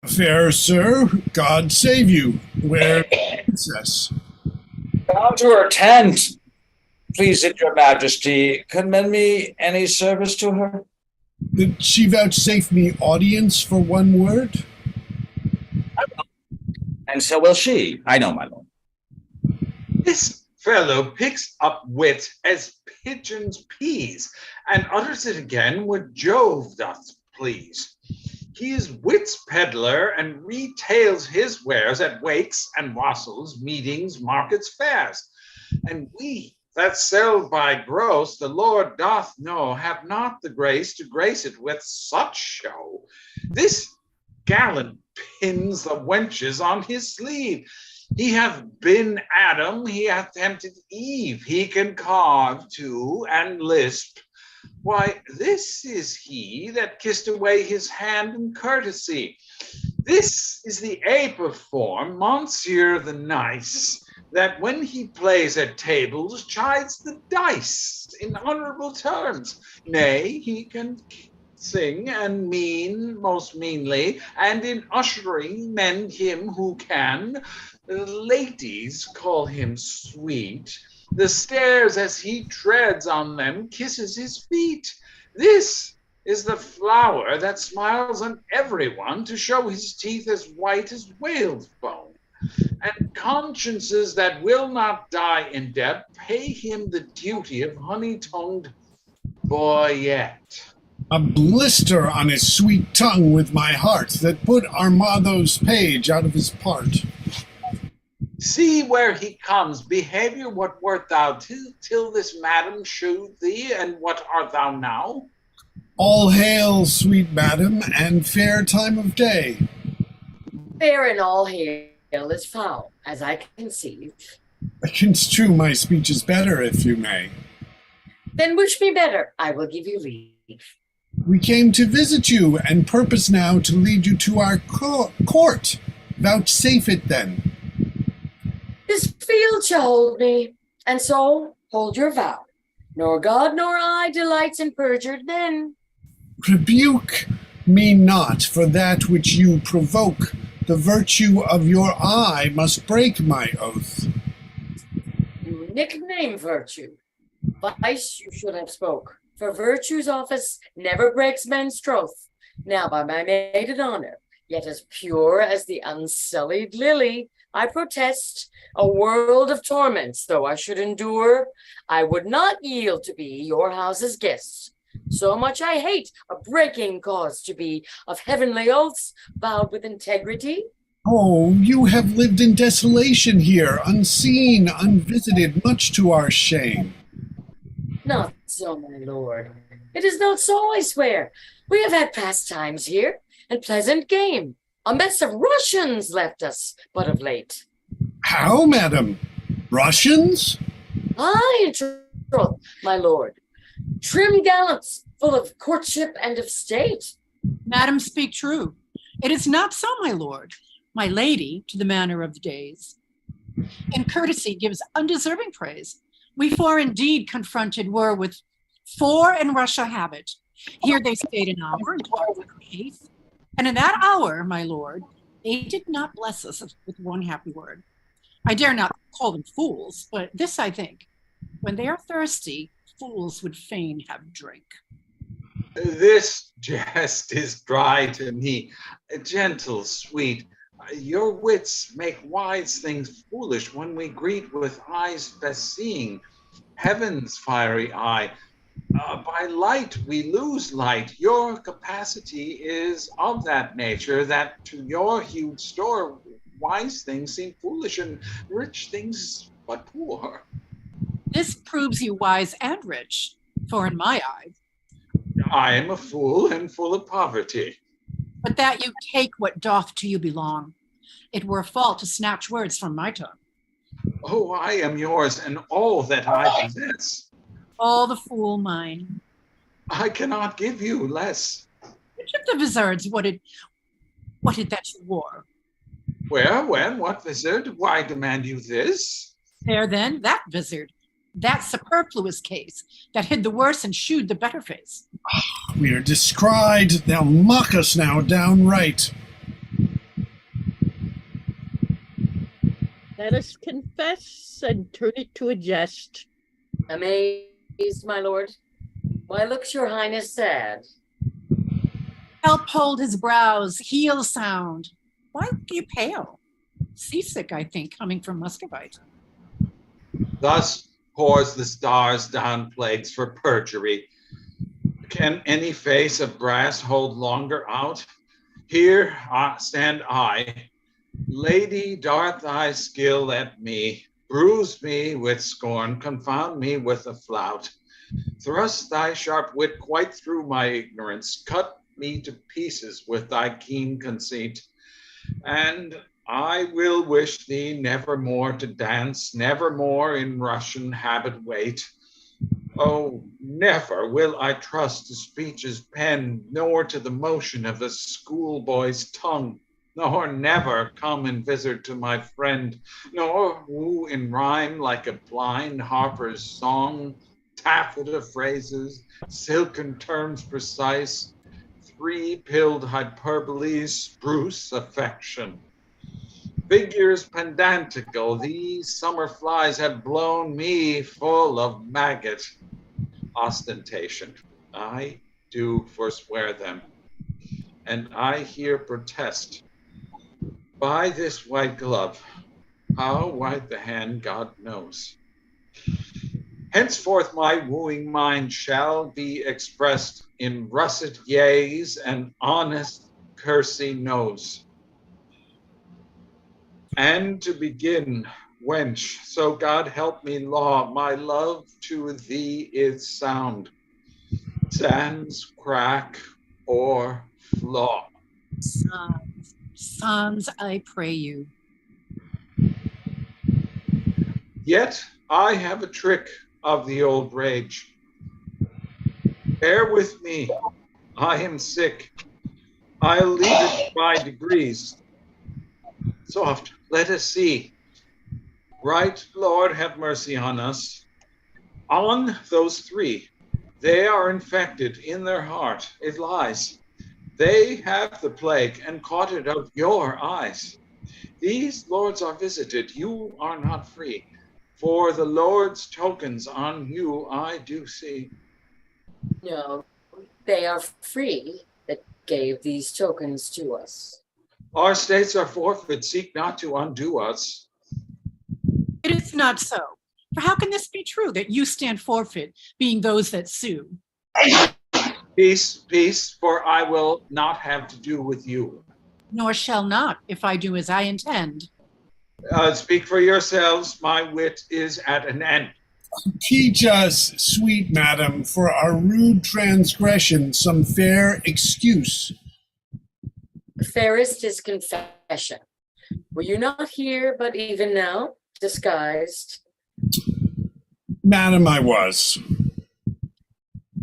Fair sir, God save you. Where is the princess? Down to her tent. Please it your majesty, commend me any service to her? Did she vouchsafe me audience for one word? And so will she, I know, my lord. This fellow picks up wit as pigeons peas, and utters it again what Jove doth please. He is wit's peddler, and retails his wares at wakes and wassels, meetings, markets, fairs. And we that sell by gross, the Lord doth know, have not the grace to grace it with such show. This gallant pins the wenches on his sleeve. He hath been Adam, he hath tempted Eve, he can carve too and lisp. Why, this is he that kissed away his hand in courtesy. This is the ape of form, Monsieur the Nice, that when he plays at tables chides the dice in honorable terms. Nay, he can sing and mean most meanly, and in ushering mend him who can. The ladies call him sweet. The stairs as he treads on them kisses his feet. This is the flower that smiles on everyone to show his teeth as white as whale's bone. And consciences that will not die in debt pay him the duty of honey-tongued boyette. A blister on his sweet tongue with my heart that put Armado's page out of his part. See where he comes, behavior, what wert thou till this madam shewed thee, and what art thou now? All hail, sweet madam, and fair time of day. Fair and all hail is foul, as I conceive. I construe my speech is better, if you may. Then wish me better, I will give you leave. We came to visit you, and purpose now to lead you to our court. Vouchsafe it then. This field shall hold me, and so hold your vow. Nor God nor I delights in perjured men. Rebuke me not for that which you provoke. The virtue of your eye must break my oath. You nickname virtue. Vice you should have spoke, for virtue's office never breaks men's troth. Now by my maiden honor, yet as pure as the unsullied lily, I protest, a world of torments though I should endure, I would not yield to be your house's guest. So much I hate a breaking cause to be of heavenly oaths vowed with integrity. Oh, you have lived in desolation here, unseen, unvisited, much to our shame. Not so, my lord. It is not so, I swear. We have had pastimes here, and pleasant game. A mess of Russians left us, but of late. How, madam? Russians? Aye, in troth, my lord. Trim gallants, full of courtship and of state. Madam, speak true. It is not so, my lord. My lady, to the manner of the days, in courtesy gives undeserving praise. We four indeed confronted were with four in Russia habit. Here they stayed an hour and talked with case. And in that hour, my lord, they did not bless us with one happy word. I dare not call them fools, but this I think, when they are thirsty, fools would fain have drink. This jest is dry to me, gentle, sweet. Your wits make wise things foolish when we greet with eyes best seeing, heaven's fiery eye. By light we lose light. Your capacity is of that nature that to your huge store wise things seem foolish and rich things but poor. This proves you wise and rich, for in my eye, I am a fool and full of poverty. but that you take what doth to you belong. It were a fault to snatch words from my tongue. Oh, I am yours and all that I possess. All the fool mine. I cannot give you less. Which of the vizards what did that you wore? Where, when, what vizard? Why demand you this? There then, that vizard, that superfluous case, that hid the worse and shewed the better face. We are descried. They'll mock us now downright. Let us confess and turn it to a jest. Amazed, my lord? Why looks your highness sad? Help hold his brows, heel sound. Why look you pale? Seasick, I think, coming from Muscovite. Thus pours the stars down plagues for perjury. Can any face of brass hold longer out? Here stand I. Lady, dart thy skill at me, bruise me with scorn, confound me with a flout. Thrust thy sharp wit quite through my ignorance, cut me to pieces with thy keen conceit. And I will wish thee never more to dance, never more in Russian habit wait. Oh, never will I trust to speech's pen, nor to the motion of a schoolboy's tongue, nor never come and visit to my friend, nor woo in rhyme like a blind harper's song, taffeta phrases, silken terms precise, three-pilled hyperboles, spruce affection. Figures pedantical, these summer flies have blown me full of maggot ostentation. I do forswear them, and I here protest by this white glove, how white the hand God knows. Henceforth my wooing mind shall be expressed in russet yeas and honest kersey noes. And to begin, wench, so God help me law, my love to thee is sound, sans crack or flaw. Sans, I pray you. Yet I have a trick of the old rage. Bear with me, I am sick. I'll leave it by degrees. Soft, let us see. Right, Lord, have mercy on us. On those three, they are infected in their heart, it lies. They have the plague and caught it of your eyes. These lords are visited, you are not free. For the Lord's tokens on you I do see. No, they are free that gave these tokens to us. Our states are forfeit, seek not to undo us. It is not so. For how can this be true that you stand forfeit, being those that sue? Peace, peace, for I will not have to do with you. Nor shall not, if I do as I intend. Speak for yourselves, my wit is at an end. Teach us, sweet madam, for our rude transgression, some fair excuse. Fairest is confession. Were you not here, but even now, disguised? Madam, I was.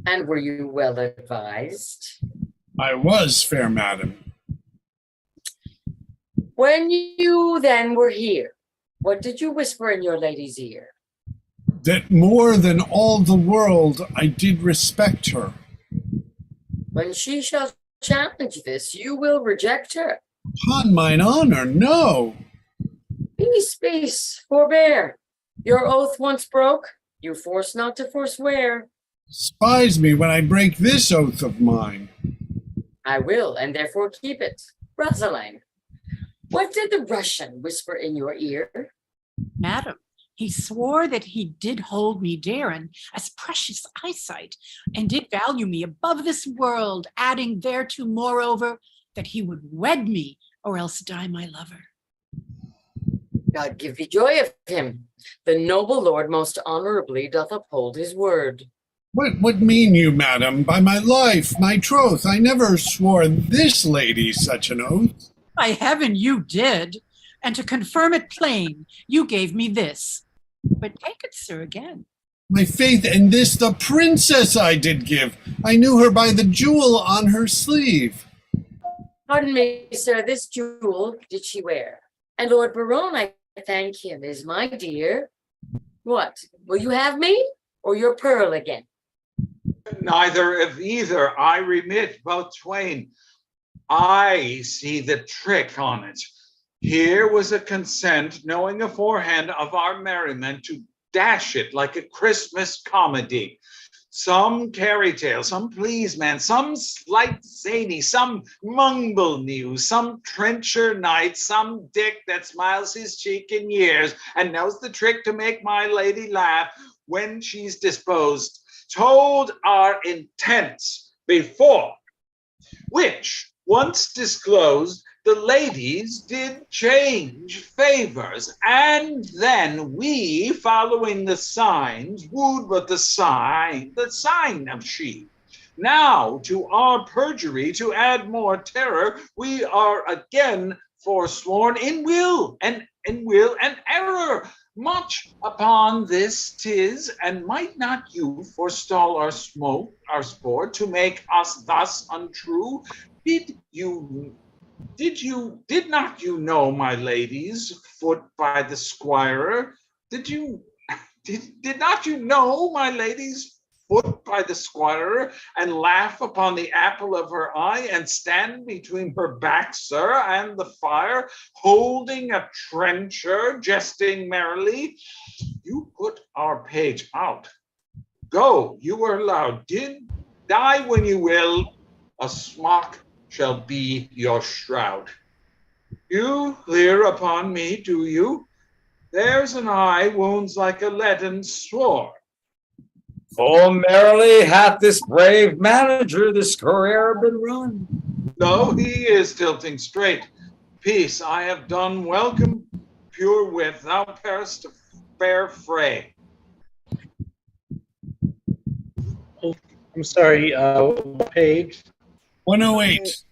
And were you well advised? I was, fair madam. When you then were here, what did you whisper in your lady's ear? That more than all the world I did respect her. When she shall challenge this, you will reject her. Upon mine honor, no. Peace, peace, forbear. Your oath once broke, you force not to forswear. Despise me when I break this oath of mine. I will, and therefore keep it. Rosaline, what did the Russian whisper in your ear? Madam, he swore that he did hold me dear and as precious eyesight, and did value me above this world, adding thereto, moreover, that he would wed me or else die my lover. God give thee joy of him. The noble lord most honorably doth uphold his word. What mean you, madam? By my life, my troth, I never swore this lady such an oath. By heaven, you did. And to confirm it plain, you gave me this. But take it, sir, again. My faith in this the princess I did give. I knew her by the jewel on her sleeve. Pardon me, sir, this jewel did she wear? And Lord Baron, I thank him, is my dear. What, will you have me or your pearl again? Neither of either I remit, both twain. I see the trick on it. Here was a consent, knowing aforehand of our merriment, to dash it like a Christmas comedy. Some carry tale, some please man, some slight zany, some mumble news, some trencher knight, some dick that smiles his cheek in years and knows the trick to make my lady laugh when she's disposed. Told our intents before, which once disclosed, the ladies did change favors, and then we, following the signs, wooed but the sign of she. Now, to our perjury, to add more terror, we are again forsworn in will and error. Much upon this 'tis, and might not you forestall our sport, to make us thus untrue? Did not you know my lady's foot by the squire? Did not you know my lady's foot by the squire, and laugh upon the apple of her eye, and stand between her back, sir, and the fire, holding a trencher, jesting merrily? You put our page out. Go, you were allowed. Die when you will. A smock shall be your shroud. You leer upon me, do you? There's an eye wounds like a leaden sword. Full merrily hath this brave manager this career been run. No, he is tilting straight. Peace, I have done. Welcome, pure wit, thou parest a fair fray. Oh, I'm sorry, what page? 108.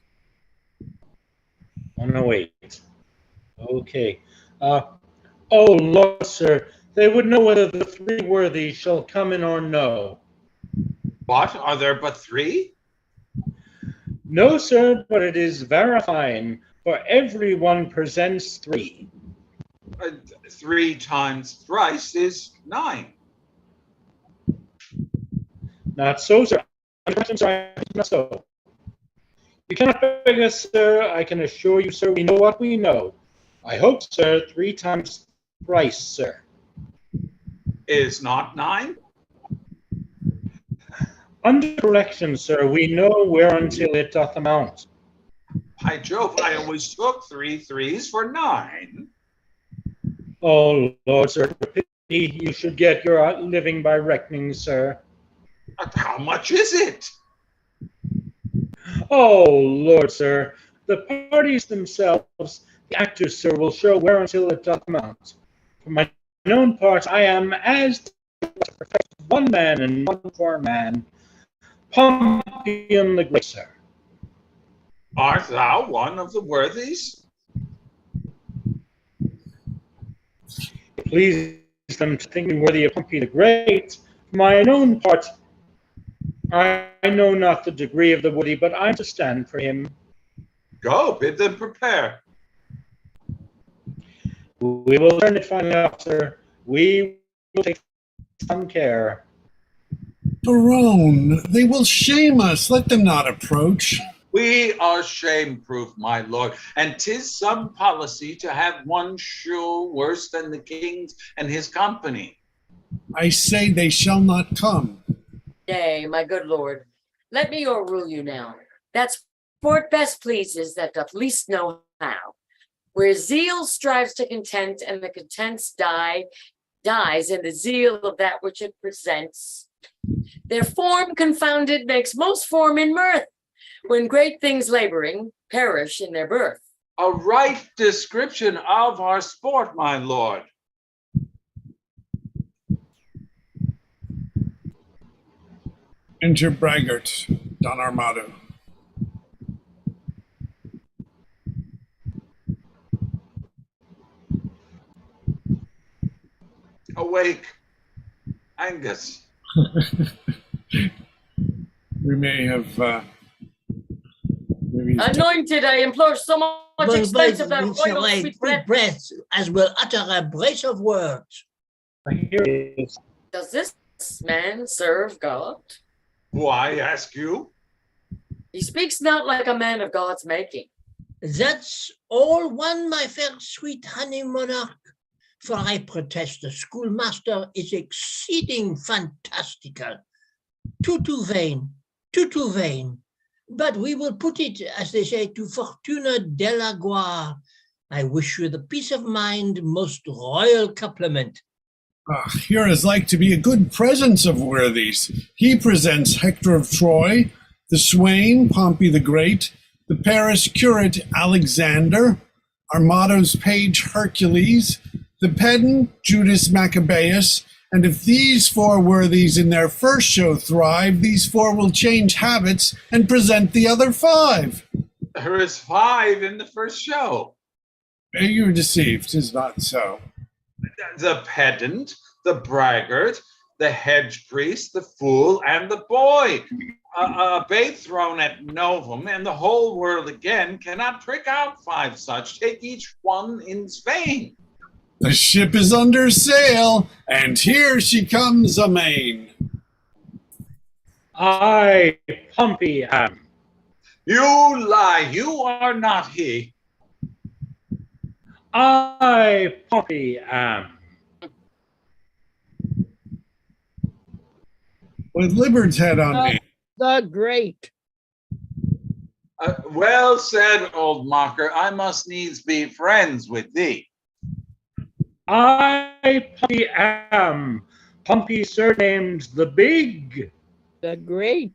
108. Okay. Oh, Lord, sir, they would know whether the three worthy shall come in or no. What? Are there but three? No, sir, but it is verifying, for every one presents three. 3 times thrice is 9. Not so, sir. Not so. You cannot beg us, sir. I can assure you, sir, we know what we know. I hope, sir, 3 times thrice, sir. Is not 9? Under correction, sir, we know whereuntil it doth amount. By Jove, I always took 3 threes for 9. Oh, Lord, sir, for pity you should get your living by reckoning, sir. How much is it? Oh, Lord, sir, the parties themselves, the actors, sir, will show whereuntil it doth amount. For my own part, I am as perfect one man and one poor man, Pompey the Great, sir. Art thou one of the worthies? It pleased them to think me worthy of Pompey the Great. For my own part, I know not the degree of the worthy, but I'm to stand for him. Go, bid them prepare. We will learn it finally, officer. We will take some care. Barone, they will shame us. Let them not approach. We are shame-proof, my lord, and 'tis some policy to have one shoe worse than the king's and his company. I say they shall not come. Nay, my good lord, let me o'errule you now. That sport best pleases that doth least know how. Where zeal strives to content, and the contents dies in the zeal of that which it presents. Their form confounded makes most form in mirth, when great things laboring perish in their birth. A right description of our sport, my lord. Enter braggart, Don Armado. Awake, Angus. We may have maybe Anointed, I implore so much expense of that It's royal like sweet quick breath. breath, as will utter a brace of words. Here it is. Does this man serve God? Why, ask you? He speaks not like a man of God's making. That's all one, my fair sweet honey monarch. For I protest the schoolmaster is exceeding fantastical. Too vain, too vain. But we will put it, as they say, to fortuna della gloire. I wish you the peace of mind, most royal compliment. here is like to be a good presence of worthies. He presents Hector of Troy, the swain Pompey the Great, the Paris curate Alexander, Armado's page Hercules, the pedant Judas Maccabeus, and if these four worthies in their first show thrive, these four will change habits and present the other five. There is 5 in the first show. You were deceived, 'tis not so. The pedant, the braggart, the hedge priest, the fool, and the boy. A bait thrown at Novum, and the whole world again cannot prick out 5 such. Take each one in Spain. The ship is under sail, and here she comes amain. I, Pompey, am. You lie, you are not he. I, Pompey, am. With Libbard's head on me. The Great. Well said, old mocker. I must needs be friends with thee. I, Pompey, am. Pompey surnamed the Big. The Great.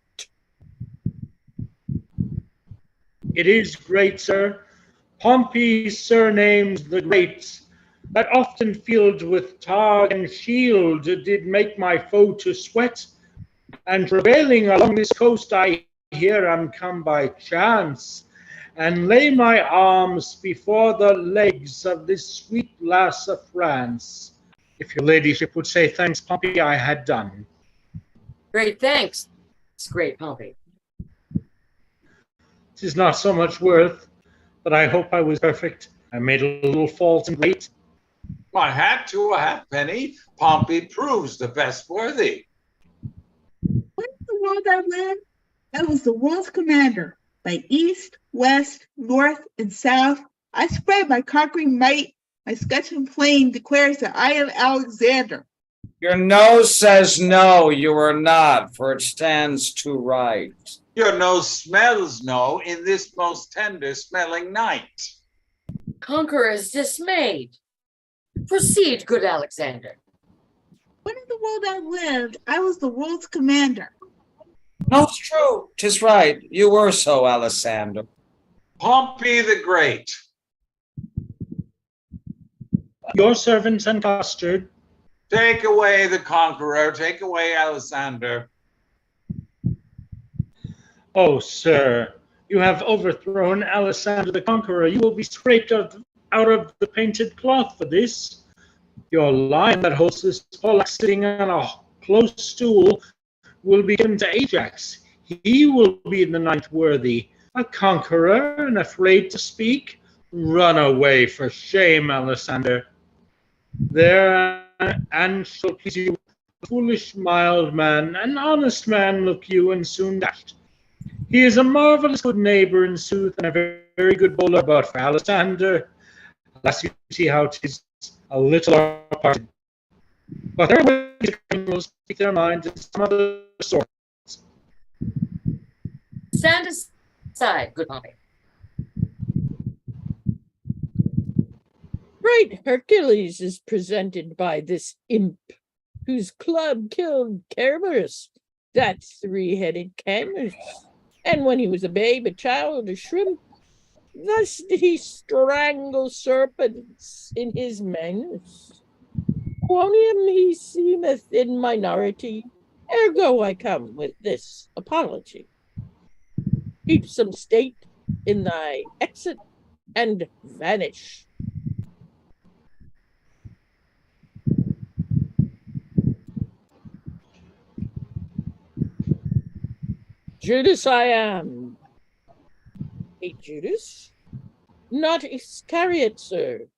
It is great, sir. Pompey surnamed the Great, that often field with targe and shield did make my foe to sweat, and prevailing along this coast I here am come by chance, and lay my arms before the legs of this sweet lass of France. If your ladyship would say thanks, Pompey, I had done. Great thanks. It's great, Pompey. 'Tis not so much worth, but I hope I was perfect. I made a little fault and great. My hat to a halfpenny, Pompey proves the best worthy. What in the world I live? I was the world's commander. By east, west, north, and south, I spread my conquering might. My Scutcheon plain declares that I am Alexander. Your nose says no, you are not, for it stands to right. Your nose smells no in this most tender smelling night. Conqueror is dismayed. Proceed, good Alexander. When in the world I lived, I was the world's commander. No, it's true. 'Tis right. You were so, Alexander. Pompey the Great. Your servants and custard. Take away the conqueror. Take away Alexander. Oh, sir, you have overthrown Alexander the Conqueror. You will be scraped out of the painted cloth for this. Your lion that holds this poleaxe sitting on a close stool will be given to Ajax. He will be the knight worthy. A conqueror and afraid to speak? Run away for shame, Alexander. There and shall please you, foolish mild man, an honest man look you, and soon dashed. He is a marvelous good neighbor in sooth, and a very good bowler, but for Alexander, alas, you see how 'tis a little apart. But there are ways criminals speak their minds in some other sorts. Stand aside, good Pompey. Great Hercules is presented by this imp, whose club killed Cerberus, that three-headed Camus. And when he was a babe, a child, a shrimp, thus did he strangle serpents in his manus. Quoniam he seemeth in minority, ergo I come with this apology. Keep some state in thy exit and vanish. Judas I am. A Judas? Not Iscariot, sir.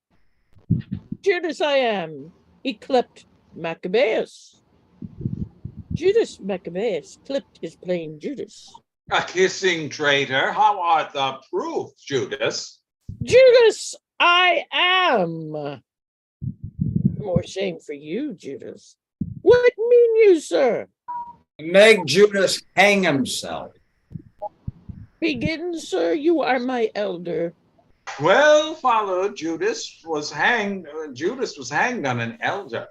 Judas I am, yclept Maccabeus. Judas Maccabeus clipped his plain Judas. A kissing traitor. How art thou proof, Judas? Judas I am. More shame for you, Judas. What mean you, sir? Make Judas hang himself. Begin, sir, you are my elder. Well, Father, Judas was hanged on an elder.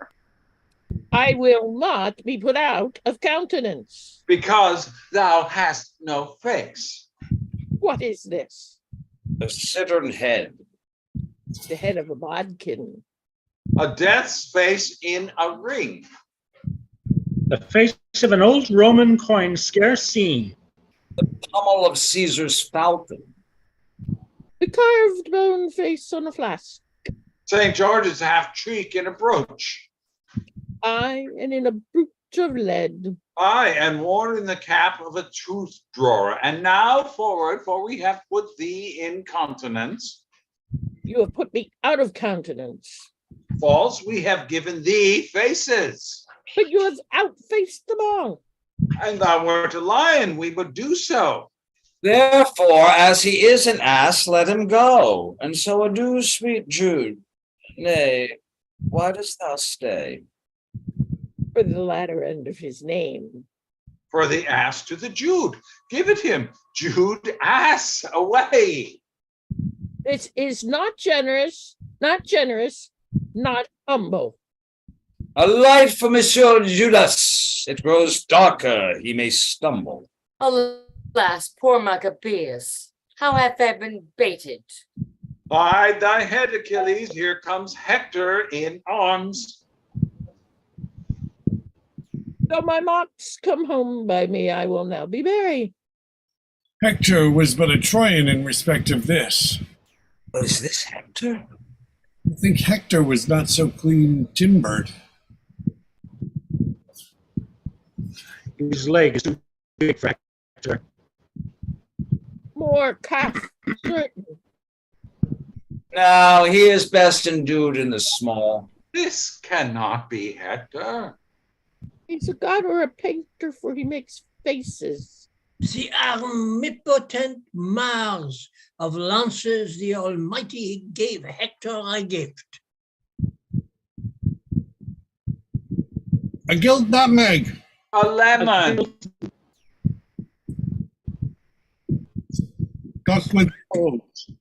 I will not be put out of countenance. Because thou hast no face. What is this? The cittern head. The head of a bodkin. A death's face in a ring. The face of an old Roman coin scarce seen. The pommel of Caesar's falcon. The carved bone face on a flask. St. George's half-cheek in a brooch. Aye, and in a brooch of lead. Aye, and worn in the cap of a tooth drawer. And now forward, for we have put thee in continence. You have put me out of countenance. False, we have given thee faces. But you have outfaced them all. And thou wert a lion, we would do so. Therefore, as he is an ass, let him go. And so adieu, sweet Jude. Nay, why dost thou stay? For the latter end of his name. For the ass to the Jude. Give it him. Jude, ass, away. This is not generous, not humble. A light for Monsieur Judas. It grows darker, he may stumble. Alas, poor Maccabeus, how hath thou been baited? Hide thy head, Achilles. Here comes Hector in arms. Though my mocks come home by me, I will now be merry. Hector was but a Trojan in respect of this. Is this Hector? I think Hector was not so clean timbered. His leg is too big for Hector. More calf, certain. No, he is best endued in the small. This cannot be Hector. He's a god or a painter, for he makes faces. The armipotent Mars of lances the Almighty gave Hector a gift. A gilt nutmeg. A lemon. Stuck with cloves.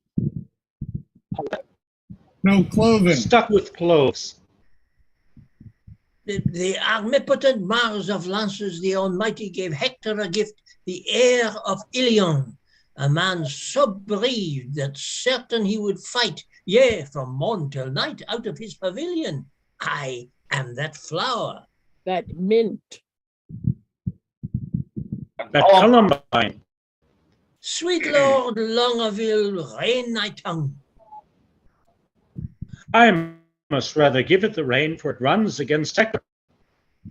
No clothing. Stuck with cloves. The armipotent Mars of lances the Almighty gave Hector a gift, the heir of Ilion, a man so brave that certain he would fight, yea, from morn till night out of his pavilion. Aye, And that flower. That mint. That Columbine. Sweet Lord Longaville, rein thy tongue. I must rather give it the rein, for it runs against Hector.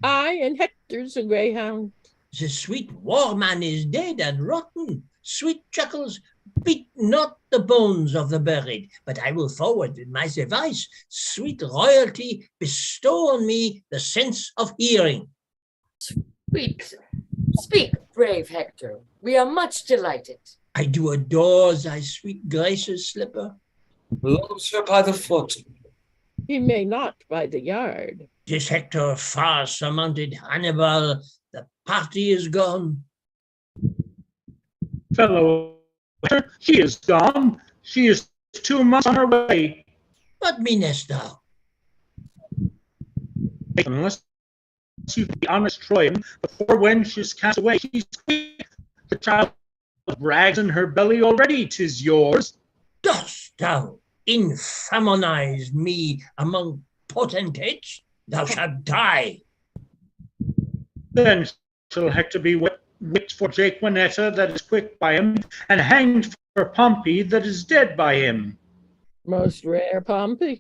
I and Hector's a greyhound. The sweet war man is dead and rotten. Sweet Chuckles, beat not the bones of the buried, but I will forward in my device. Sweet royalty, bestow on me the sense of hearing. Speak, brave Hector. We are much delighted. I do adore thy sweet graces, Slipper. Loves her by the foot. He may not by the yard. This Hector far surmounted Hannibal. The party is gone. Fellow, she is gone. She is 2 months on her way. What meanest thou? Unless you be honest Troyan, before when she's cast away, she's quick. The child brags in her belly already, 'tis yours. Dost thou infamonize me among potentates? Thou shalt die. Then shall Hector be whipped for Jaquinetta that is quick by him, and hanged for Pompey that is dead by him. Most rare Pompey.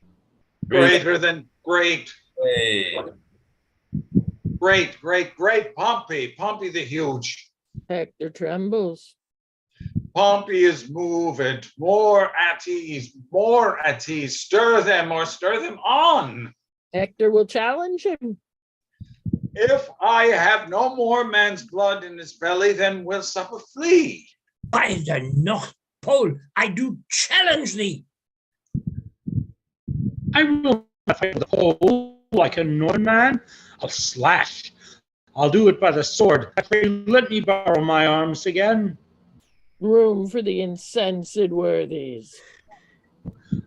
Greater than great. Hey. Great Pompey. Pompey the huge. Hector trembles. Pompey is moved, more at ease. Stir them on. Hector will challenge him. If I have no more man's blood in his belly, then will supper flee. By the North Pole, I do challenge thee. I will not fight with the pole like a Northern man. I'll slash. I'll do it by the sword. I pray you let me borrow my arms again. Room for the incensed worthies.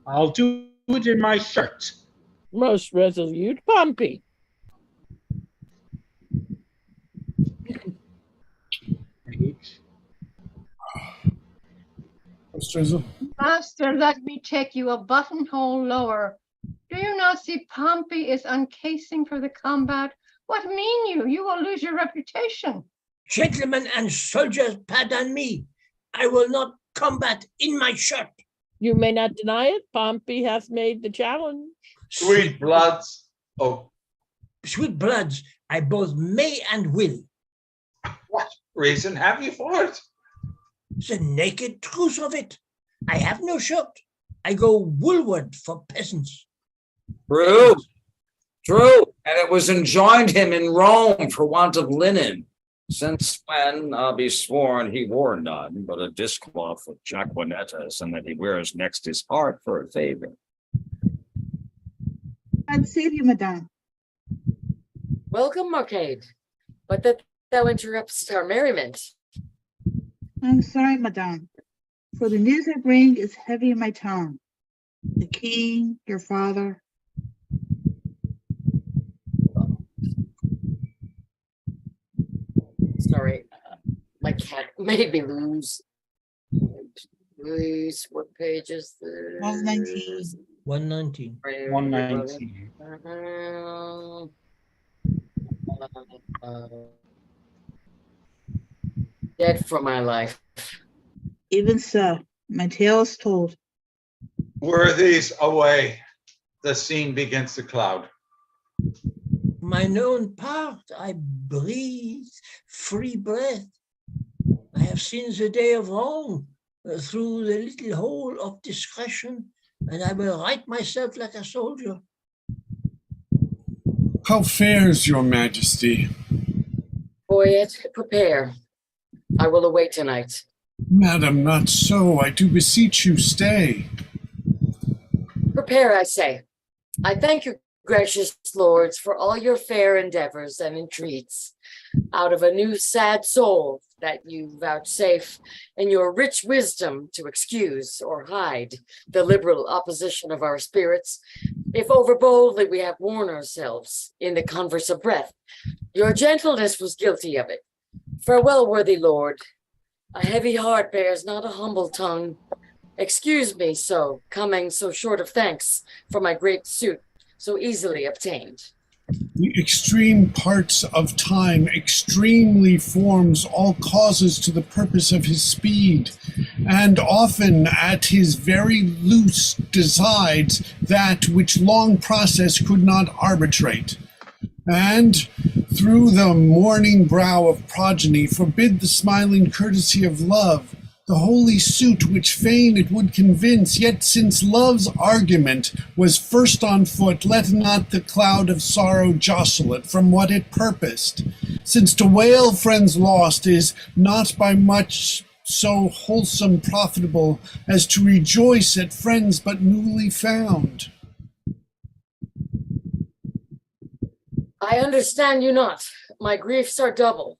I'll do it in my shirt. Most resolute Pompey. Master, let me take you a buttonhole lower. Do you not see Pompey is uncasing for the combat? What mean you? You will lose your reputation. Gentlemen and soldiers, pardon me. I will not combat in my shirt. You may not deny it. Pompey hath made the challenge. Sweet bloods. Oh, Sweet bloods, I both may and will. what reason have you for it? The naked truth of it. I have no shirt. I go woolward for peasants. True. And it was enjoined him in Rome for want of linen. Since when, I'll be sworn, he wore none but a discloth of Jaquinettas, and that he wears next his heart for a favor. God save you, madame. Welcome, Marcade. But that thou interruptst our merriment. I'm sorry, madame, for the news I bring is heavy in my tongue. The king, your father. Sorry, my cat made me lose. Please, what page is this? 119. 119. 119. Dead for my life. Even so, my tale is told. Worthies away. The scene begins to cloud. Mine own part, I breathe free breath. I have seen the day of wrong through the little hole of discretion, and I will right myself like a soldier. How fares your majesty? Boyet, prepare. I will await tonight. Madam, not so. I do beseech you, stay. Prepare, I say. I thank you, gracious lords, for all your fair endeavors and entreats. Out of a new sad soul that you vouchsafe in your rich wisdom to excuse or hide the liberal opposition of our spirits, if overboldly we have worn ourselves in the converse of breath, your gentleness was guilty of it. Farewell, worthy lord. A heavy heart bears not a humble tongue. Excuse me so, coming so short of thanks for my great suit so easily obtained. The extreme parts of time extremely forms all causes to the purpose of his speed, and often at his very loose decides that which long process could not arbitrate. And through the mourning brow of progeny forbid the smiling courtesy of love, the holy suit which fain it would convince, yet since love's argument was first on foot, let not the cloud of sorrow jostle it from what it purposed, since to wail friends lost is not by much so wholesome profitable as to rejoice at friends but newly found. I understand you not. My griefs are double.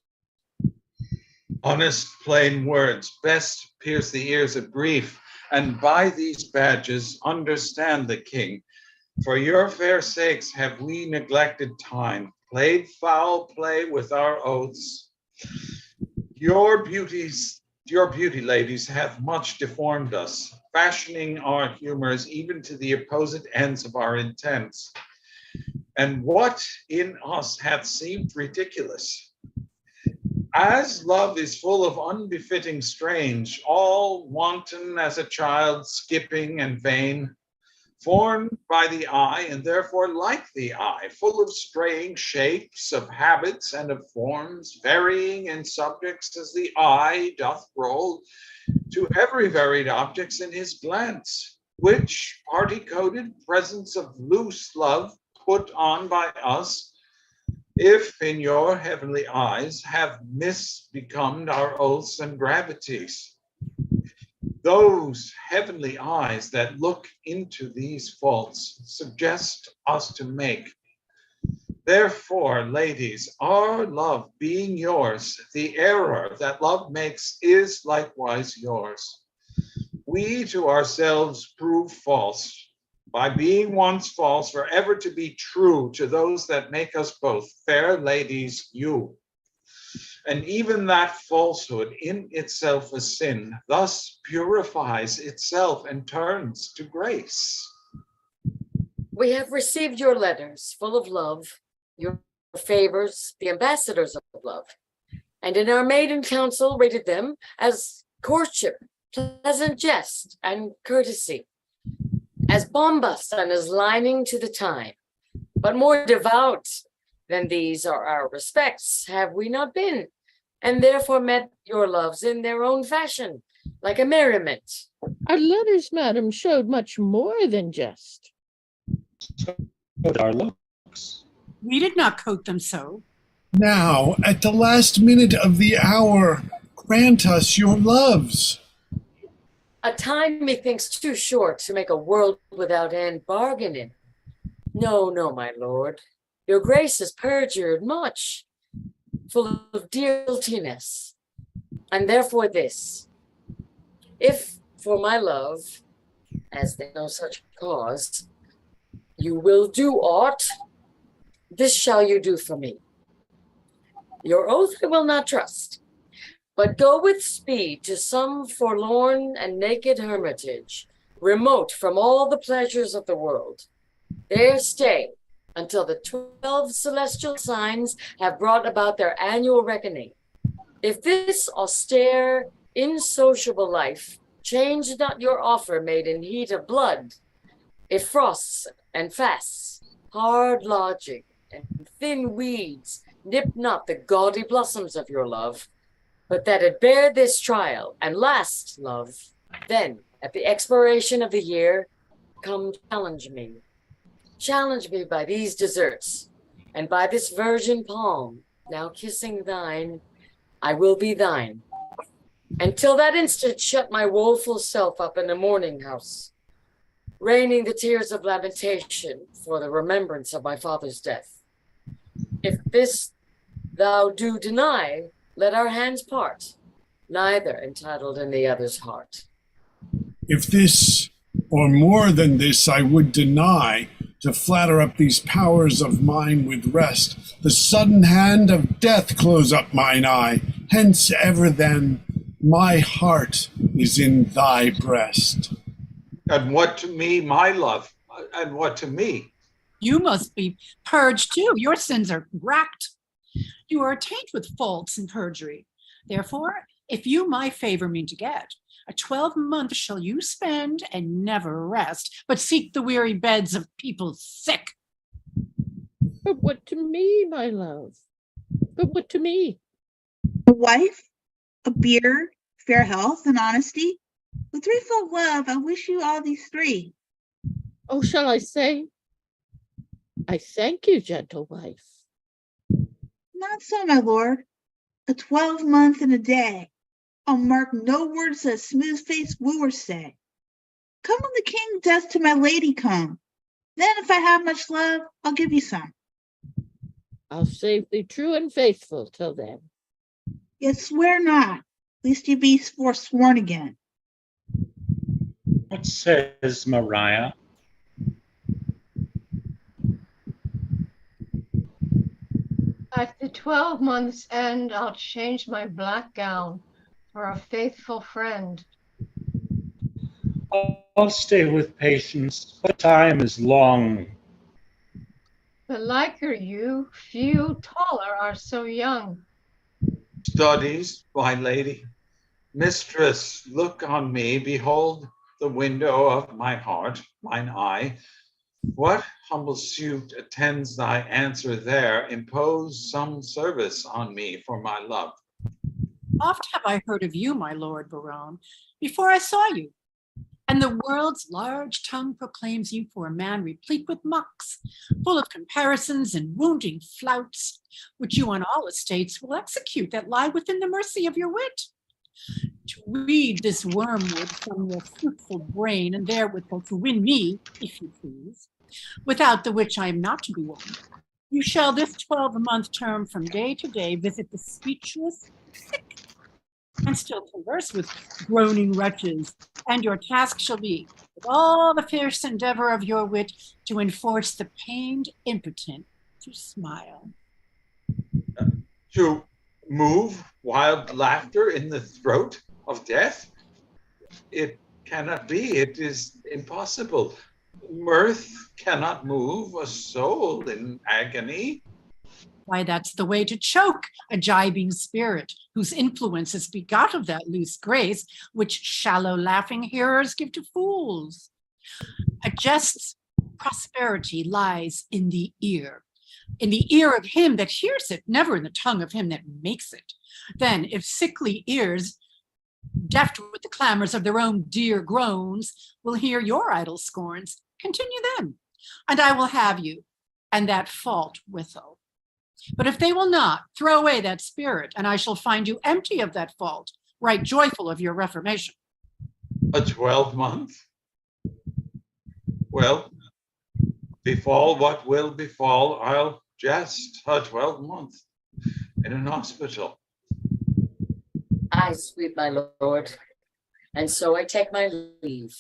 Honest, plain words best pierce the ears of grief, and by these badges understand the king. For your fair sakes have we neglected time, played foul play with our oaths. Your beauty, ladies, have much deformed us, fashioning our humors even to the opposite ends of our intents. And what in us hath seemed ridiculous? As love is full of unbefitting strange, all wanton as a child, skipping and vain, formed by the eye and therefore like the eye, full of straying shapes, of habits and of forms, varying in subjects as the eye doth roll to every varied objects in his glance, which party-coded presence of loose love put on by us, if in your heavenly eyes have misbecomed our oaths and gravities. Those heavenly eyes that look into these faults suggest us to make. Therefore, ladies, our love being yours, the error that love makes is likewise yours. We to ourselves prove false, by being once false, forever to be true to those that make us both, fair ladies, you. And even that falsehood in itself a sin, thus purifies itself and turns to grace. We have received your letters full of love, your favors, the ambassadors of love, and in our maiden council rated them as courtship, pleasant jest, and courtesy, as bombast and as lining to the time. But more devout than these are our respects, have we not been, and therefore met your loves in their own fashion, like a merriment. Our letters, madam, showed much more than jest. So did our looks. We did not coat them so. Now, at the last minute of the hour, grant us your loves. A time methinks too short to make a world without end bargain in. No, no, my lord, your grace is perjured much, full of guiltiness, and therefore this, if for my love, as there no such cause, you will do aught, this shall you do for me. Your oath I will not trust, but go with speed to some forlorn and naked hermitage, remote from all the pleasures of the world. There stay until the 12 celestial signs have brought about their annual reckoning. If this austere, insociable life change not your offer made in heat of blood, if frosts and fasts, hard lodging, and thin weeds nip not the gaudy blossoms of your love, but that it bear this trial and last, love, then at the expiration of the year, come challenge me. Challenge me by these deserts, and by this virgin palm, now kissing thine, I will be thine. Until that instant, shut my woeful self up in a mourning house, raining the tears of lamentation for the remembrance of my father's death. If this thou do deny, let our hands part, neither entitled in the other's heart. If this, or more than this, I would deny, to flatter up these powers of mine with rest, the sudden hand of death close up mine eye. Hence ever then, my heart is in thy breast. And what to me, my love, and what to me? You must be purged too. Your sins are racked. You are attainted with faults and perjury. Therefore, if you my favor mean to get, a 12-month shall you spend and never rest, but seek the weary beds of people sick. But what to me, my love? But what to me? A wife, a beard, fair health, and honesty. With threefold love, I wish you all these three. Oh, shall I say? I thank you, gentle wife. Not so, my lord. A 12-month and a day. I'll mark no words that smooth-faced wooers say. Come when the king doth to my lady come. Then, if I have much love, I'll give you some. I'll save thee true and faithful till then. Yet swear not, lest you be forsworn again. What says Maria? At the 12 months' end, I'll change my black gown for a faithful friend. I'll stay with patience, but time is long. The liker you, few taller are so young. Studies, my lady. Mistress, look on me, behold the window of my heart, mine eye. What humble suit attends thy answer there? Impose some service on me for my love. Oft have I heard of you, my lord Baron, before I saw you. And the world's large tongue proclaims you for a man replete with mocks, full of comparisons and wounding flouts, which you on all estates will execute that lie within the mercy of your wit. To weed this wormwood from your fruitful brain, and therewithal to win me, if you please, without the which I am not to be won, you shall this 12-month term from day to day visit the speechless sick, and still converse with groaning wretches, and your task shall be, with all the fierce endeavor of your wit, to enforce the pained impotent to smile. To move wild laughter in the throat of death? It cannot be. It is impossible. Mirth cannot move a soul in agony. Why, that's the way to choke a gibing spirit, whose influence is begot of that loose grace which shallow laughing hearers give to fools. A jest's prosperity lies in the ear of him that hears it, never in the tongue of him that makes it. Then, if sickly ears, deft with the clamors of their own dear groans, will hear your idle scorns, continue them, and I will have you, and that fault withal. But if they will not, throw away that spirit, and I shall find you empty of that fault, right joyful of your reformation. A 12-month? Well, befall what will befall, I'll jest a 12-month in an hospital. Aye, sweet my lord, and so I take my leave.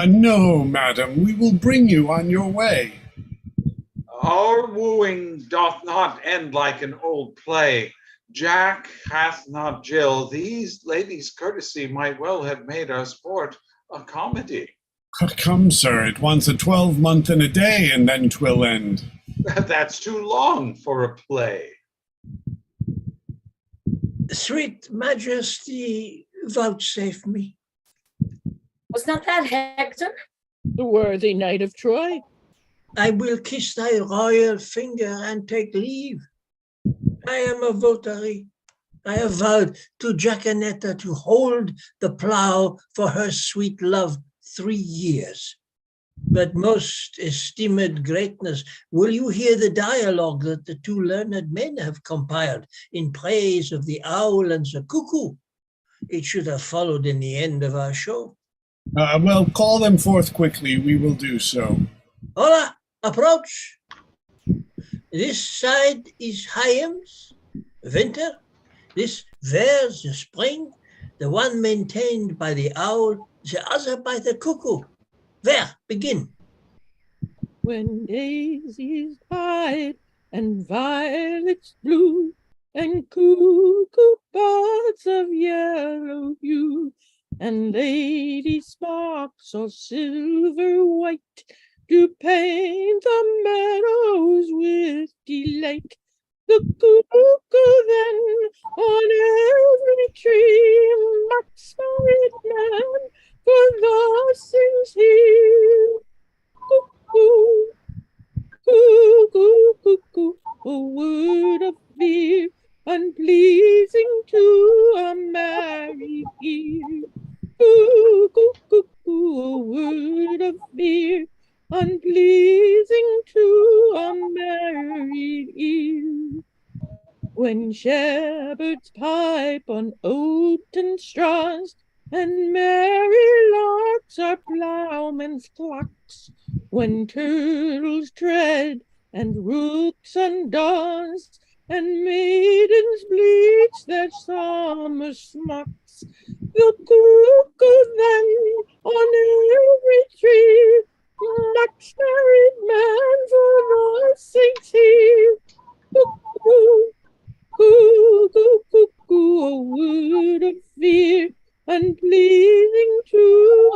No, madam, we will bring you on your way. Our wooing doth not end like an old play. Jack hath not Jill. These ladies' courtesy might well have made our sport a comedy. Come, sir, it wants a 12-month and a day, and then 'twill end. That's too long for a play. Sweet Majesty, vouchsafe me. Was not that Hector? The worthy knight of Troy. I will kiss thy royal finger and take leave. I am a votary. I have vowed to Jacanetta to hold the plough for her sweet love 3 years. But most esteemed greatness, will you hear the dialogue that the two learned men have compiled in praise of the owl and the cuckoo? It should have followed in the end of our show. Well, call them forth quickly. We will do so. Hola, approach. This side is Hyams, winter. This there's the spring, the one maintained by the owl, the other by the cuckoo. There, begin. When daisies hide and violets blue and cuckoo buds of yellow hue and lady sparks of silver white to paint the meadows with delight. The cuckoo then on every tree marks married man, for thus sings he. Cuckoo, cuckoo, cuckoo, a word of fear, unpleasing to a married ear. Cuckoo, cuckoo, a word of fear, unpleasing to a married ear. When shepherds pipe on oaten straws, and merry larks are ploughmen's clocks, when turtles tread and rooks on daws, and maidens bleach their summer smocks, the cuckoo then on every tree marks married man, for thus sings he. Cuckoo, cuckoo, cuckoo, a word of fear, unpleasing to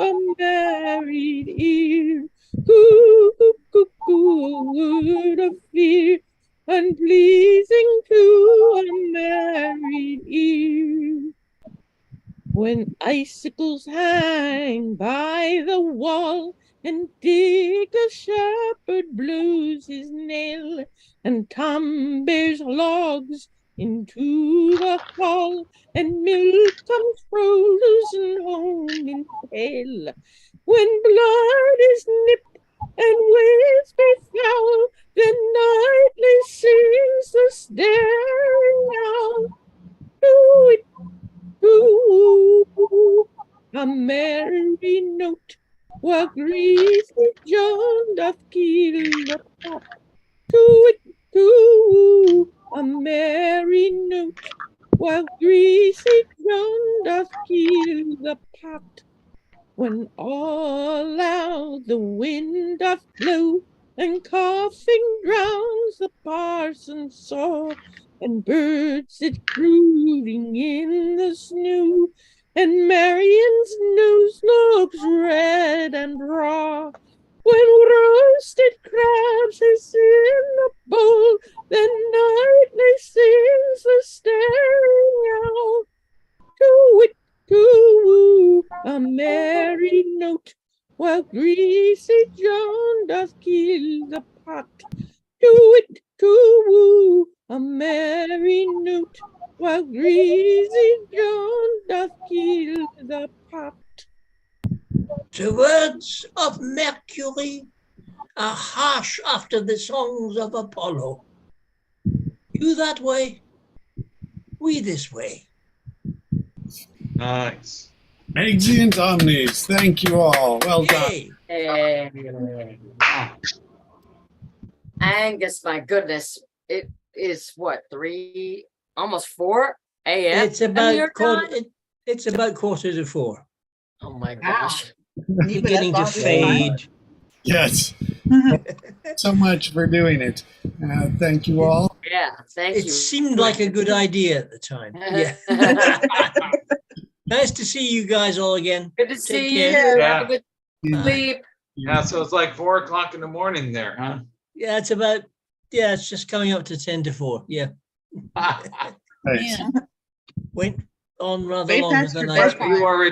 a married ear. Cuckoo, cuckoo, a word of fear, unpleasing to a married ear. When icicles hang by the wall, and Dick the shepherd blows his nail, and Tom bears logs into the hall, and milk comes frozen home in pail. When blood is nipped and waves be foul, then nightly sings the staring owl. Do it, do a merry note, while greasy John doth keel the pot. To a merry note, while greasy John doth keel the pot. When all out the wind doth blow, and coughing drowns the parson's saw, and birds sit brooding in the snow, and Marion's nose looks red and raw. When roasted crabs is in the bowl, then nightly sings the staring owl. To-wit, to-woo, a merry note, while greasy John doth keel the pot. To-wit, to-woo, a merry note, while greasy John doth keel the pot. The words of Mercury are harsh after the songs of Apollo. You that way, we this way. Nice. Exeunt omnes. Thank you all. Well done. Yay. Angus, my goodness, it is what, 3, almost 4 a.m. It's about your time? it's about 4:45. Oh my gosh. Beginning to fade. Yes. So much for doing it. Thank you all. Yeah, thank It you. seemed like a good idea at the time. Yeah. Nice to see you guys all again. Good to Take see you. care. Yeah. Have a good sleep. Yeah, so it's like 4 o'clock in the morning there, huh? Yeah, it's about, yeah, it's just coming up to 10 to 4. Yeah. Thanks. Yeah. Went on rather Way longer past than your I bedtime. expected. You are